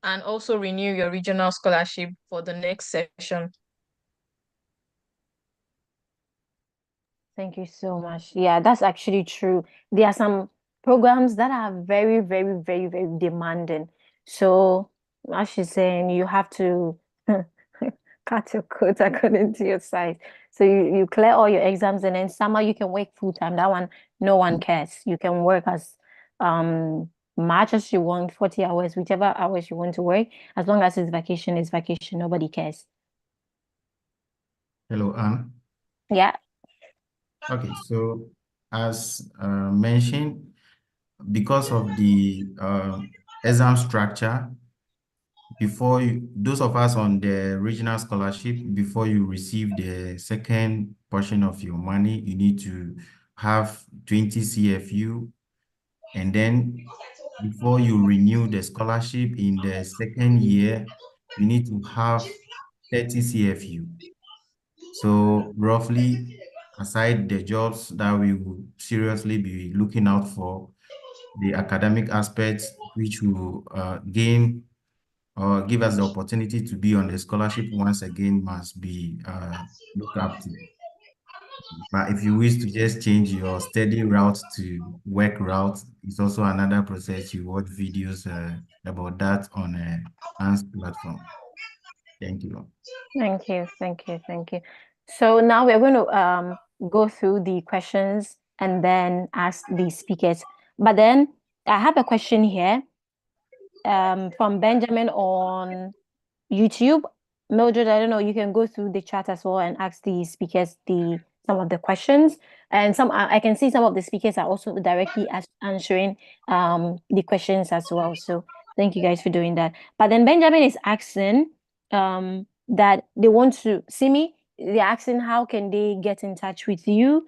and also renew your regional scholarship for the next session. Thank you so much. Yeah, that's actually true. There are some programs that are very, very, very, very demanding. So, as she's saying, you have to cut your coat according to your size. So you clear all your exams, and then summer you can work full time. That one, no one cares. You can work as much as you want, 40 hours, whichever hours you want to work. As long as it's vacation, nobody cares. Hello, Anne. Yeah. Okay, so as mentioned, because of the exam structure, before you, those of us on the regional scholarship, before you receive the second portion of your money, you need to have 20 CFU, and then before you renew the scholarship in the second year, you need to have 30 CFU. So roughly, aside the jobs that we will seriously be looking out for, the academic aspects which will gain or give us the opportunity to be on the scholarship once again must be looked up to. But if you wish to just change your study route to work route, it's also another process. You watch videos about that on a ANS platform. Thank you. Thank you. So now we're going to go through the questions and then ask the speakers. But then I have a question here from Benjamin on YouTube. Mildred, I don't know, you can go through the chat as well and ask the speakers some of the questions. And some I can see some of the speakers are also directly answering the questions as well. So thank you guys for doing that. But then Benjamin is asking that they want to SIMI, they're asking how can they get in touch with you?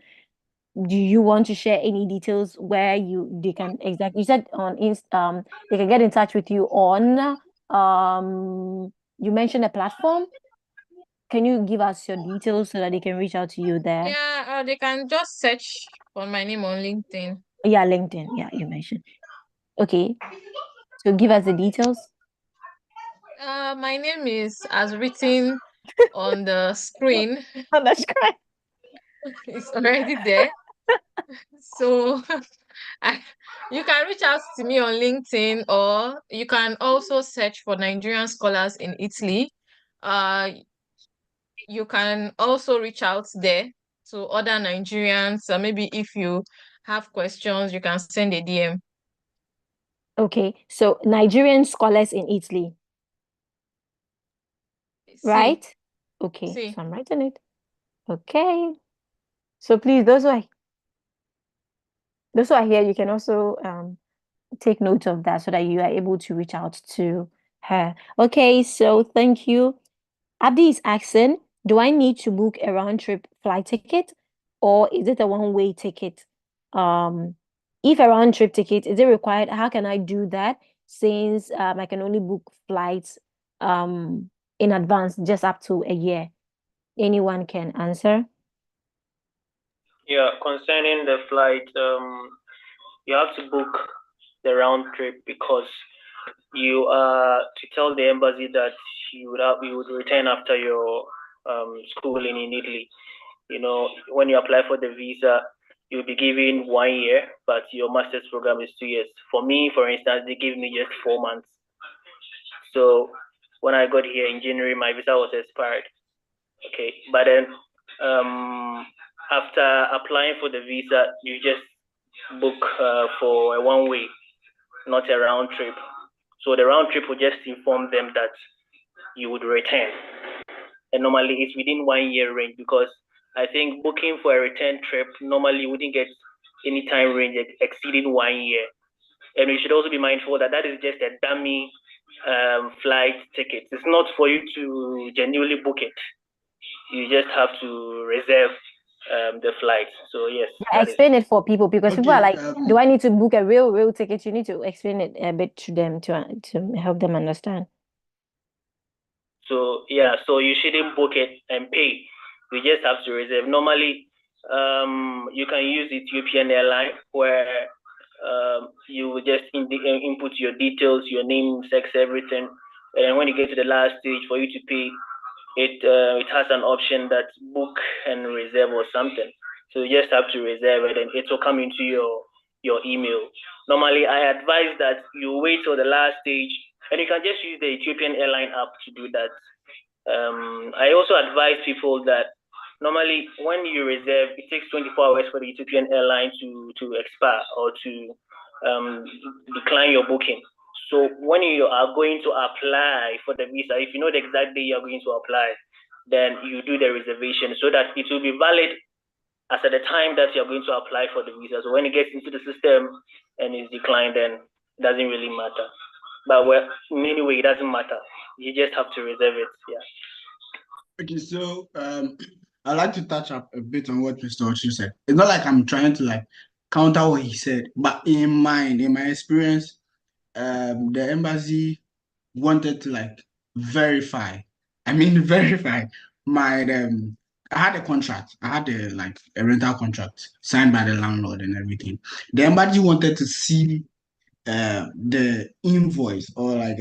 Do you want to share any details where they can exactly, you said on they can get in touch with you on you mentioned a platform. Can you give us your details so that they can reach out to you there? Yeah, they can just search for my name on LinkedIn. Yeah, LinkedIn. Yeah, you mentioned. Okay. So give us the details. My name is as written on the screen. On the screen. It's already there. So you can reach out to me on LinkedIn, or you can also search for Nigerian scholars in Italy. You can also reach out there to other Nigerians. So maybe if you have questions, you can send a DM. Okay, so Nigerian scholars in Italy. Right? Okay, so I'm writing it. Okay. So please, those who are here, you can also take note of that so that you are able to reach out to her. Okay, so thank you. Abdi is asking, do I need to book a round-trip flight ticket or is it a one-way ticket? If a round-trip ticket, is it required? How can I do that since I can only book flights in advance, just up to a year? Anyone can answer? Yeah, concerning the flight, you have to book the round trip because you to tell the embassy that you would return after your schooling in Italy. You know, when you apply for the visa, you'll be given 1 year, but your master's program is 2 years. For me, for instance, they gave me just 4 months. So when I got here in January, my visa was expired. Okay, but then after applying for the visa, you just book for a one-way, not a round trip. So the round trip will just inform them that you would return. And normally it's within 1 year range because I think booking for a return trip, normally you wouldn't get any time range exceeding 1 year. And we should also be mindful that that is just a dummy flight ticket. It's not for you to genuinely book it. You just have to reserve the flight. So yes. Explain it for people because people are like, do I need to book a real ticket? You need to explain it a bit to them to help them understand. So yeah, so you shouldn't book it and pay. You just have to reserve. Normally, you can use Ethiopian Airline where you will just input your details, your name, sex, everything, and when you get to the last stage for you to pay, it has an option that book and reserve or something. So you just have to reserve it, and it will come into your email. Normally, I advise that you wait till the last stage, and you can just use the Ethiopian Airline app to do that. I also advise people that normally when you reserve, it takes 24 hours for the Ethiopian Airline to expire or to decline your booking. So when you are going to apply for the visa, if you know the exact day you're going to apply, then you do the reservation so that it will be valid as at the time that you're going to apply for the visa. So when it gets into the system and is declined, then it doesn't really matter. But well, anyway, it doesn't matter. You just have to reserve it. Yeah. Okay, so I'd like to touch up a bit on what Mr. Ochu said. It's not like I'm trying to like counter what he said, but in my experience, the embassy wanted to like verify. I mean, verify my I had a contract. I had a rental contract signed by the landlord and everything. The embassy wanted to see the invoice or like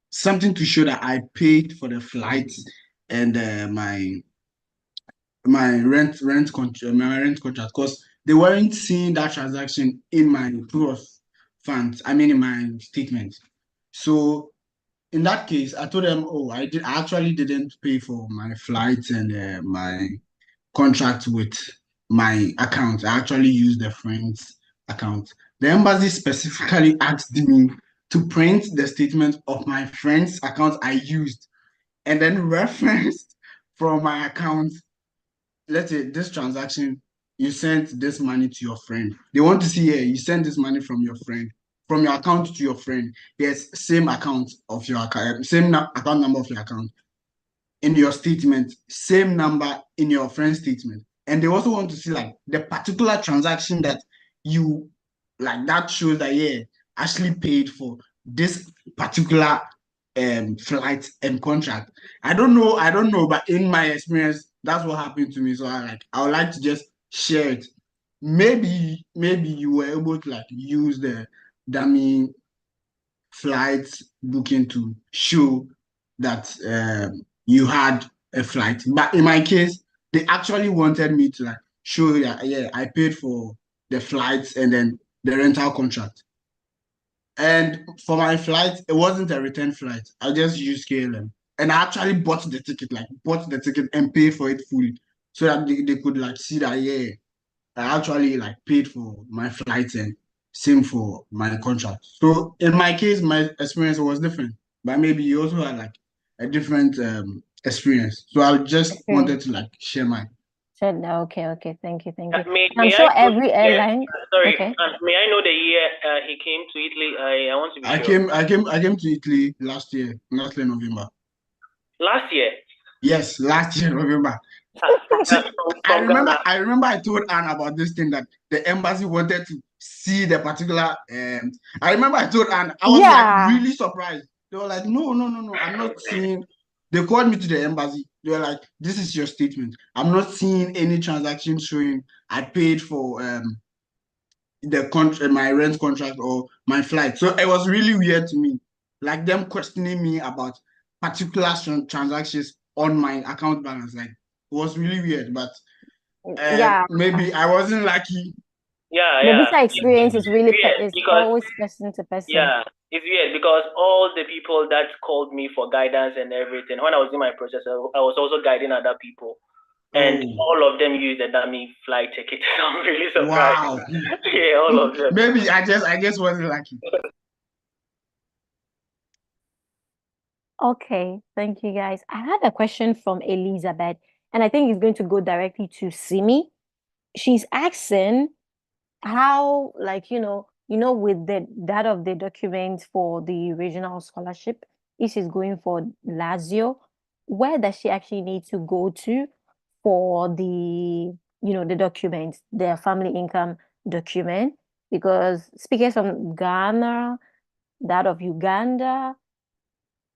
something to show that I paid for the flights and my rent contract, because they weren't seeing that transaction in my proof of funds. I mean, in my statement. So in that case, I told them, oh, I actually didn't pay for my flights and my contract with my account. I actually used the friend's account. The embassy specifically asked me to print the statement of my friend's account I used and then referenced from my account. Let's say this transaction, you sent this money to your friend. They want to see, you sent this money from your friend, from your account to your friend. Yes, same account of your account, same account number of your account in your statement, same number in your friend's statement. And they also want to see like the particular transaction that you like, that shows that actually paid for this particular flight and contract. I don't know, but in my experience, that's what happened to me. So I would like to just share it. Maybe you were able to like use the dummy flight booking to show that you had a flight. But in my case, they actually wanted me to like show that I paid for the flights and then the rental contract. And for my flight, it wasn't a return flight. I just used KLM. And I actually bought the ticket and paid for it fully so that they could like see that I actually like paid for my flights and same for my contract. So in my case, my experience was different, but maybe you also had like a different experience. So I just wanted to like share mine. Okay. Thank you. May I'm sure every airline. Sorry, Okay. may I know the year he came to Italy? I want to be sure. I came to Italy last year, last year November. Last year? Yes, last year November. I remember I told Anne about this thing that the embassy wanted to see the particular. I remember I told Anne, I was like really surprised. They were like, no, I'm not seeing. They called me to the embassy. They were like, this is your statement. I'm not seeing any transaction showing I paid for the contract, my rent contract or my flight. So it was really weird to me, like them questioning me about particular transactions on my account balance. Like, it was really weird, but maybe I wasn't lucky. The visa experience is really because, always person to person. Yeah, it's weird because all the people that called me for guidance and everything, when I was in my process, I was also guiding other people. And all of them used the dummy flight ticket. I'm really surprised. Wow. Yeah, all of them. Maybe I just wasn't lucky. Okay, thank you guys. I had a question from Elizabeth, and I think it's going to go directly to Simi. She's asking how, like, with that of the documents for the regional scholarship, if she's going for Lazio, where does she actually need to go to for the, the documents, their family income document? Because speakers from Ghana, that of Uganda,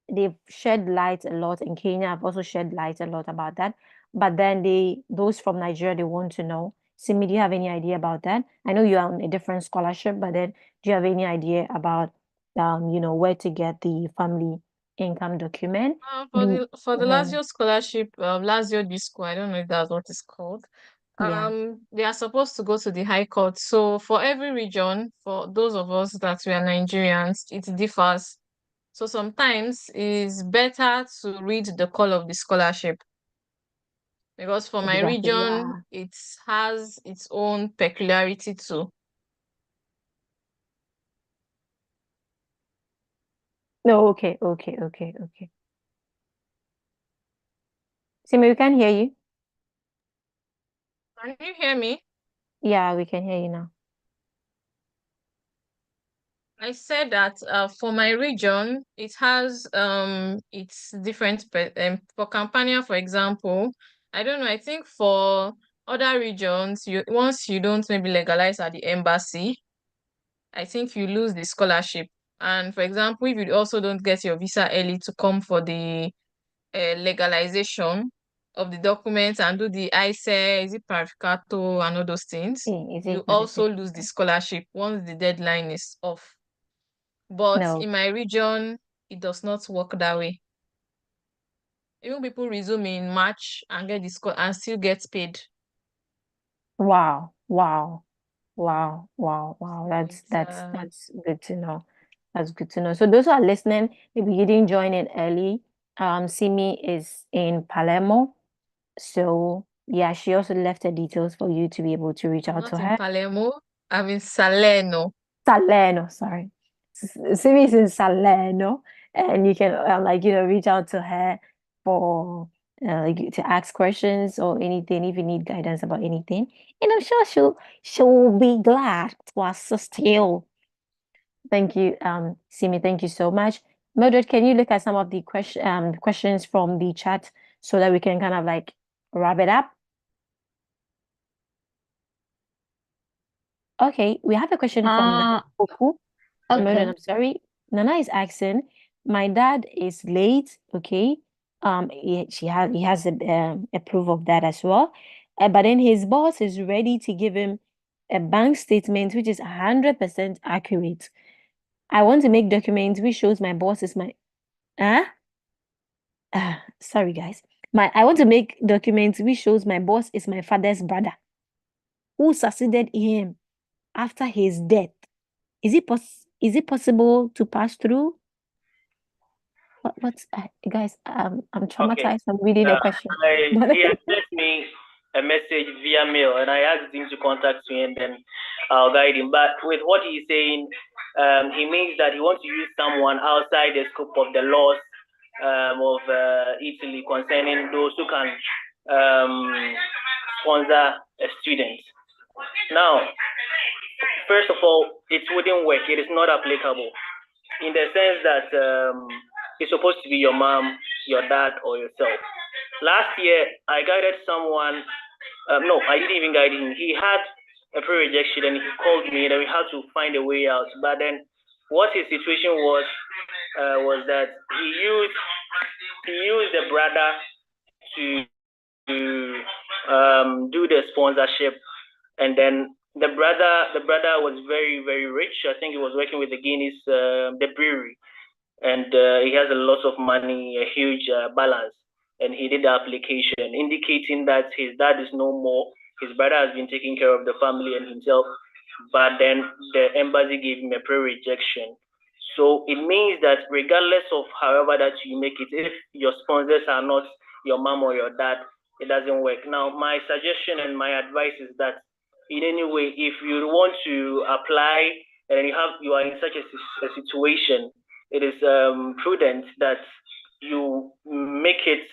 they've shed light a lot. In Kenya, I've also shed light a lot about that. But then those from Nigeria, they want to know. Simi, do you have any idea about that? I know you're on a different scholarship, but then do you have any idea about, where to get the family income document? For the Lazio scholarship, Lazio Disco, I don't know if that's what it's called. They are supposed to go to the High Court. So for every region, for those of us that we are Nigerians, it differs. So sometimes it's better to read the call of the scholarship. Because for my region, it has its own peculiarity too. No, okay. Simi, we can hear you. Can you hear me? Yeah, we can hear you now. I said that for my region, it has it's different. For Campania, for example, I don't know. I think for other regions, once you don't maybe legalize at the embassy, I think you lose the scholarship. And for example, if you also don't get your visa early to come for the legalization of the documents and do the ISE, is it Parificato and all those things, you also lose the scholarship once the deadline is off. But No. in my region, it does not work that way. Even people resume in March and get the score and still get paid. Wow. That's good to know. That's good to know. So those who are listening, maybe you didn't join in early. Simi is in Palermo. So yeah, she also left her details for you to be able to reach out Not to in her. Palermo, I'm in Salerno. Salerno, sorry. Simi is in Salerno, and you can reach out to her for to ask questions or anything if you need guidance about anything. And I'm sure she'll be glad to assist you. Thank you, Simi. Thank you so much. Mildred, can you look at some of the questions from the chat so that we can kind of like wrap it up? Okay, we have a question from Oku. Mildred, I'm sorry. Nana is asking, my dad is late, okay? He has a proof of that as well. But then his boss is ready to give him a bank statement which is 100% accurate. I want to make documents which shows my boss is my sorry guys. I want to make documents which shows my boss is my father's brother who succeeded him after his death. Is it possible to pass through? What's guys? I'm traumatized. I'm reading a question. He had sent me a message via mail, and I asked him to contact me, and then I'll guide him. But with what he's saying, he means that he wants to use someone outside the scope of the laws of Italy concerning those who can sponsor a student. Now, first of all, it wouldn't work. It is not applicable in the sense that it's supposed to be your mom, your dad, or yourself. Last year, I guided someone. No, I didn't even guide him. He had a pre-rejection, and he called me, and we had to find a way out. But then, what his situation was that he used the brother to do the sponsorship, and then the brother was very, very rich. I think he was working with the Guinness, the brewery, and he has a lot of money, a huge balance. And he did the application indicating that his dad is no more. His brother has been taking care of the family and himself, but then the embassy gave him a pre-rejection. So it means that regardless of however that you make it, if your sponsors are not your mom or your dad, it doesn't work. Now, my suggestion and my advice is that in any way, if you want to apply and you are in such a situation, it is prudent that you make it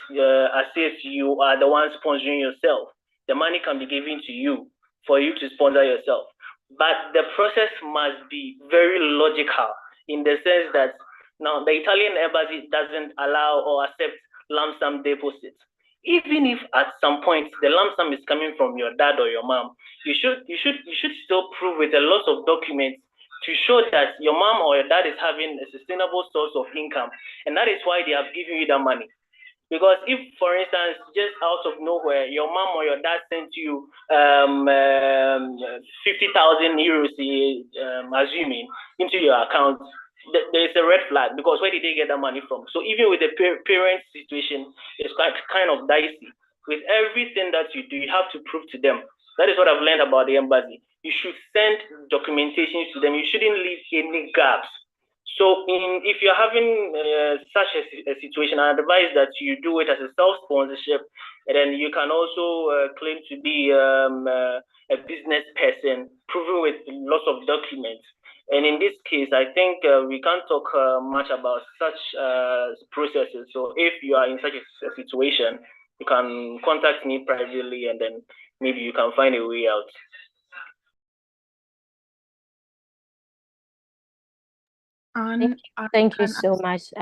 as if you are the one sponsoring yourself. The money can be given to you for you to sponsor yourself. But the process must be very logical in the sense that now the Italian embassy doesn't allow or accept lump sum deposits. Even if at some point the lump sum is coming from your dad or your mom, you should still prove with a lot of documents to show that your mom or your dad is having a sustainable source of income, and that is why they have given you that money. Because if, for instance, just out of nowhere, your mom or your dad sent you 50,000 euros, assuming, into your account, there is a red flag, because where did they get that money from? So even with the parent situation, it's kind of dicey. With everything that you do, you have to prove to them. That is what I've learned about the embassy. You should send documentation to them. You shouldn't leave any gaps. So if you're having such a situation, I advise that you do it as a self-sponsorship, and then you can also claim to be a business person, proven with lots of documents. And in this case, I think we can't talk much about such processes. So if you are in such a situation, you can contact me privately, and then maybe you can find a way out. Thank you so much.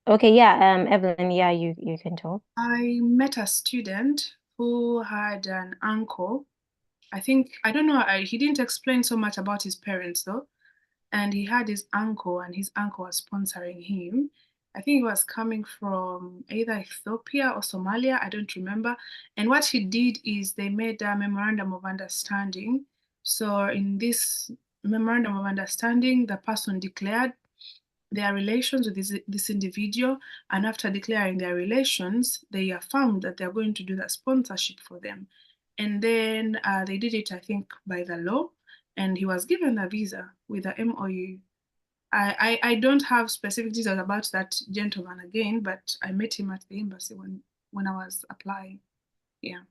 Okay, yeah, Evelyn, yeah, you can talk. I met a student who had an uncle. I don't know, he didn't explain so much about his parents though. And he had his uncle, and his uncle was sponsoring him. I think he was coming from either Ethiopia or Somalia, I don't remember. And what he did is they made a memorandum of understanding. So in this memorandum of understanding, the person declared their relations with this individual, and after declaring their relations, they affirmed that they're going to do the sponsorship for them. And then they did it, I think, by the law, and he was given a visa with the MOU. I don't have specific details about that gentleman again, but I met him at the embassy when I was applying. Yeah.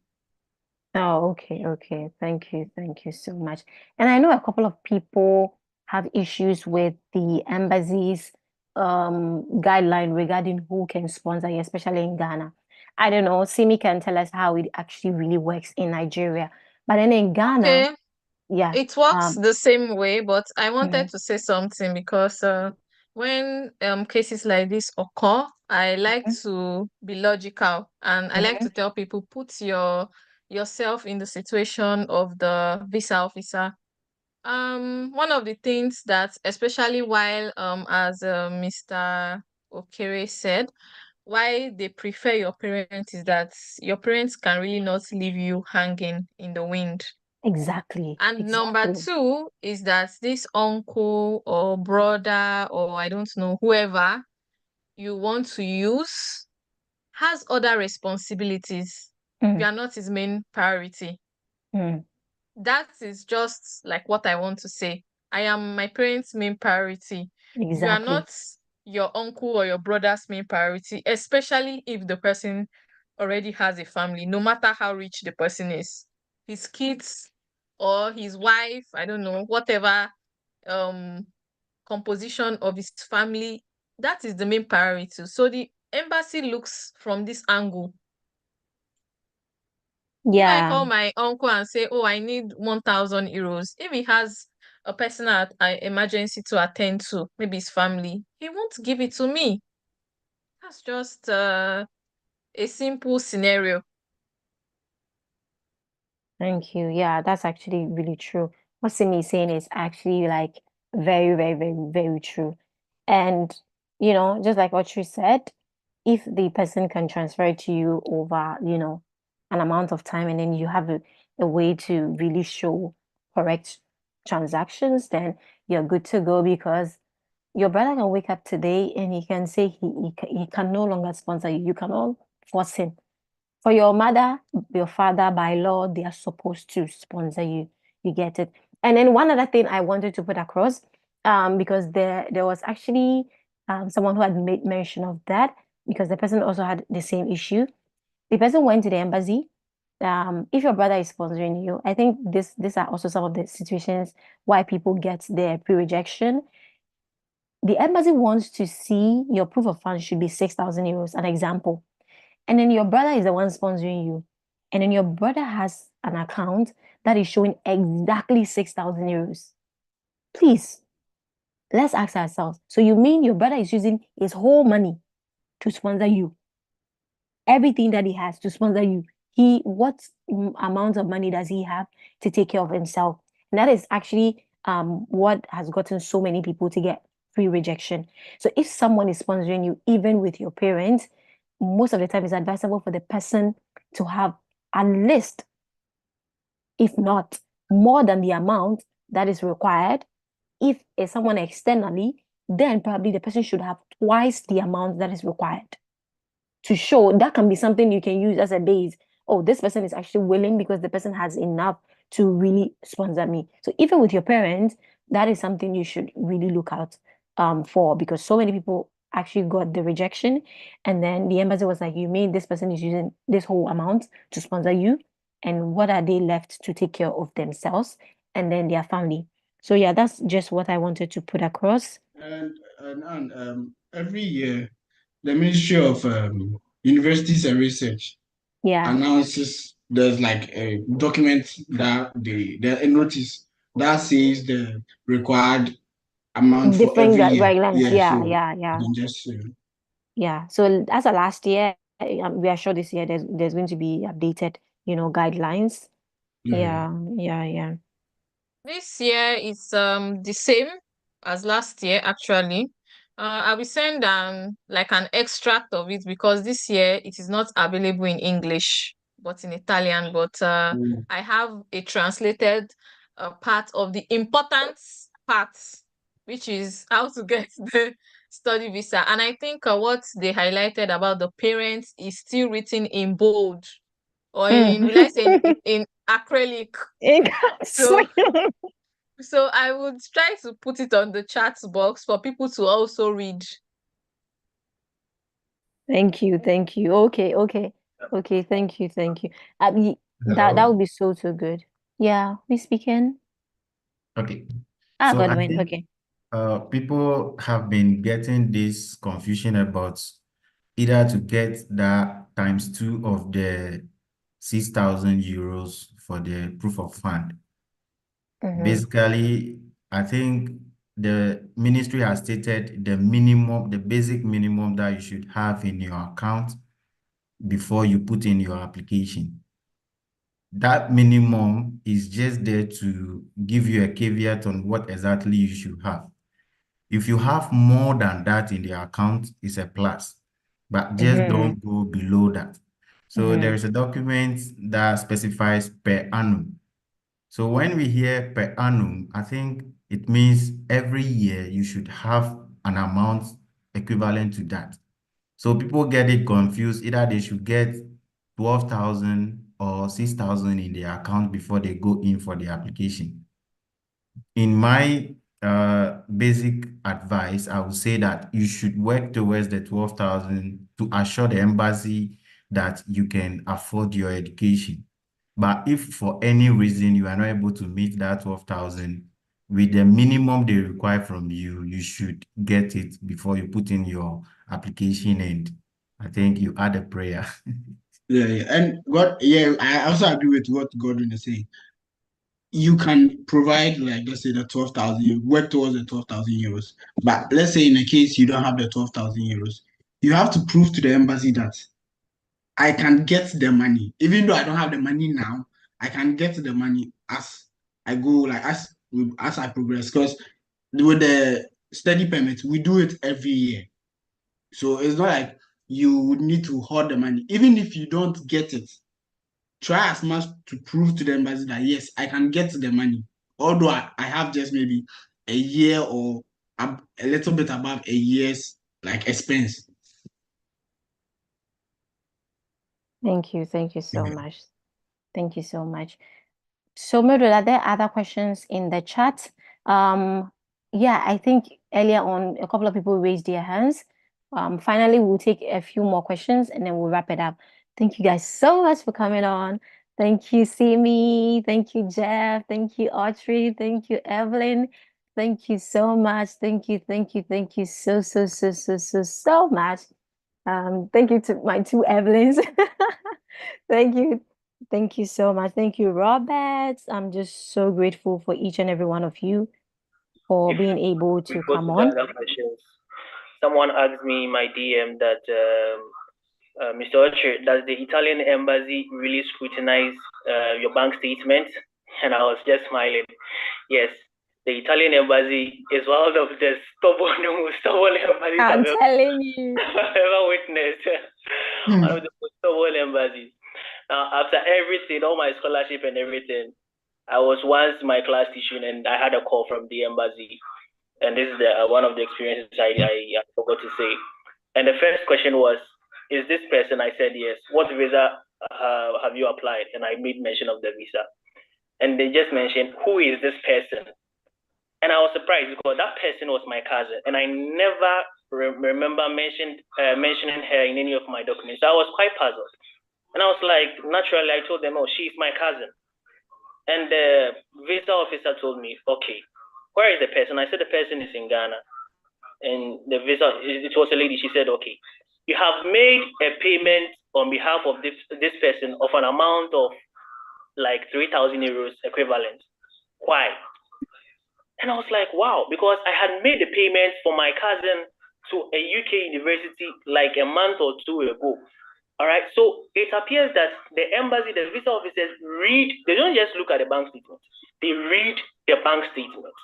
Oh, okay. Thank you so much. And I know a couple of people have issues with the embassy's guideline regarding who can sponsor you, especially in Ghana. I don't know, Simi can tell us how it actually really works in Nigeria. But then in Ghana, Okay, yeah, it works the same way, but I wanted to say something because when cases like this occur, I like to be logical, and I like to tell people, put yourself in the situation of the visa officer. One of the things that, especially while as Mr. Okere said, why they prefer your parents is that your parents can really not leave you hanging in the wind. Exactly. And number two is that this uncle or brother, or I don't know, whoever you want to use has other responsibilities. You are not his main priority. That is just like what I want to say. I am my parents' main priority. You are not your uncle or your brother's main priority, especially if the person already has a family, no matter how rich the person is. His kids or his wife, I don't know, whatever composition of his family, that is the main priority. So the embassy looks from this angle. If I call my uncle and say, oh, I need 1,000 euros, if he has a personal emergency to attend to, maybe his family, he won't give it to me. That's just a simple scenario. Thank you. Yeah, that's actually really true. What Simi is saying is actually like very true. And, just like what you said, if the person can transfer it to you over, an amount of time, and then you have a way to really show correct transactions, then you're good to go, because your brother can wake up today and he can say he can no longer sponsor you. You cannot force him. For your mother, your father, by law, they are supposed to sponsor you. You get it? And then one other thing I wanted to put across, because there was actually someone who had made mention of that, because the person also had the same issue. The person went to the embassy. If your brother is sponsoring you, I think these are also some of the situations why people get their pre-rejection. The embassy wants to see your proof of funds should be 6,000 euros, an example. And then your brother is the one sponsoring you. And then your brother has an account that is showing exactly 6,000 euros. Please, let's ask ourselves. So you mean your brother is using his whole money to sponsor you? Everything that he has to sponsor you. What amount of money does he have to take care of himself? And that is actually what has gotten so many people to get free rejection. So if someone is sponsoring you, even with your parents, most of the time it's advisable for the person to have at least, if not more than the amount that is required. If it's someone externally, then probably the person should have twice the amount that is required to show. That can be something you can use as a base. Oh, this person is actually willing because the person has enough to really sponsor me. So even with your parents, that is something you should really look out for, because so many people actually got the rejection, and then the embassy was like, you mean this person is using this whole amount to sponsor you, and what are they left to take care of themselves and then their family? So yeah, that's just what I wanted to put across. And every year, the Ministry of Universities and Research announces there's like a document that a notice that says the required amount for Different every year. guidelines. So Yeah. you can just Yeah. So as of last year, we are sure this year there's going to be updated, guidelines. Yeah. This year is the same as last year actually. I will send like an extract of it because this year it is not available in English but in Italian. But I have a translated part of the important parts, which is how to get the study visa. And I think what they highlighted about the parents is still written in bold or will I say in acrylic. So I would try to put it on the chat box for people to also read. Thank you. Okay. Thank you. That would be so good. Yeah, we speaking. Okay. So I Godwin. think people have been getting this confusion about either to get that ×2 of the 6,000 euros for the proof of fund. Basically, I think the ministry has stated the basic minimum that you should have in your account before you put in your application. That minimum is just there to give you a caveat on what exactly you should have. If you have more than that in the account, it's a plus, but just don't go below that. So there is a document that specifies per annum. So when we hear per annum, I think it means every year you should have an amount equivalent to that. So people get it confused. Either they should get 12,000 or 6,000 in their account before they go in for the application. In my basic advice, I would say that you should work towards the 12,000 to assure the embassy that you can afford your education. But if for any reason you are not able to meet that 12,000, with the minimum they require from you, you should get it before you put in your application, and I think you add a prayer. And I also agree with what Godwin is saying. You can provide, like, let's say the 12,000, you work towards the 12,000 euros. But let's say in a case you don't have the 12,000 euros, you have to prove to the embassy that I can get the money. Even though I don't have the money now, I can get the money as I go, like as I progress. Because with the study permit, we do it every year. So it's not like you would need to hoard the money. Even if you don't get it, try as much to prove to the embassy that yes, I can get the money. Although I have just maybe a year or a little bit above a year's like expense. Thank you so much. Thank you so much. So Mildred, are there other questions in the chat? Yeah, I think earlier on a couple of people raised their hands. Finally, we'll take a few more questions and then we'll wrap it up. Thank you guys so much for coming on. Thank you, Simi. Thank you, Jeff. Thank you, Audrey. Thank you, Evelyn. Thank you so much. Thank you so much. Thank you to my two Evelyns. Thank you so much. Thank you, Robert. I'm just so grateful for each and every one of you for being able to come on. Someone asked me in my DM that, Mr. Archer, does the Italian embassy really scrutinize your bank statement? And I was just smiling. Yes, the Italian embassy is one of the stubborn embassies I'm telling you. I've ever witnessed. One of the most stubborn embassies. Now, after everything, all my scholarship and everything, I was once my class teaching and I had a call from the embassy. And this is one of the experiences I forgot to say. And the first question was, is this person? I said, yes. What visa have you applied? And I made mention of the visa. And they just mentioned, who is this person? And I was surprised because that person was my cousin. And I never remember mentioning her in any of my documents. So I was quite puzzled. And I was like, naturally, I told them, oh, she's my cousin. And the visa officer told me, okay, where is the person? I said the person is in Ghana. And the visa, it was a lady. She said, okay, you have made a payment on behalf of this person of an amount of like 3,000 euros equivalent. Why? And I was like, wow, because I had made the payment for my cousin to a UK university like a month or two ago. All right. So it appears that the embassy, the visa officers they don't just look at the bank statement. They read the bank statement.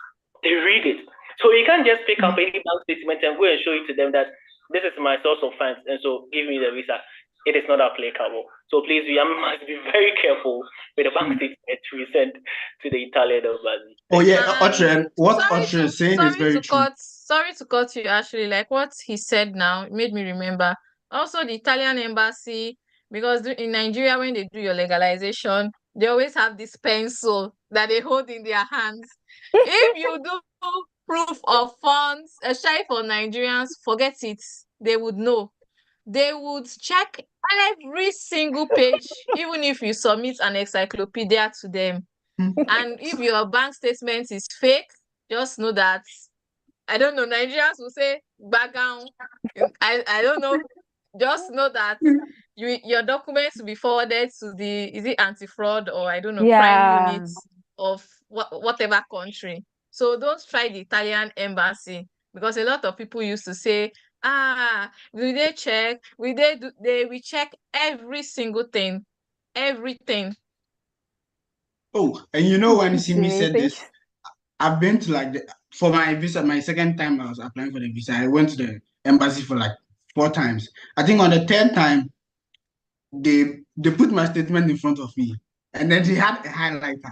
They read it. So you can't just pick up any bank statement and go and show it to them that this is my source of funds, and so give me the visa. It is not applicable. So please, we must be very careful with the bank statement we send to the Italian embassy. Oh yeah, Otren, what Otren is saying is very true. Sorry to cut you, actually. Like what he said now, it made me remember. Also, the Italian embassy, because in Nigeria, when they do your legalization, they always have this pencil that they hold in their hands. If you do proof of funds, especially for Nigerians, forget it. They would know. They would check every single page, even if you submit an encyclopedia to them. And if your bank statement is fake, just know that, I don't know, Nigerians will say, background. I don't know. Just know that your documents will be forwarded to is it anti-fraud or I don't know, crime units of whatever country. So don't try the Italian embassy, because a lot of people used to say, will they check? They will check every single thing. Everything. Oh, and you know when Simi said this, I've been to for my visa, my second time I was applying for the visa, I went to the embassy for like 4 times. I think on the 10th time, they put my statement in front of me, and then they had a highlighter.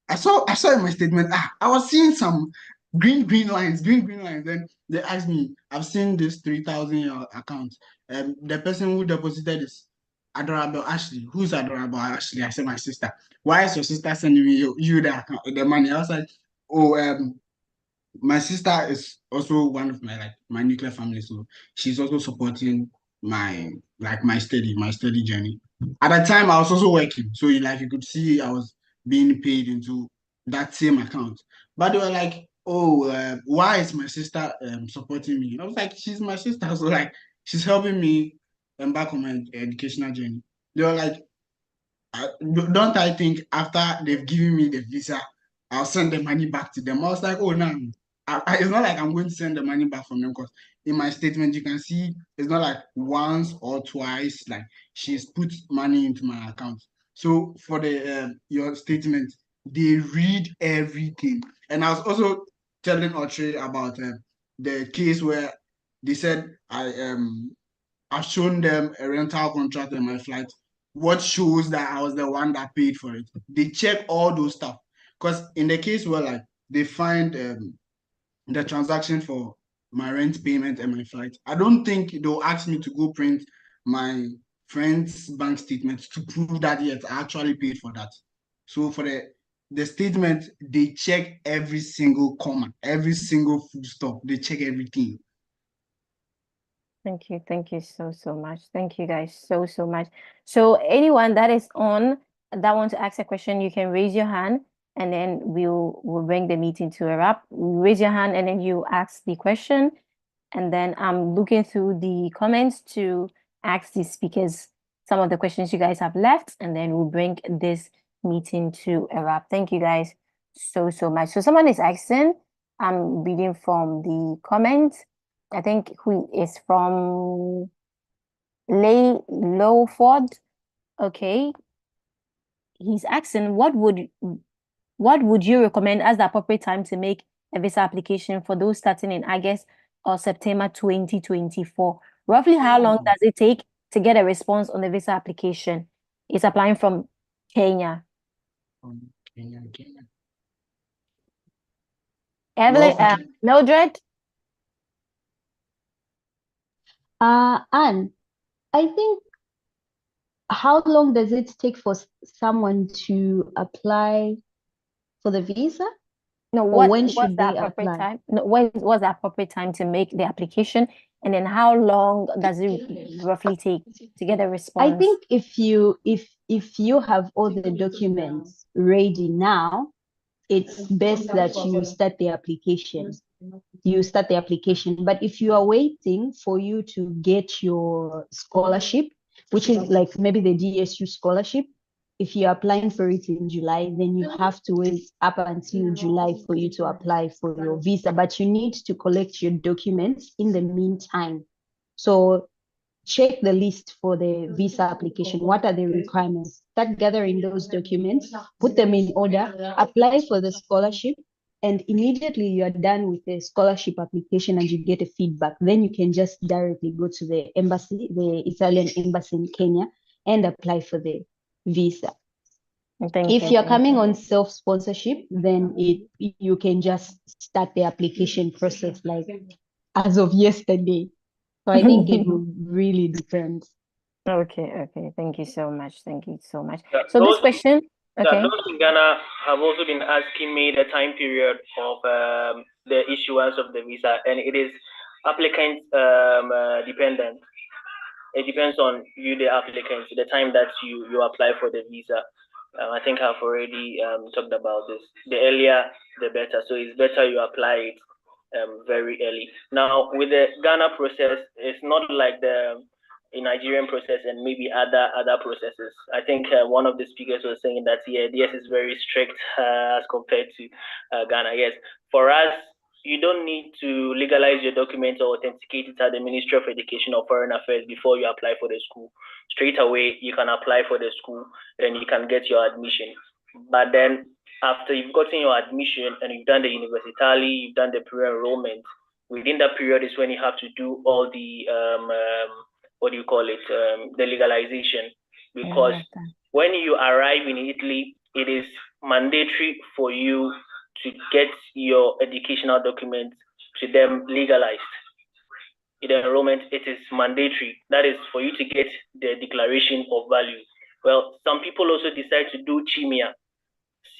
I saw in my statement, I was seeing some green lines. Then they asked me, I've seen this 3,000 in your account. The person who deposited is Adorable Ashley. Who's Adorable Ashley? I said, my sister. Why is your sister sending me you the money? I was like, oh, my sister is also one of my nuclear family, so she's also supporting my study journey. At that time, I was also working, so you could see I was being paid into that same account. But they were like, "Oh, why is my sister supporting me?" I was like, "She's my sister, so she's helping me embark on my educational journey." They were like, "Don't I think after they've given me the visa, I'll send the money back to them?" I was like, "Oh no." It's not like I'm going to send the money back from them, because in my statement you can see it's not like once or twice she's put money into my account. So for the your statement, they read everything. And I was also telling Audrey about the case where they said I've shown them a rental contract and my flight, what shows that I was the one that paid for it. They check all those stuff, because in the case where they find the transaction for my rent payment and my flight, I don't think they'll ask me to go print my friend's bank statement to prove that yes, I actually paid for that. So for the statement, they check every single comma, every single food stop. They check everything. Thank you so much. Thank you guys so much. So anyone that is on that wants to ask a question, you can raise your hand, and then we'll bring the meeting to a wrap. Raise your hand and then you ask the question, and then I'm looking through the comments to ask the speakers some of the questions you guys have left, and then we'll bring this meeting to a wrap. Thank you guys so much. So someone is asking, I'm reading from the comments. I think who is from Lowford. Okay. He's asking, what would you recommend as the appropriate time to make a visa application for those starting in August or September 2024? Roughly how long does it take to get a response on the visa application? It's applying from Kenya. Kenya. Evelyn, Mildred? Anne, I think, how long does it take for someone to apply for the visa? No, when should they apply? Time? No, what's the appropriate time to make the application? And then how long does it roughly take to get a response? I think if you have all the documents ready now, it's best that you start the application. But if you are waiting for you to get your scholarship, which is like maybe the DSU scholarship, if you're applying for it in July, then you have to wait up until July for you to apply for your visa. But you need to collect your documents in the meantime. So check the list for the visa application. What are the requirements? Start gathering those documents, put them in order, apply for the scholarship, and immediately you are done with the scholarship application and you get a feedback. Then you can just directly go to the embassy, the Italian embassy in Kenya, and apply for the visa. If you're coming on self-sponsorship, then you can just start the application process like as of yesterday. So I think it will really depend. Okay. Thank you so much. Thank you so much. Yeah, So this those, question, yeah, okay. those in Ghana have also been asking me the time period of the issuance of the visa, and it is applicant dependent. It depends on you, the applicant, the time that you apply for the visa. I think I've already talked about this. The earlier, the better. So it's better you apply it very early. Now, with the Ghana process, it's not like the Nigerian process and maybe other processes. I think one of the speakers was saying that DS is very strict as compared to Ghana. Yes, for us, you don't need to legalize your documents or authenticate it at the Ministry of Education or Foreign Affairs before you apply for the school. Straight away, you can apply for the school, then you can get your admission. But then after you've gotten your admission and you've done the university, you've done the pre-enrollment, within that period is when you have to do all the the legalization, because when you arrive in Italy, it is mandatory for you to get your educational documents to them legalized. In the enrollment, it is mandatory. That is for you to get the declaration of value. Well, some people also decide to do CIMEA,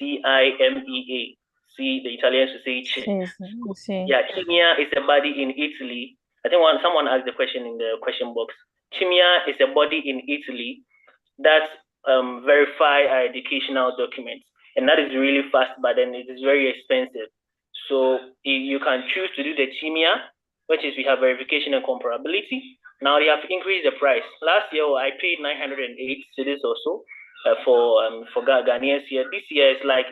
CIMEA. See, the Italians will say yeah, CIMEA is a body in Italy. I think someone asked the question in the question box. CIMEA is a body in Italy that verify our educational documents. And that is really fast, but then it is very expensive. So you can choose to do the CIMEA, which is we have verification and comparability. Now they have increased the price. Last year, I paid 908 cedis or so for Ghanaians here. This year is like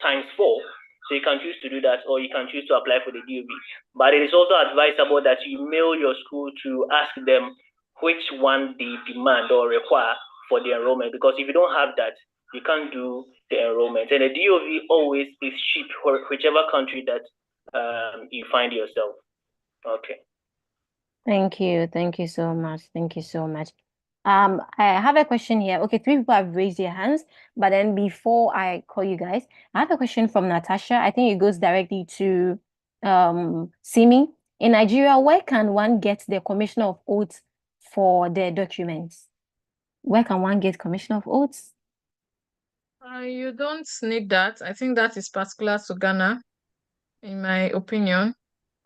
×4. So you can choose to do that, or you can choose to apply for the DOB. But it is also advisable that you mail your school to ask them which one they demand or require for the enrollment, because if you don't have that, you can't do the enrollment. And the DOV always is cheap for whichever country that you find yourself. Okay. Thank you so much. I have a question here. Okay, 3 people have raised their hands, but then before I call you guys, I have a question from Natasha. I think it goes directly to SIMI. In Nigeria, where can one get the Commissioner of Oaths for their documents? Where can one get Commissioner of Oaths? You don't need that. I think that is particular to Ghana, in my opinion.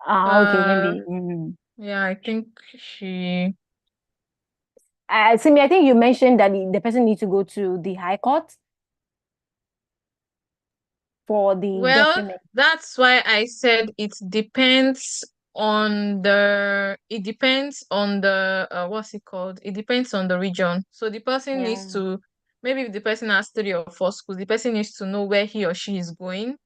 Okay, maybe. Yeah, I think she. Simi, I think you mentioned that the person needs to go to the High Court for the document. That's why I said it depends on the what's it called? It depends on the region. So the person needs to, maybe if the person has 3 or 4 schools, the person needs to know where he or she is going.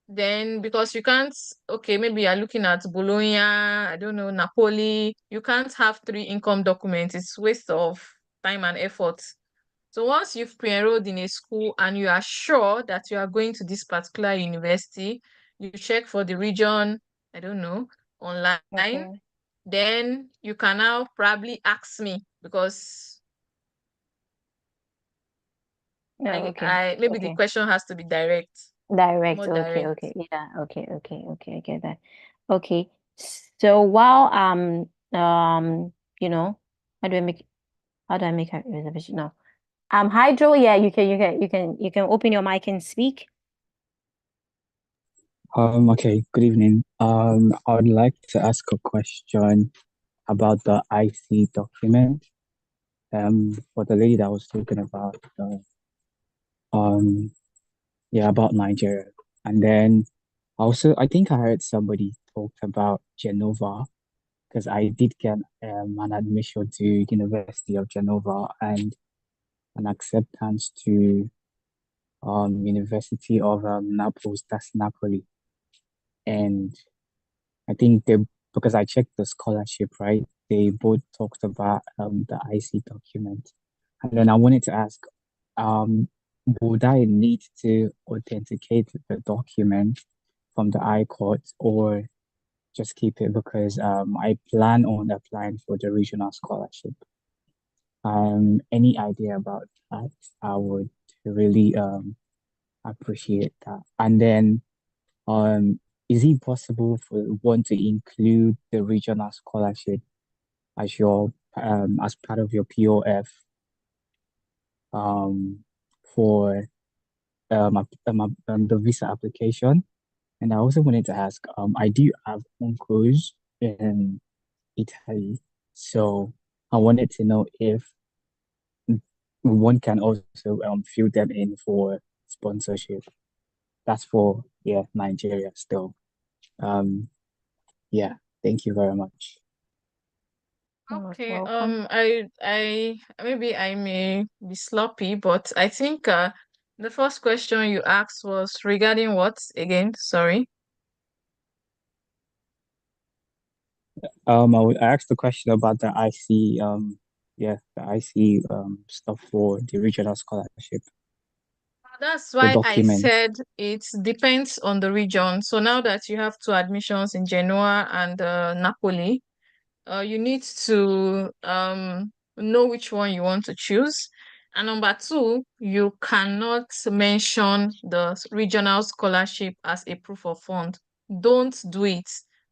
Then, because you can't, okay, maybe you're looking at Bologna, I don't know, Napoli, you can't have 3 income documents. It's waste of time and effort. So once you've pre-enrolled in a school and you are sure that you are going to this particular university, you check for the region, I don't know, online. Okay. Then you can now probably ask me, because maybe the question has to be direct. Direct. More direct. Okay. Yeah. Okay. I get that. Okay. So while you know, how do I make a reservation now? Hydro, yeah, you can open your mic and speak. Okay, good evening. I would like to ask a question about the IC document. For the lady that was talking about yeah, about Nigeria. And then also, I think I heard somebody talked about Genova because I did get an admission to University of Genova and an acceptance to University of Naples, that's Napoli. And I think they, because I checked the scholarship, right? They both talked about the IC document. And then I wanted to ask, would I need to authenticate the document from the I-court or just keep it because I plan on applying for the regional scholarship? Any idea about that? I would really appreciate that. And then is it possible for one to include the regional scholarship as your as part of your POF for the visa application? And I also wanted to ask, I do have uncles in Italy, so I wanted to know if one can also fill them in for sponsorship. That's for Nigeria still. Yeah, thank you very much. Okay, welcome. I maybe I may be sloppy, but I think the first question you asked was regarding what again? Sorry. I asked the question about the IC the IC stuff for the regional scholarship. That's The why I document. said it depends on the region. So now that you have two admissions in Genoa and Napoli, you need to know which one you want to choose. And number two, you cannot mention the regional scholarship as a proof of fund. Don't do it.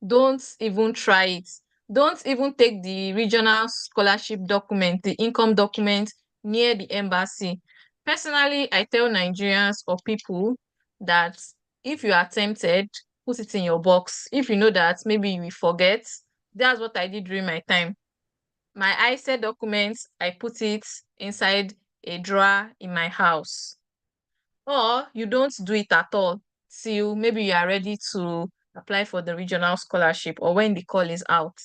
Don't even try it. Don't even take the regional scholarship document, the income document near the embassy. Personally, I tell Nigerians or people that if you are tempted, put it in your box. If you know that maybe you will forget, that's what I did during my time. My ISA documents, I put it inside a drawer in my house. Or you don't do it at all till maybe you are ready to apply for the regional scholarship or when the call is out.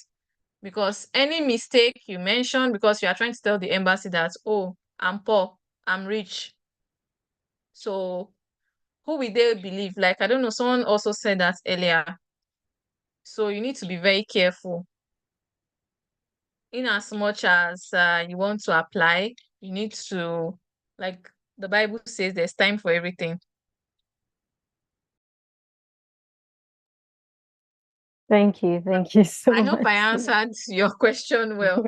Because any mistake you mention, because you are trying to tell the embassy that, oh, I'm poor, I'm rich. So who will they believe? Like, I don't know, someone also said that earlier. So you need to be very careful. In as much as you want to apply, you need to, like the Bible says, there's time for everything. Thank you so I much. hope I answered your question well.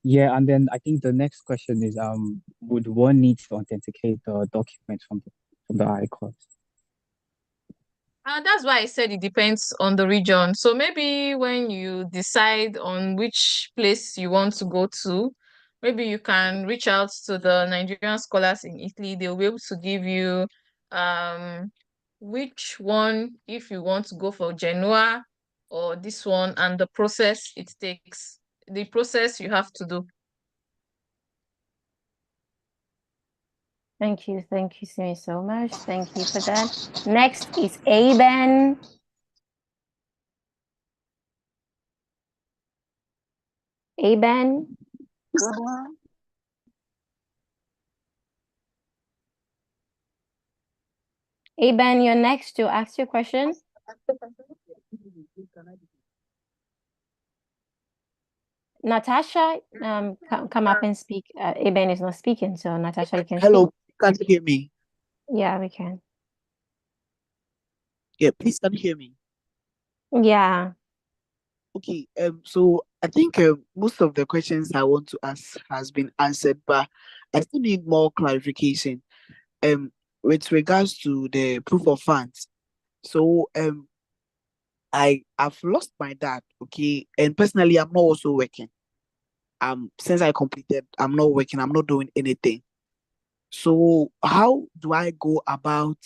Yeah, and then I think the next question is would one need to authenticate the document from the I-court? That's why I said it depends on the region. So maybe when you decide on which place you want to go to, maybe you can reach out to the Nigerian scholars in Italy. They'll be able to give you which one, if you want to go for Genoa or this one, and the process it takes, the process you have to do. Thank you, Simi, so much. Thank you for that. Next is Aben. Aben. Aben, you're next to ask your question. Natasha, come up and speak. Aben is not speaking, so Natasha, you can Hello, speak. can you hear me? Yeah, we can. Yeah, please can you hear me? Yeah. Okay, so I think most of the questions I want to ask has been answered, but I still need more clarification. With regards to the proof of funds. So I've lost my dad, okay, and personally I'm not also working. Since I completed, I'm not working, I'm not doing anything. So how do I go about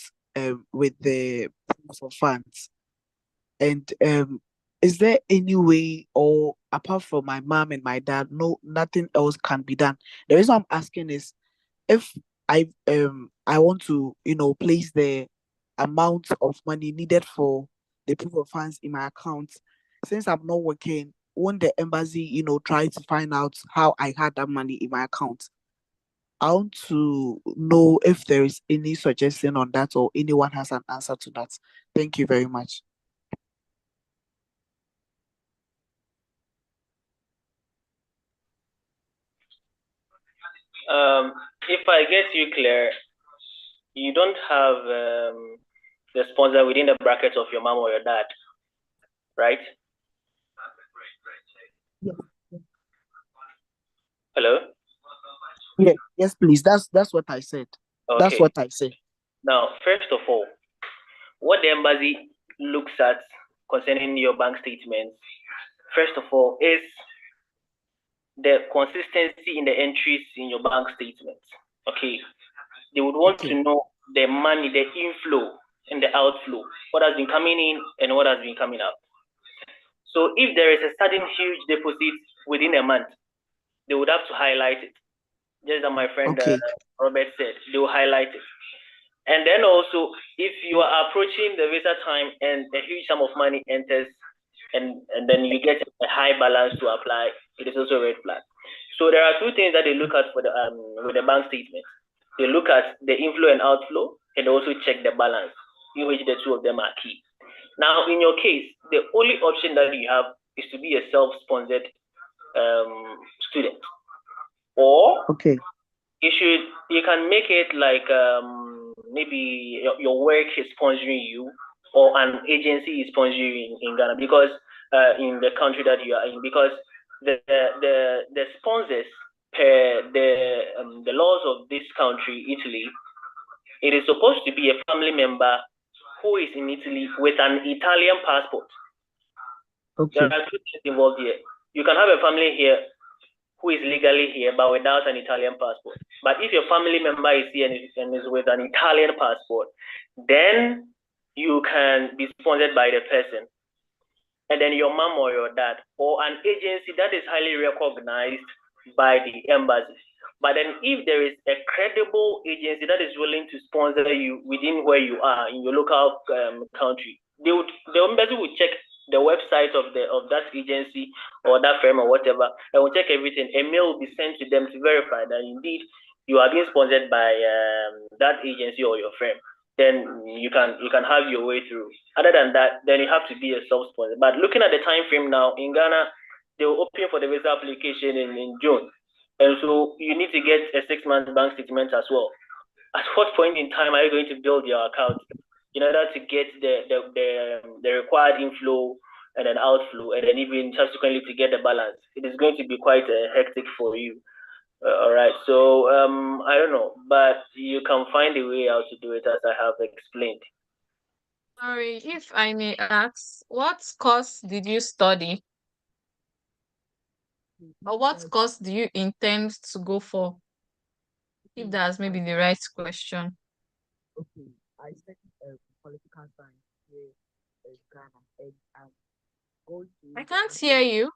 with the proof of funds? And is there any way, or apart from my mom and my dad, no, nothing else can be done? The reason I'm asking is, if I want to, place the amount of money needed for the proof of funds in my account. Since I'm not working, won't the embassy, try to find out how I had that money in my account? I want to know if there is any suggestion on that or anyone has an answer to that. Thank you very much. If I get you clear, you don't have the sponsor within the brackets of your mom or your dad, right? Yes. Hello? Yeah, yes, please. That's what I said. That's Okay. what I said. Now, first of all, what the embassy looks at concerning your bank statements, first of all, is the consistency in the entries in your bank statements. Okay. They would want to know the money, the inflow and the outflow, what has been coming in and what has been coming out. So if there is a sudden huge deposit within a month, they would have to highlight it. Just as my friend Robert said, they will highlight it. And then also, if you are approaching the visa time and a huge sum of money enters and then you get a high balance to apply, it is also a red flag. So there are two things that they look at for the with the bank statement. They look at the inflow and outflow and also check the balance, in which the two of them are key. Now, in your case, the only option that you have is to be a self-sponsored student, or you can make it like maybe your work is sponsoring you, or an agency is sponsoring you in Ghana, because in the country that you are in, because the sponsors per the laws of this country, Italy, it is supposed to be a family member who is in Italy with an Italian passport. There are two things involved here. You can have a family here who is legally here but without an Italian passport. But if your family member is here and is with an Italian passport, then you can be sponsored by the person. And then your mom or your dad or an agency that is highly recognized by the embassy. But then if there is a credible agency that is willing to sponsor you within where you are in your local country, the embassy will check the website of that agency or that firm or whatever, and will check everything. A mail will be sent to them to verify that indeed you are being sponsored by that agency or your firm. Then you can have your way through. Other than that, then you have to be a self-sponsor. But looking at the time frame now, in Ghana, they will open for the visa application in June. And so you need to get a 6-month bank statement as well. At what point in time are you going to build your account in order to get the required inflow and then outflow, and then even subsequently to get the balance? It is going to be quite hectic for you. All right, so I don't know, but you can find a way out to do it as I have explained. Sorry, if I may ask, what course did you study? Or what course do you intend to go for? If that's maybe the right question. Okay, I studied political science here in Ghana, and I'm going to. I can't hear you.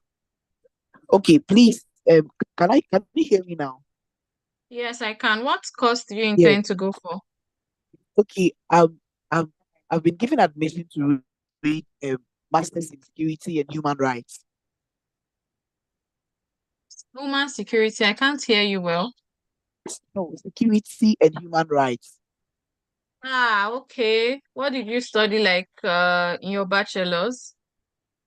Okay, please, can you hear me now? Yes, I can. What course do you intend to go for? Okay, I've been given admission to read Masters in Security and Human Rights. Human security. I can't hear you well. No, Security and Human Rights. Ah, okay. What did you study like in your bachelor's?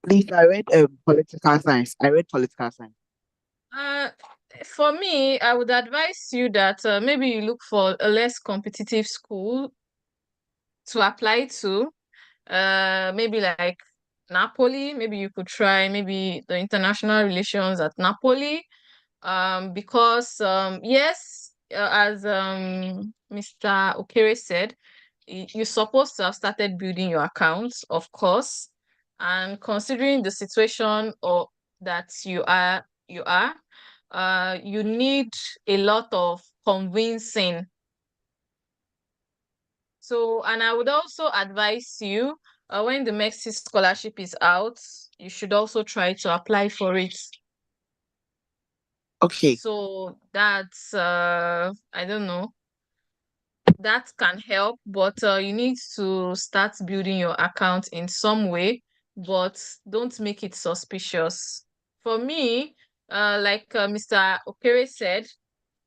Please, I read political science. For me, I would advise you that maybe you look for a less competitive school to apply to. Maybe like Napoli. Maybe you could try maybe the international relations at Napoli. Because yes, as Mr. Okere said, you're supposed to have started building your accounts, of course, and considering the situation or that you are, you need a lot of convincing. So, and I would also advise you, when the Mercy scholarship is out, you should also try to apply for it. Okay. So that's I don't know. that can help, but you need to start building your account in some way, but don't make it suspicious. For me, like Mr. Okere said,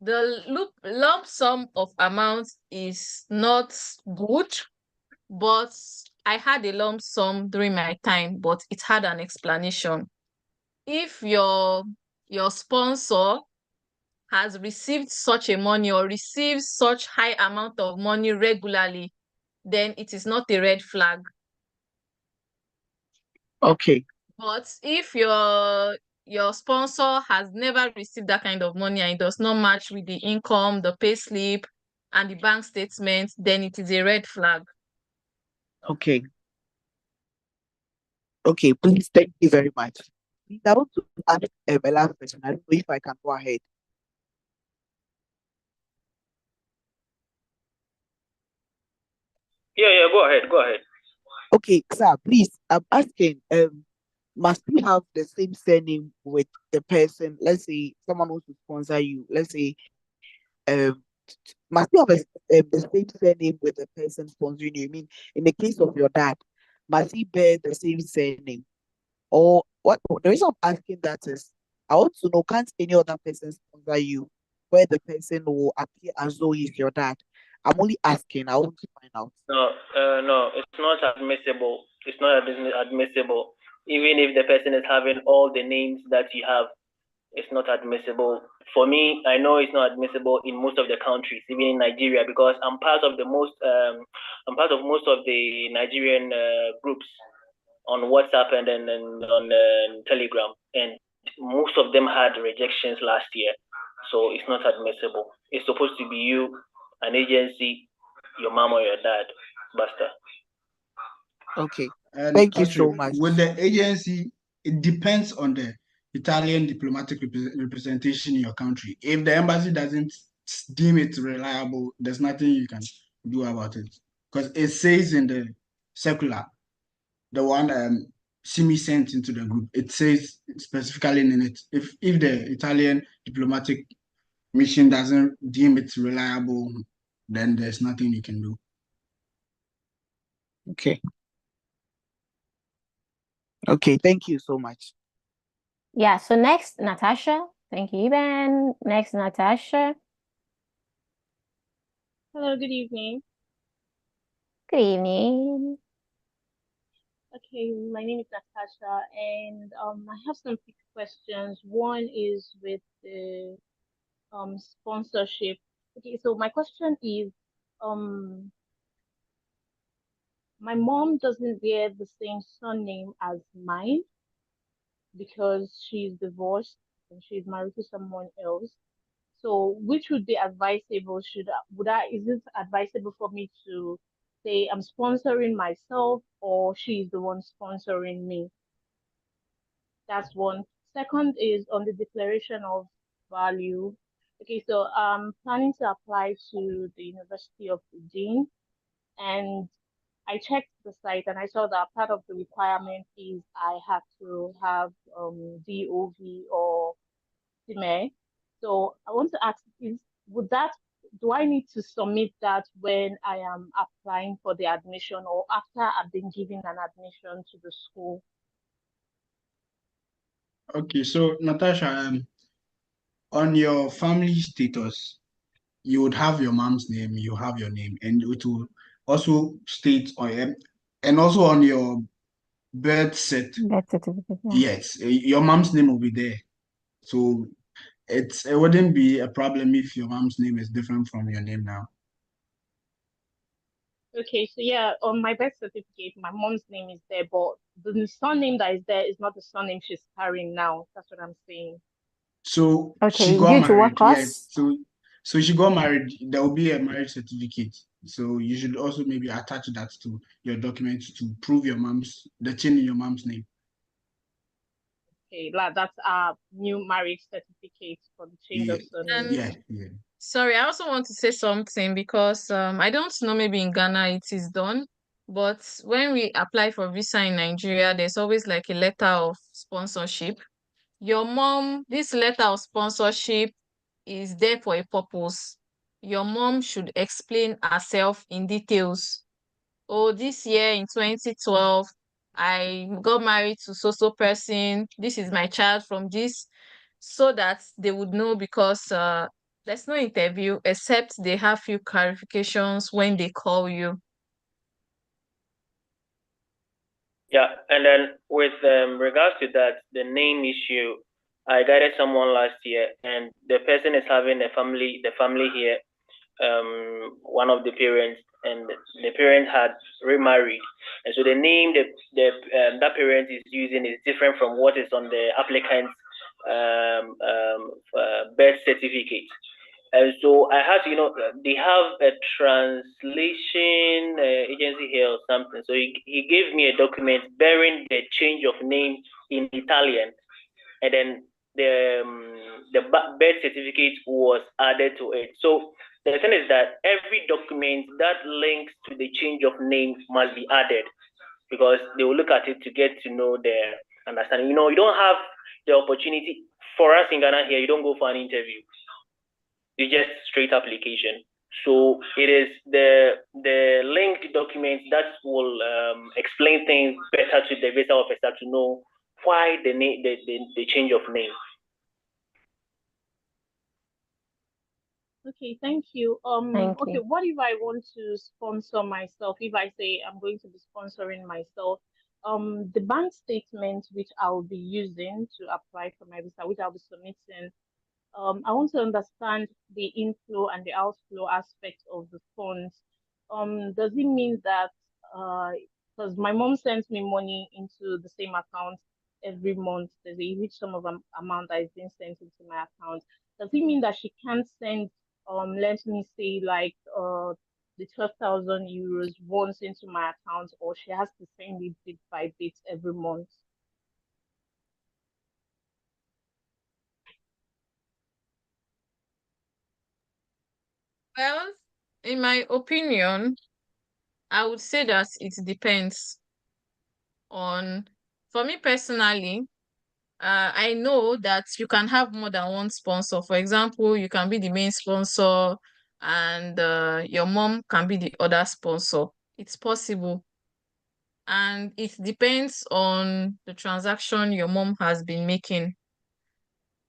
the lump sum of amount is not good, but I had a lump sum during my time, but it had an explanation. If your sponsor has received such a money or receives such high amount of money regularly, then it is not a red flag. Okay. But if your sponsor has never received that kind of money and it does not match with the income, the pay slip, and the bank statement, then it is a red flag. Okay. Okay, please, thank you very much. Please, I want to ask my last question. I don't know if I can go ahead. Yeah, go ahead. Okay, sir, please, I'm asking, must you have the same surname with the person? Let's say someone wants to sponsor you. Let's say, must you have the same surname with the person sponsoring you? I mean, in the case of your dad, must he bear the same surname? Or what? The reason I'm asking that is, I want to know, can't any other person sponsor you where the person will appear as though he's your dad? I'm only asking. I want to find out. No, it's not admissible. It's not admissible. Even if the person is having all the names that you have, it's not admissible. For me, I know it's not admissible in most of the countries, even in Nigeria, because I'm part of most of the Nigerian groups on WhatsApp and on Telegram, and most of them had rejections last year. So it's not admissible. It's supposed to be you, an agency, your mom or your dad. Basta. Okay. And Thank you also, so much. with the agency, it depends on the Italian diplomatic representation in your country. If the embassy doesn't deem it reliable, there's nothing you can do about it. Because it says in the circular, the one SIMI sent into the group, it says specifically in it, if the Italian diplomatic mission doesn't deem it reliable, then there's nothing you can do. Okay. Okay, thank you so much. Yeah, so next, Natasha. Thank you, Ivan. Next, Natasha. Hello, good evening. Good evening. Okay, my name is Natasha, and I have some quick questions. One is with the sponsorship. Okay, so my question is, my mom doesn't bear the same surname as mine because she's divorced and she's married to someone else. So which would be advisable? Is it advisable for me to say I'm sponsoring myself or she's the one sponsoring me? That's one. Second is on the declaration of value. Okay, so I'm planning to apply to the University of Uganda, and I checked the site and I saw that part of the requirement is I have to have DOV or SIMI. So I want to ask, do I need to submit that when I am applying for the admission or after I've been given an admission to the school? Okay, so Natasha, on your family status, you would have your mom's name, you have your name, and it will also state on and also on your birth certificate. Birth certificate, yeah. Yes, your mom's name will be there. So it wouldn't be a problem if your mom's name is different from your name now. Okay, so yeah, on my birth certificate, my mom's name is there, but the surname that is there is not the surname she's carrying now. That's what I'm saying. So Okay, she got due to married, what yes. cause? So she got married. There will be a marriage certificate. So you should also maybe attach that to your documents to prove the change in your mom's name. Okay, that's our new marriage certificate for the change of surname. Yeah. Sorry, I also want to say something because I don't know, maybe in Ghana it is done, but when we apply for visa in Nigeria, there's always like a letter of sponsorship. Your mom, this letter of sponsorship is there for a purpose. your mom should explain herself in details. Oh, this year in 2012, I got married to so person. This is my child from this, so that they would know, because there's no interview except they have few clarifications when they call you. Yeah, and then with regards to that, the name issue, I guided someone last year, and the person is having the family here, one of the parents, and the parent had remarried, and so the name that parent is using is different from what is on the applicant's birth certificate. And so I had to, they have a translation agency here or something. So he gave me a document bearing the change of name in Italian, and then the birth certificate was added to it. So the thing is that every document that links to the change of name must be added, because they will look at it to get to know their understanding. You don't have the opportunity for us in Ghana here. You don't go for an interview. It's just straight application. So it is the linked documents that will explain things better to the visa officer to know why the change of name. Okay, thank you. Thank Okay, you. what if I want to sponsor myself? If I say I'm going to be sponsoring myself, the bank statement which I'll be using to apply for my visa, which I'll be submitting, I want to understand the inflow and the outflow aspect of the funds. Does it mean that because my mom sends me money into the same account every month, there's a huge sum of amount that is being sent into my account. Does it mean that she can't send let me say like the 12,000 euros once into my account, or she has to send it bit by bit every month? Well, in my opinion, I would say that it depends on, for me personally, I know that you can have more than one sponsor. For example, you can be the main sponsor and your mom can be the other sponsor. It's possible. And it depends on the transaction your mom has been making.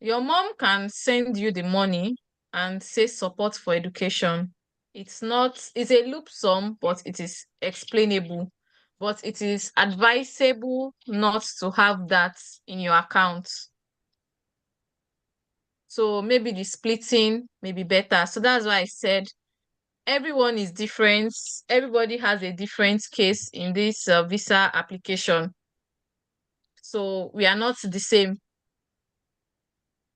Your mom can send you the money and say support for education. It's a lump sum, but it is explainable. But it is advisable not to have that in your account. So maybe the splitting may be better. So that's why I said everyone is different. Everybody has a different case in this visa application. So we are not the same.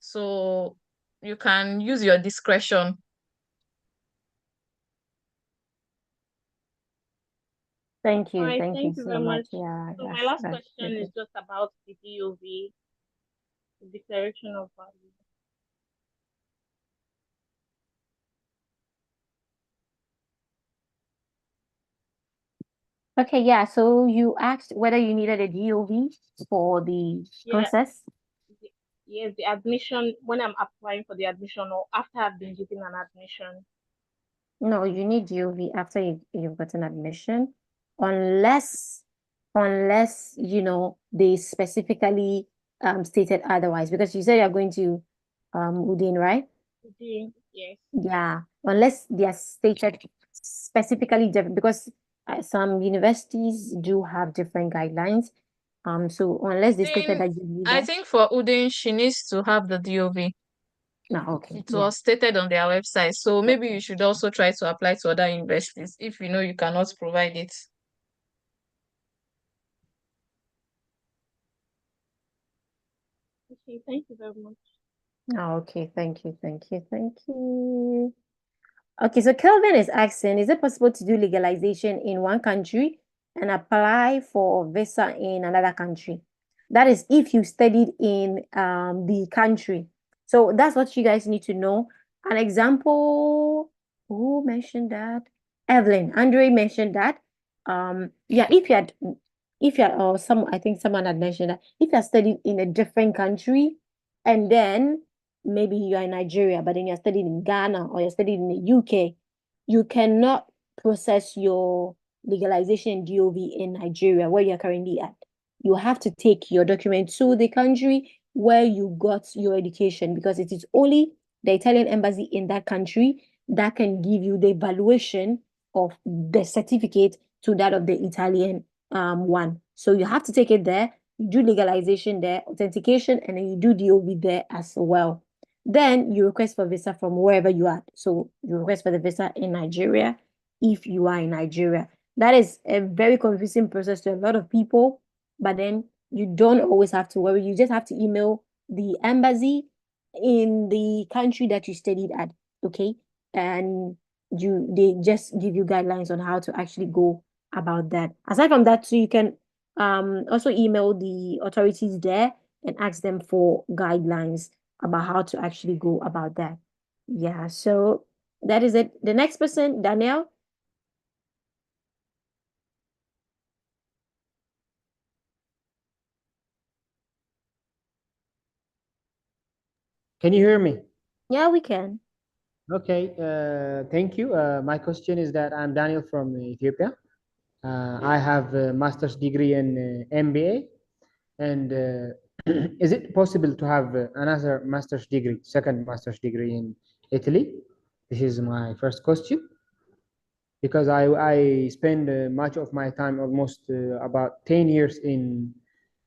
So you can use your discretion. Thank All you. right, Thank you thank you so very much. much. Yeah, So my that's last question is good. just about the DOV, the declaration of value. Okay, yeah. So you asked whether you needed a DOV for the Yeah, process. yes, the admission when I'm applying for the admission or after I've been given an admission. No, you need DOV after you've gotten admission, unless they specifically stated otherwise, because you said you're going to Udin, right? Yes. Yeah, unless they are stated specifically different, because some universities do have different guidelines. So unless they stated that you need I that. think for Udin, she needs to have the DOV. No, okay. It Yeah. was stated on their website. So maybe you should also try to apply to other universities if you know you cannot provide it. Okay, thank you very much. Oh, okay, thank you. Okay, so Kelvin is asking, is it possible to do legalization in one country and apply for a visa in another country? That is if you studied in the country. So that's what you guys need to know. An example, who mentioned that? Evelyn, Andrea mentioned that. Yeah, if you had, I think someone had mentioned that if you had studied in a different country and then maybe you are in Nigeria, but then you're studying in Ghana or you're studying in the UK, you cannot process your legalization DOV in Nigeria where you're currently at. You have to take your document to the country where you got your education, because it is only the Italian embassy in that country that can give you the evaluation of the certificate to that of the Italian one. So you have to take it there, you do legalization there, authentication, and then you do DOV there as well. Then you request for visa from wherever you are. So you request for the visa in Nigeria if you are in Nigeria. That is a very confusing process to a lot of people, but then you don't always have to worry. You just have to email the embassy in the country that you studied at, okay? And they just give you guidelines on how to actually go about that. Aside from that, too, you can also email the authorities there and ask them for guidelines about how to actually go about that. Yeah, so that is it. The next person, Danielle. Can you hear me? Yeah, we can. Okay, thank you. My question is that I'm Daniel from Ethiopia. I have a master's degree in MBA, and is it possible to have another master's degree, second master's degree in Italy? This is my first question, because I spend much of my time, almost about 10 years in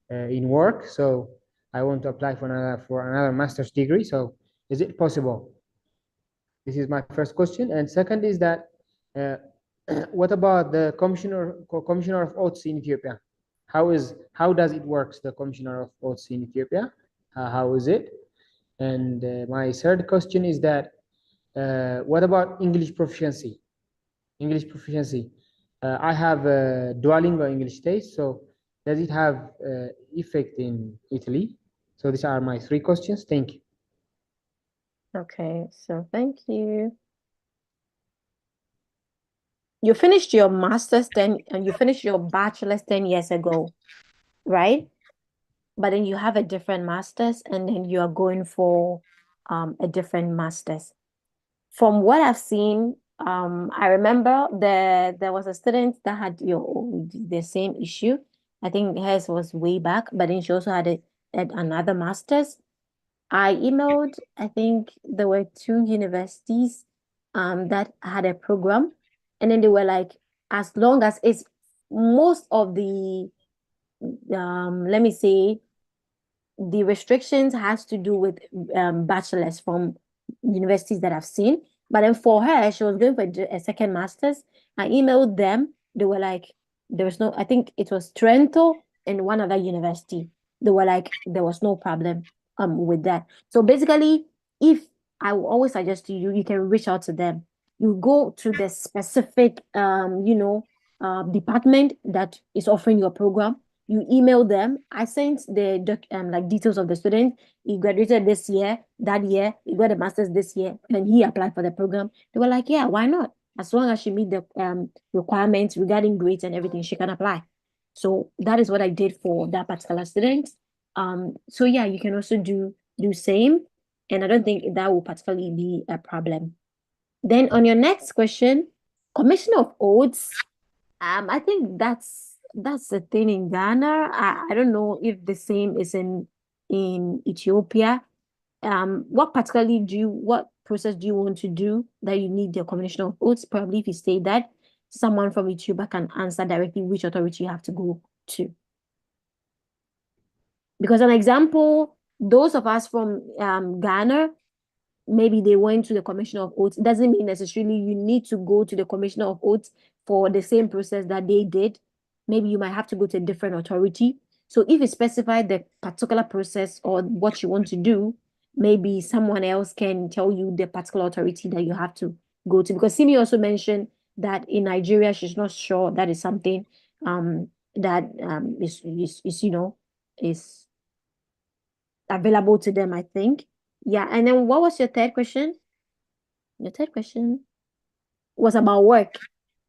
work, so I want to apply for another master's degree. So is it possible? This is my first question. And second is that what about the commissioner of oaths in Ethiopia? How does it work, the commissioner of oaths in Ethiopia? How is it? And my third question is that what about English proficiency? English proficiency. I have a Duolingo English test, so does it have effect in Italy? So these are my three questions. Thank you. Okay, so thank you. You finished your master's and you finished your bachelor's 10 years ago, right? But then you have a different master's and then you are going for a different master's. From what I've seen, I remember there was a student that had the same issue. I think hers was way back, but then she also had another master's. I emailed, I think there were 2 universities that had a program, and then they were like, as long as it's most of the let me say the restrictions has to do with bachelors from universities that I've seen. But then for her, she was going for a second master's. I emailed them. They were like, there was no, I think it was Trento and one other university. They were like, there was no problem with that. So basically, if I will always suggest to you, you can reach out to them. You go to the specific department that is offering your program. You email them. I sent the like details of the student. He graduated this year, that year, he got a master's this year, and he applied for the program. They were like, yeah, why not? As long as she meet the requirements regarding grades and everything, she can apply. So that is what I did for that particular student. So yeah, you can also do same, and I don't think that will particularly be a problem. Then on your next question, Commissioner of Oaths, I think that's the thing in Ghana. I don't know if the same is in Ethiopia. What process do you want to do that you need the Commissioner of Oaths? Probably if you say that, someone from Ethiopia can answer directly which authority you have to go to. Because an example, those of us from Ghana, maybe they went to the Commissioner of Oaths. It doesn't mean necessarily you need to go to the Commissioner of Oaths for the same process that they did. Maybe you might have to go to a different authority. So if you specify the particular process or what you want to do, maybe someone else can tell you the particular authority that you have to go to. Because Simi also mentioned that in Nigeria, she's not sure that is something that is available to them, I think. Yeah, and then what was your third question? Your third question was about work.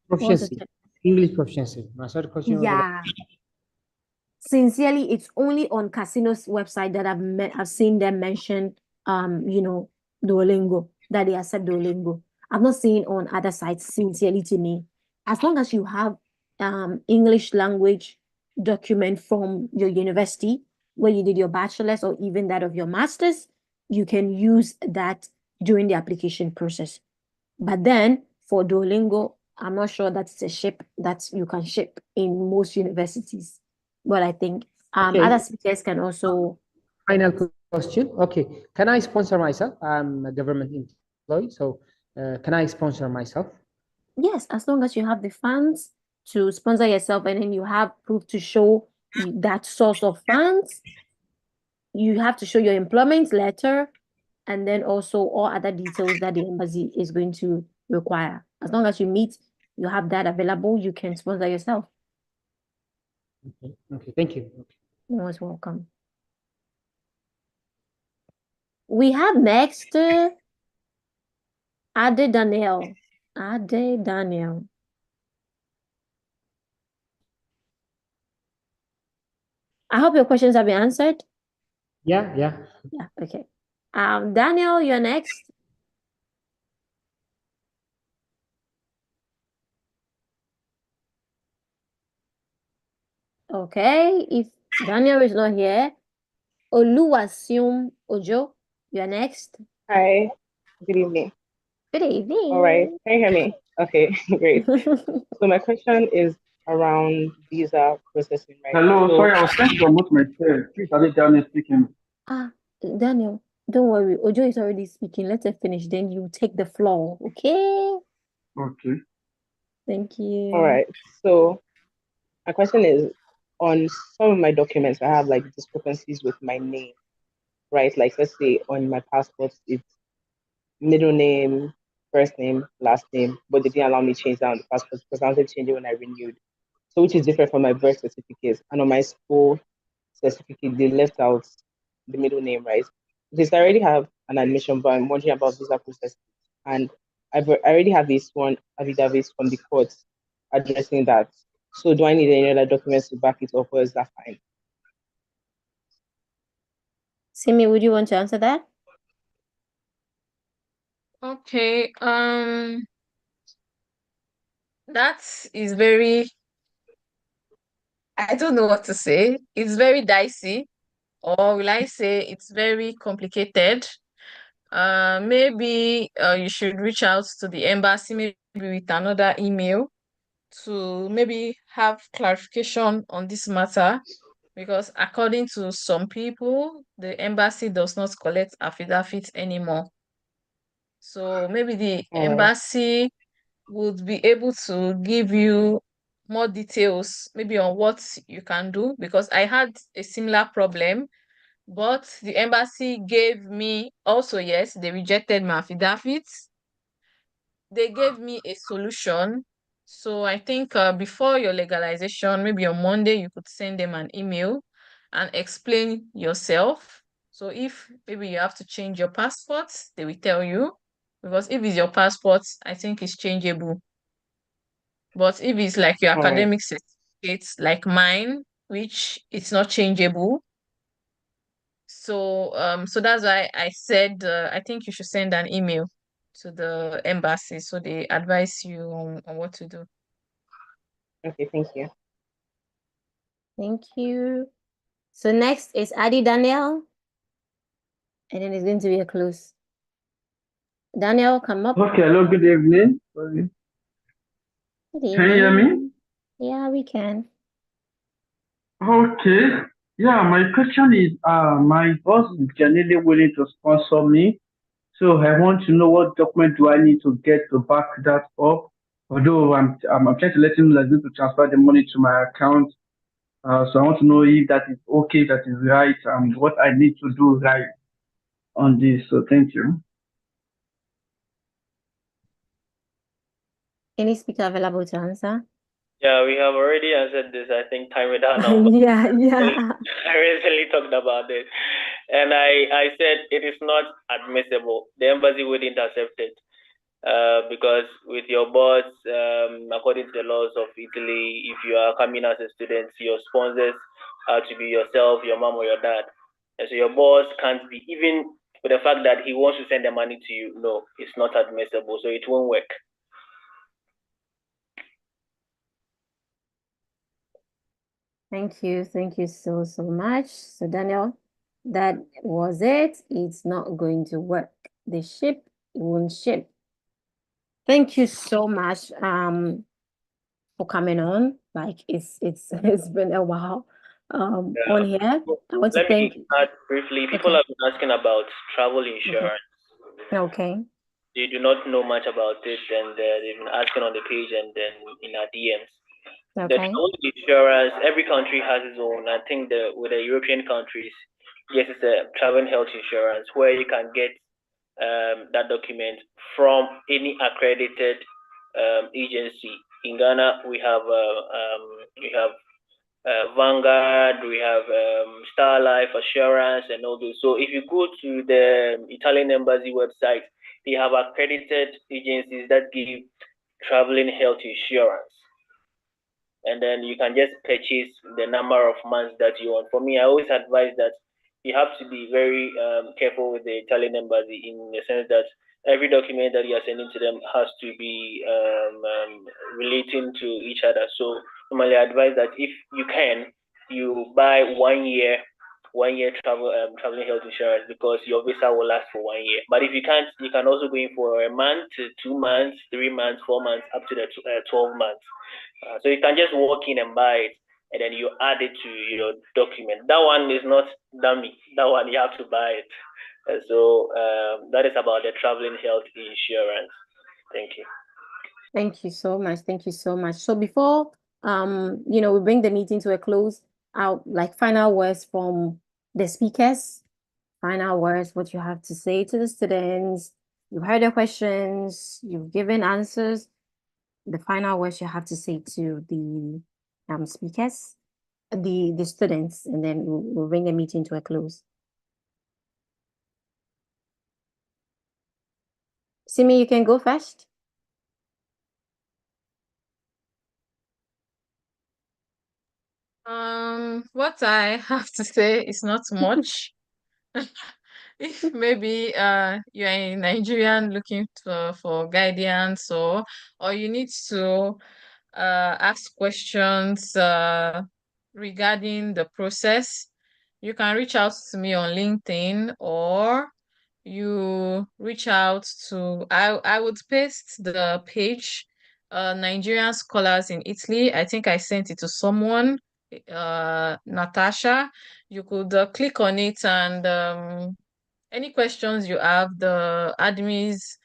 Proficiency, English proficiency. My third question was about... Sincerely, it's only on Casino's website that I've seen them mention Duolingo, that they accept Duolingo. I've not seen on other sites, sincerely to me. As long as you have English language document from your university where you did your bachelor's or even that of your master's, you can use that during the application process. But then for Duolingo, I'm not sure that's a ship that you can ship in most universities. But I think Okay. other speakers can also. Final question. Okay. Can I sponsor myself? I'm a government employee, so can I sponsor myself? Yes, as long as you have the funds to sponsor yourself and then you have proof to show that source of funds. You have to show your employment letter and then also all other details that the embassy is going to require. As long as you have that available, you can sponsor yourself. Okay, thank you. You're most welcome. We have next Ade Daniel. Ade Daniel. I hope your questions have been answered. Yeah. Yeah, okay. Daniel, you're next. Okay, if Daniel is not here, Oluwaseun Ojo, you're next. Hi, good evening. Good evening. All right, can you hear me? Okay, great. So my question is around visa processing, right? Hello, So, sorry, I was trying to promote myself. Please, are they Daniel speaking? Daniel, don't worry. Ojo is already speaking. Let her finish. Then you take the floor, okay? Okay. Thank you. all right. So my question is on some of my documents, I have like discrepancies with my name, right? Like let's say on my passport, it's middle name, first name, last name, but they didn't allow me to change that on the passport because I wanted to change it when I renewed. So which is different from my birth certificate. And on my school certificate, they left out the middle name, right? Because I already have an admission, but I'm wondering about visa process. And I already have this one affidavit from the court addressing that. So do I need any other documents to back it up, or is that fine? Simi, would you want to answer that? Okay. That is very, I don't know what to say. It's very dicey, or will I say it's very complicated. Maybe you should reach out to the embassy, maybe with another email to maybe have clarification on this matter, because according to some people, the embassy does not collect affidavits anymore. So maybe the embassy would be able to give you more details, maybe on what you can do, because I had a similar problem, but the embassy gave me also, yes, they rejected my affidavits. They gave me a solution. So I think before your legalization, maybe on Monday, you could send them an email and explain yourself. So if maybe you have to change your passport, they will tell you. Because if it's your passport, I think it's changeable. But if it's like your academic certificates, like mine, which it's not changeable. So so that's why I said I think you should send an email to the embassy so they advise you on what to do. Okay, thank you. Thank you. So next is Adi Daniel. And then it's going to be a close. Daniel, come up. Okay, hello, good evening. Sorry. Good Can you hear me? evening. Yeah, we can. Okay. Yeah, my question is, my boss is genuinely willing to sponsor me. So I want to know what document do I need to get to back that up. Although I'm trying to let him know that I'm going to transfer the money to my account. So I want to know if that is okay, that is right, and what I need to do right on this. So thank you. Any speaker available to answer? Yeah, we have already answered this. I think time without number. Yeah. I recently talked about this, and I said it is not admissible. The embassy wouldn't accept it because with your boss, according to the laws of Italy, if you are coming as a student, your sponsors are to be yourself, your mom, or your dad. And so your boss can't be, even But the fact that he wants to send the money to you, no, it's not admissible, so it won't work. Thank you so much. So Daniel, that was it. It's not going to work. The ship won't ship. Thank you so much for coming on. Like it's it's been a while on here. I want to Let thank me add briefly. People have been asking about travel insurance. Okay. They do not know much about it, and they've been asking on the page and then in our DMs. The Okay. travel insurance, every country has its own. I think with the European countries, yes, it's a travel health insurance where you can get that document from any accredited agency. In Ghana, we have Vanguard, we have Star Life Assurance, and all those. So if you go to the Italian embassy website, they have accredited agencies that give traveling health insurance. And then you can just purchase the number of months that you want. For me, I always advise that you have to be very careful with the Italian embassy in the sense that every document that you are sending to them has to be relating to each other. So normally I advise that if you can, you buy 1 year traveling health insurance because your visa will last for 1 year. But if you can't, you can also go in for a month, 2 months, 3 months, 4 months, up to the 12 months. So you can just walk in and buy it, and then you add it to your document. That one is not dummy. That one you have to buy it. So that is about the traveling health insurance. Thank you. Thank you so much. Thank you so much. So before we bring the meeting to a close, like final words from the speakers, final words, what you have to say to the students. You've heard the questions, you've given answers. The final words you have to say to the speakers, the students, and then we'll bring the meeting to a close. Simi, you can go first. What I have to say is not much. If maybe you're a Nigerian looking for guidance or you need to ask questions regarding the process, you can reach out to me on LinkedIn or you reach out to I would paste the page Nigerian scholars in Italy. I think I sent it to someone, Natasha. You could click on it and any questions you have, the admins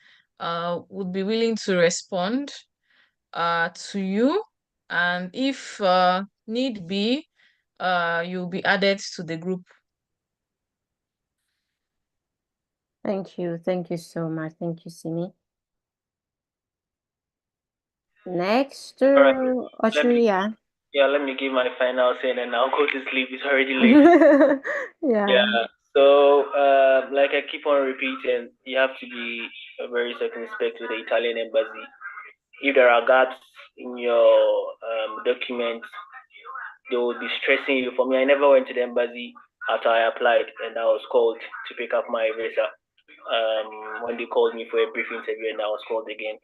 would be willing to respond to you. And if need be, you'll be added to the group. Thank you. Thank you so much. Thank you, Simi. Next, Ochuria. Let me give my final say and then I'll go to sleep. It's already late. Yeah. So, like I keep on repeating, you have to be very circumspect with the Italian embassy. If there are gaps in your documents, they will be stressing you. For me, I never went to the embassy after I applied and I was called to pick up my visa. When they called me for a brief interview and I was called again.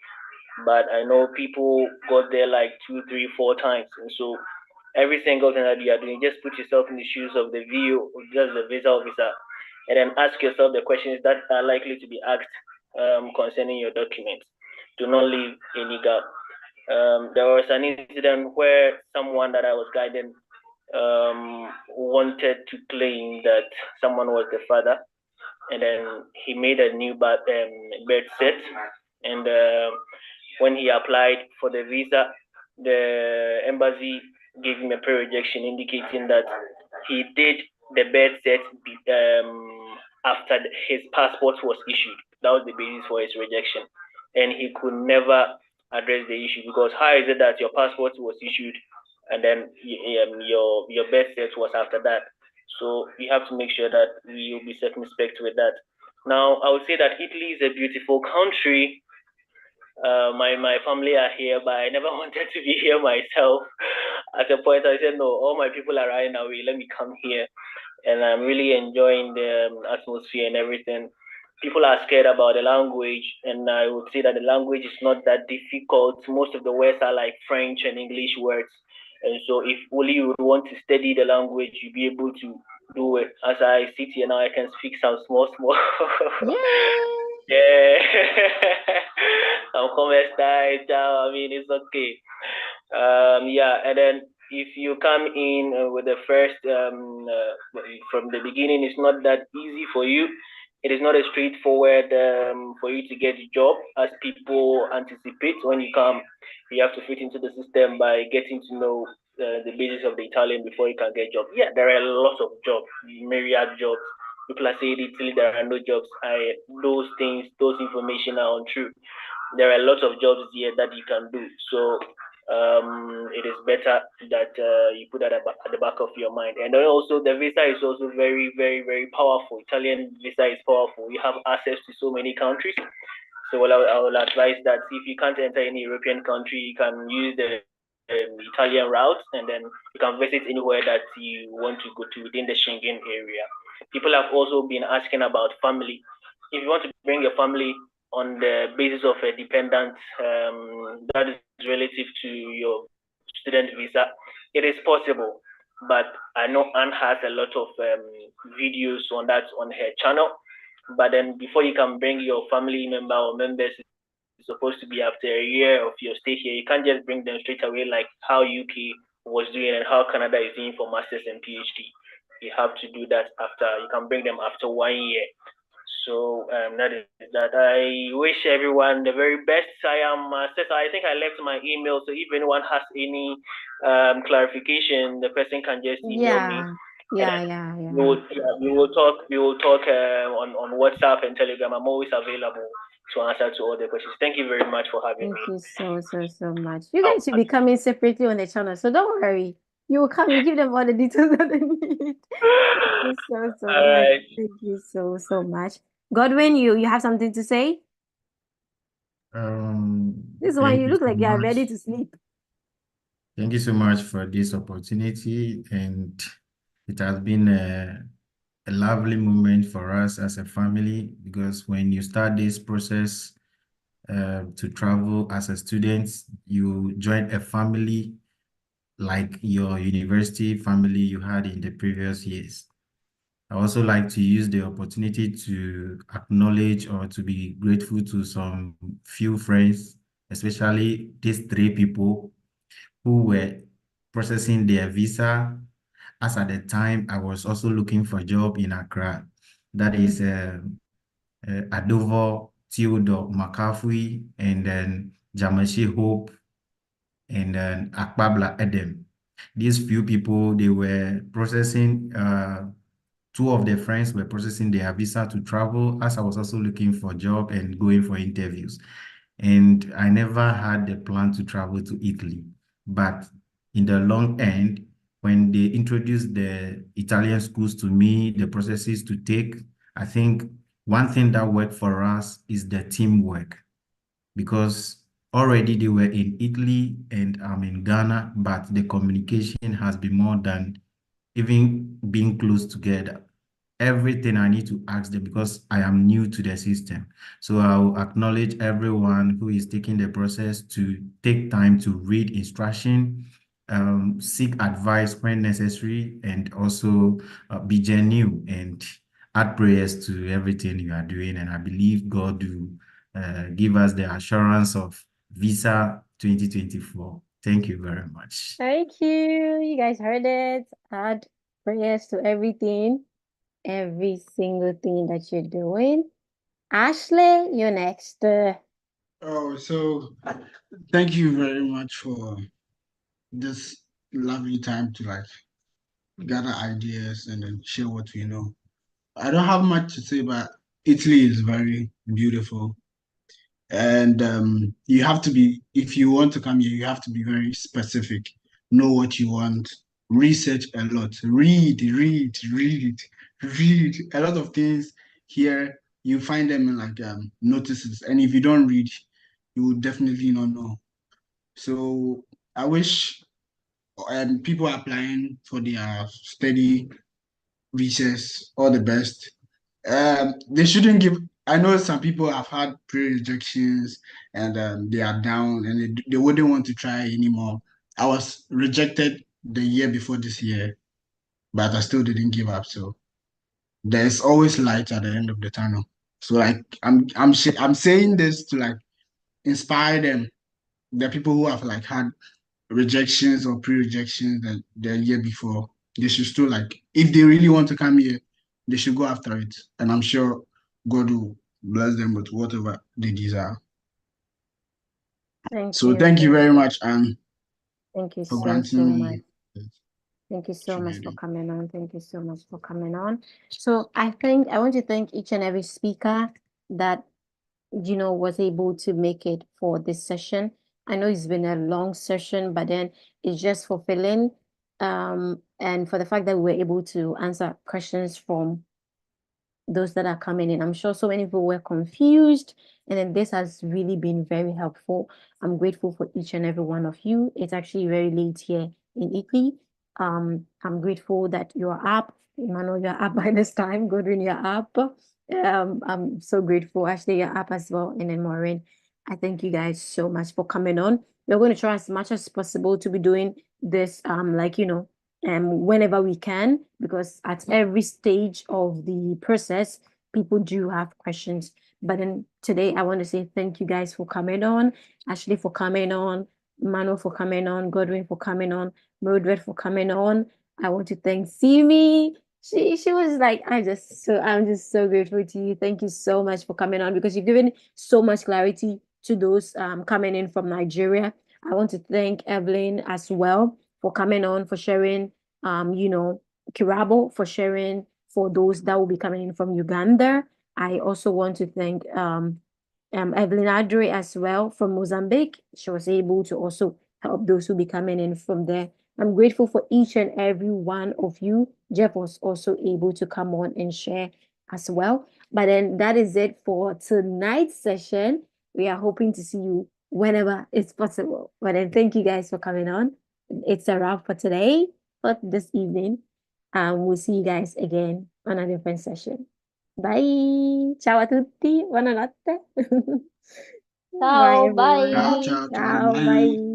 But I know people got there like 2, 3, 4 times. And so every single thing that you are doing, just put yourself in the shoes of the VO, just the visa officer, and then ask yourself the questions that are likely to be asked concerning your documents. Do not leave any gap. There was an incident where someone that I was guiding wanted to claim that someone was the father, and then he made a new birth set, and when he applied for the visa, the embassy gave him a pre-rejection indicating that he did the birth set after his passport was issued. That was the basis for his rejection, and he could never address the issue because how is it that your passport was issued and then your birth set was after that? So you have to make sure that you'll be circumspect with that. Now, I would say that Italy is a beautiful country. My family are here, but I never wanted to be here myself. At a point, I said, no, all my people are running away. Let me come here. And I'm really enjoying the atmosphere and everything. people are scared about the language, and I would say that the language is not that difficult. Most of the words are like French and English words, and so if only you would want to study the language, you'll be able to do it. As I sit here now, I can speak some small, small. Yeah. Some comments died. I mean, it's okay. Yeah, and then if you come in with the first from the beginning, it's not that easy for you. It is not as straightforward for you to get a job as people anticipate. When you come, you have to fit into the system by getting to know the basics of the Italian before you can get a job. Yeah, there are lots of jobs, myriad jobs. People are saying Italy there are no jobs. Those things, those information are untrue. There are lots of jobs here that you can do. So it is better that you put that at the back of your mind. And then also the visa is also very, very, very powerful. Italian visa is powerful. You have access to so many countries. So I will advise that if you can't enter any European country, you can use the Italian route, and then you can visit anywhere that you want to go to within the Schengen area. People have also been asking about family. If you want to bring your family on the basis of a dependent that is relative to your student visa, it is possible. But I know Anne has a lot of videos on that on her channel. But then before you can bring your family member or members, it's supposed to be after a year of your stay here. You can't just bring them straight away like how UK was doing and how Canada is doing for masters and PhD. You have to do that after. You can bring them after 1 year. So that is that. I wish everyone the very best. I think I left my email. So if anyone has any clarification, the person can just email me. Yeah. We will talk. We will talk on WhatsApp and Telegram. I'm always available to answer to all the questions. Thank you very much for having me. Thank you so much. You guys should be coming separately on the channel, so don't worry. You will come, you give them all the details that they need. Thank you so much. Thank you so much. Godwin, you have something to say? This one, Thank you you look so like you are much. ready to sleep. Thank you so much for this opportunity, and it has been a lovely moment for us as a family, because when you start this process to travel as a student, you join a family like your university family you had in the previous years. I also like to use the opportunity to acknowledge or to be grateful to some few friends, especially these 3 people who were processing their visa, as at the time I was also looking for a job in Accra. That is Adovo Theodore McCaffrey, and then Jamashi Hope, and then Akbabla Edem. These few people, they were processing, 2 of their friends were processing their visa to travel, as I was also looking for a job and going for interviews. And I never had the plan to travel to Italy. But in the long end, when they introduced the Italian schools to me, the processes to take, I think one thing that worked for us is the teamwork, because already they were in Italy and I'm in Ghana, but the communication has been more than even being close together. Everything I need to ask them, because I am new to the system. So I'll acknowledge everyone who is taking the process to take time to read instruction, seek advice when necessary, and also be genuine and add prayers to everything you are doing. And I believe God will give us the assurance of Visa 2024. Thank you very much. Thank you. You guys heard it. Add prayers to everything, every single thing that you're doing. Ashley, you're next. Oh, so thank you very much for this lovely time to gather ideas and then share what we know. I don't have much to say, but Italy is very beautiful. And you have to be, if you want to come here, you have to be very specific, know what you want, research a lot, read a lot of things here. You find them in notices, and if you don't read, you will definitely not know. So I wish people applying for their study visas all the best. They shouldn't give I know some people have had pre-rejections and they are down and they wouldn't want to try anymore. I was rejected the year before this year, but I still didn't give up. So there's always light at the end of the tunnel. So like I'm saying this to like inspire them, the people who have like had rejections or pre-rejections the year before. They should still like, if they really want to come here, they should go after it. And I'm sure God will bless them with whatever they desire. Thank So you. thank you very much, and Thank you for so granting much. me. Thank you so much for coming on. Thank you so much for coming on. So I want to thank each and every speaker that, was able to make it for this session. I know it's been a long session, but then it's just fulfilling. And for the fact that we're able to answer questions from those that are coming in. I'm sure so many people were confused, and then this has really been very helpful. I'm grateful for each and every one of you. It's actually very late here in Italy. I'm grateful that you're up. Emmanuel, you're up by this time. Godwin, you're up. I'm so grateful. Ashley, you're up as well. And then Maureen, I thank you guys so much for coming on. We're going to try as much as possible to be doing this, whenever we can, because at every stage of the process, people do have questions. But then today, I want to say thank you guys for coming on, Ashley for coming on, Manu for coming on, Godwin for coming on, Mildred for coming on. I want to thank Simi. She was like, I'm just so grateful to you. Thank you so much for coming on, because you've given so much clarity to those coming in from Nigeria. I want to thank Evelyn as well for coming on, for sharing, KIRABO for sharing for those that will be coming in from Uganda. I also want to thank Evelyn Adre as well from Mozambique. She was able to also help those who be coming in from there. I'm grateful for each and every one of you. JEPH was also able to come on and share as well. But then that is it for tonight's session. We are hoping to see you whenever it's possible. But then thank you guys for coming on. It's a wrap for today, for this evening. We'll see you guys again on a different session. Bye. Ciao a tutti. Buonanotte. Ciao, Bye, everyone. bye. Ciao, ciao, Ciao, bye. bye.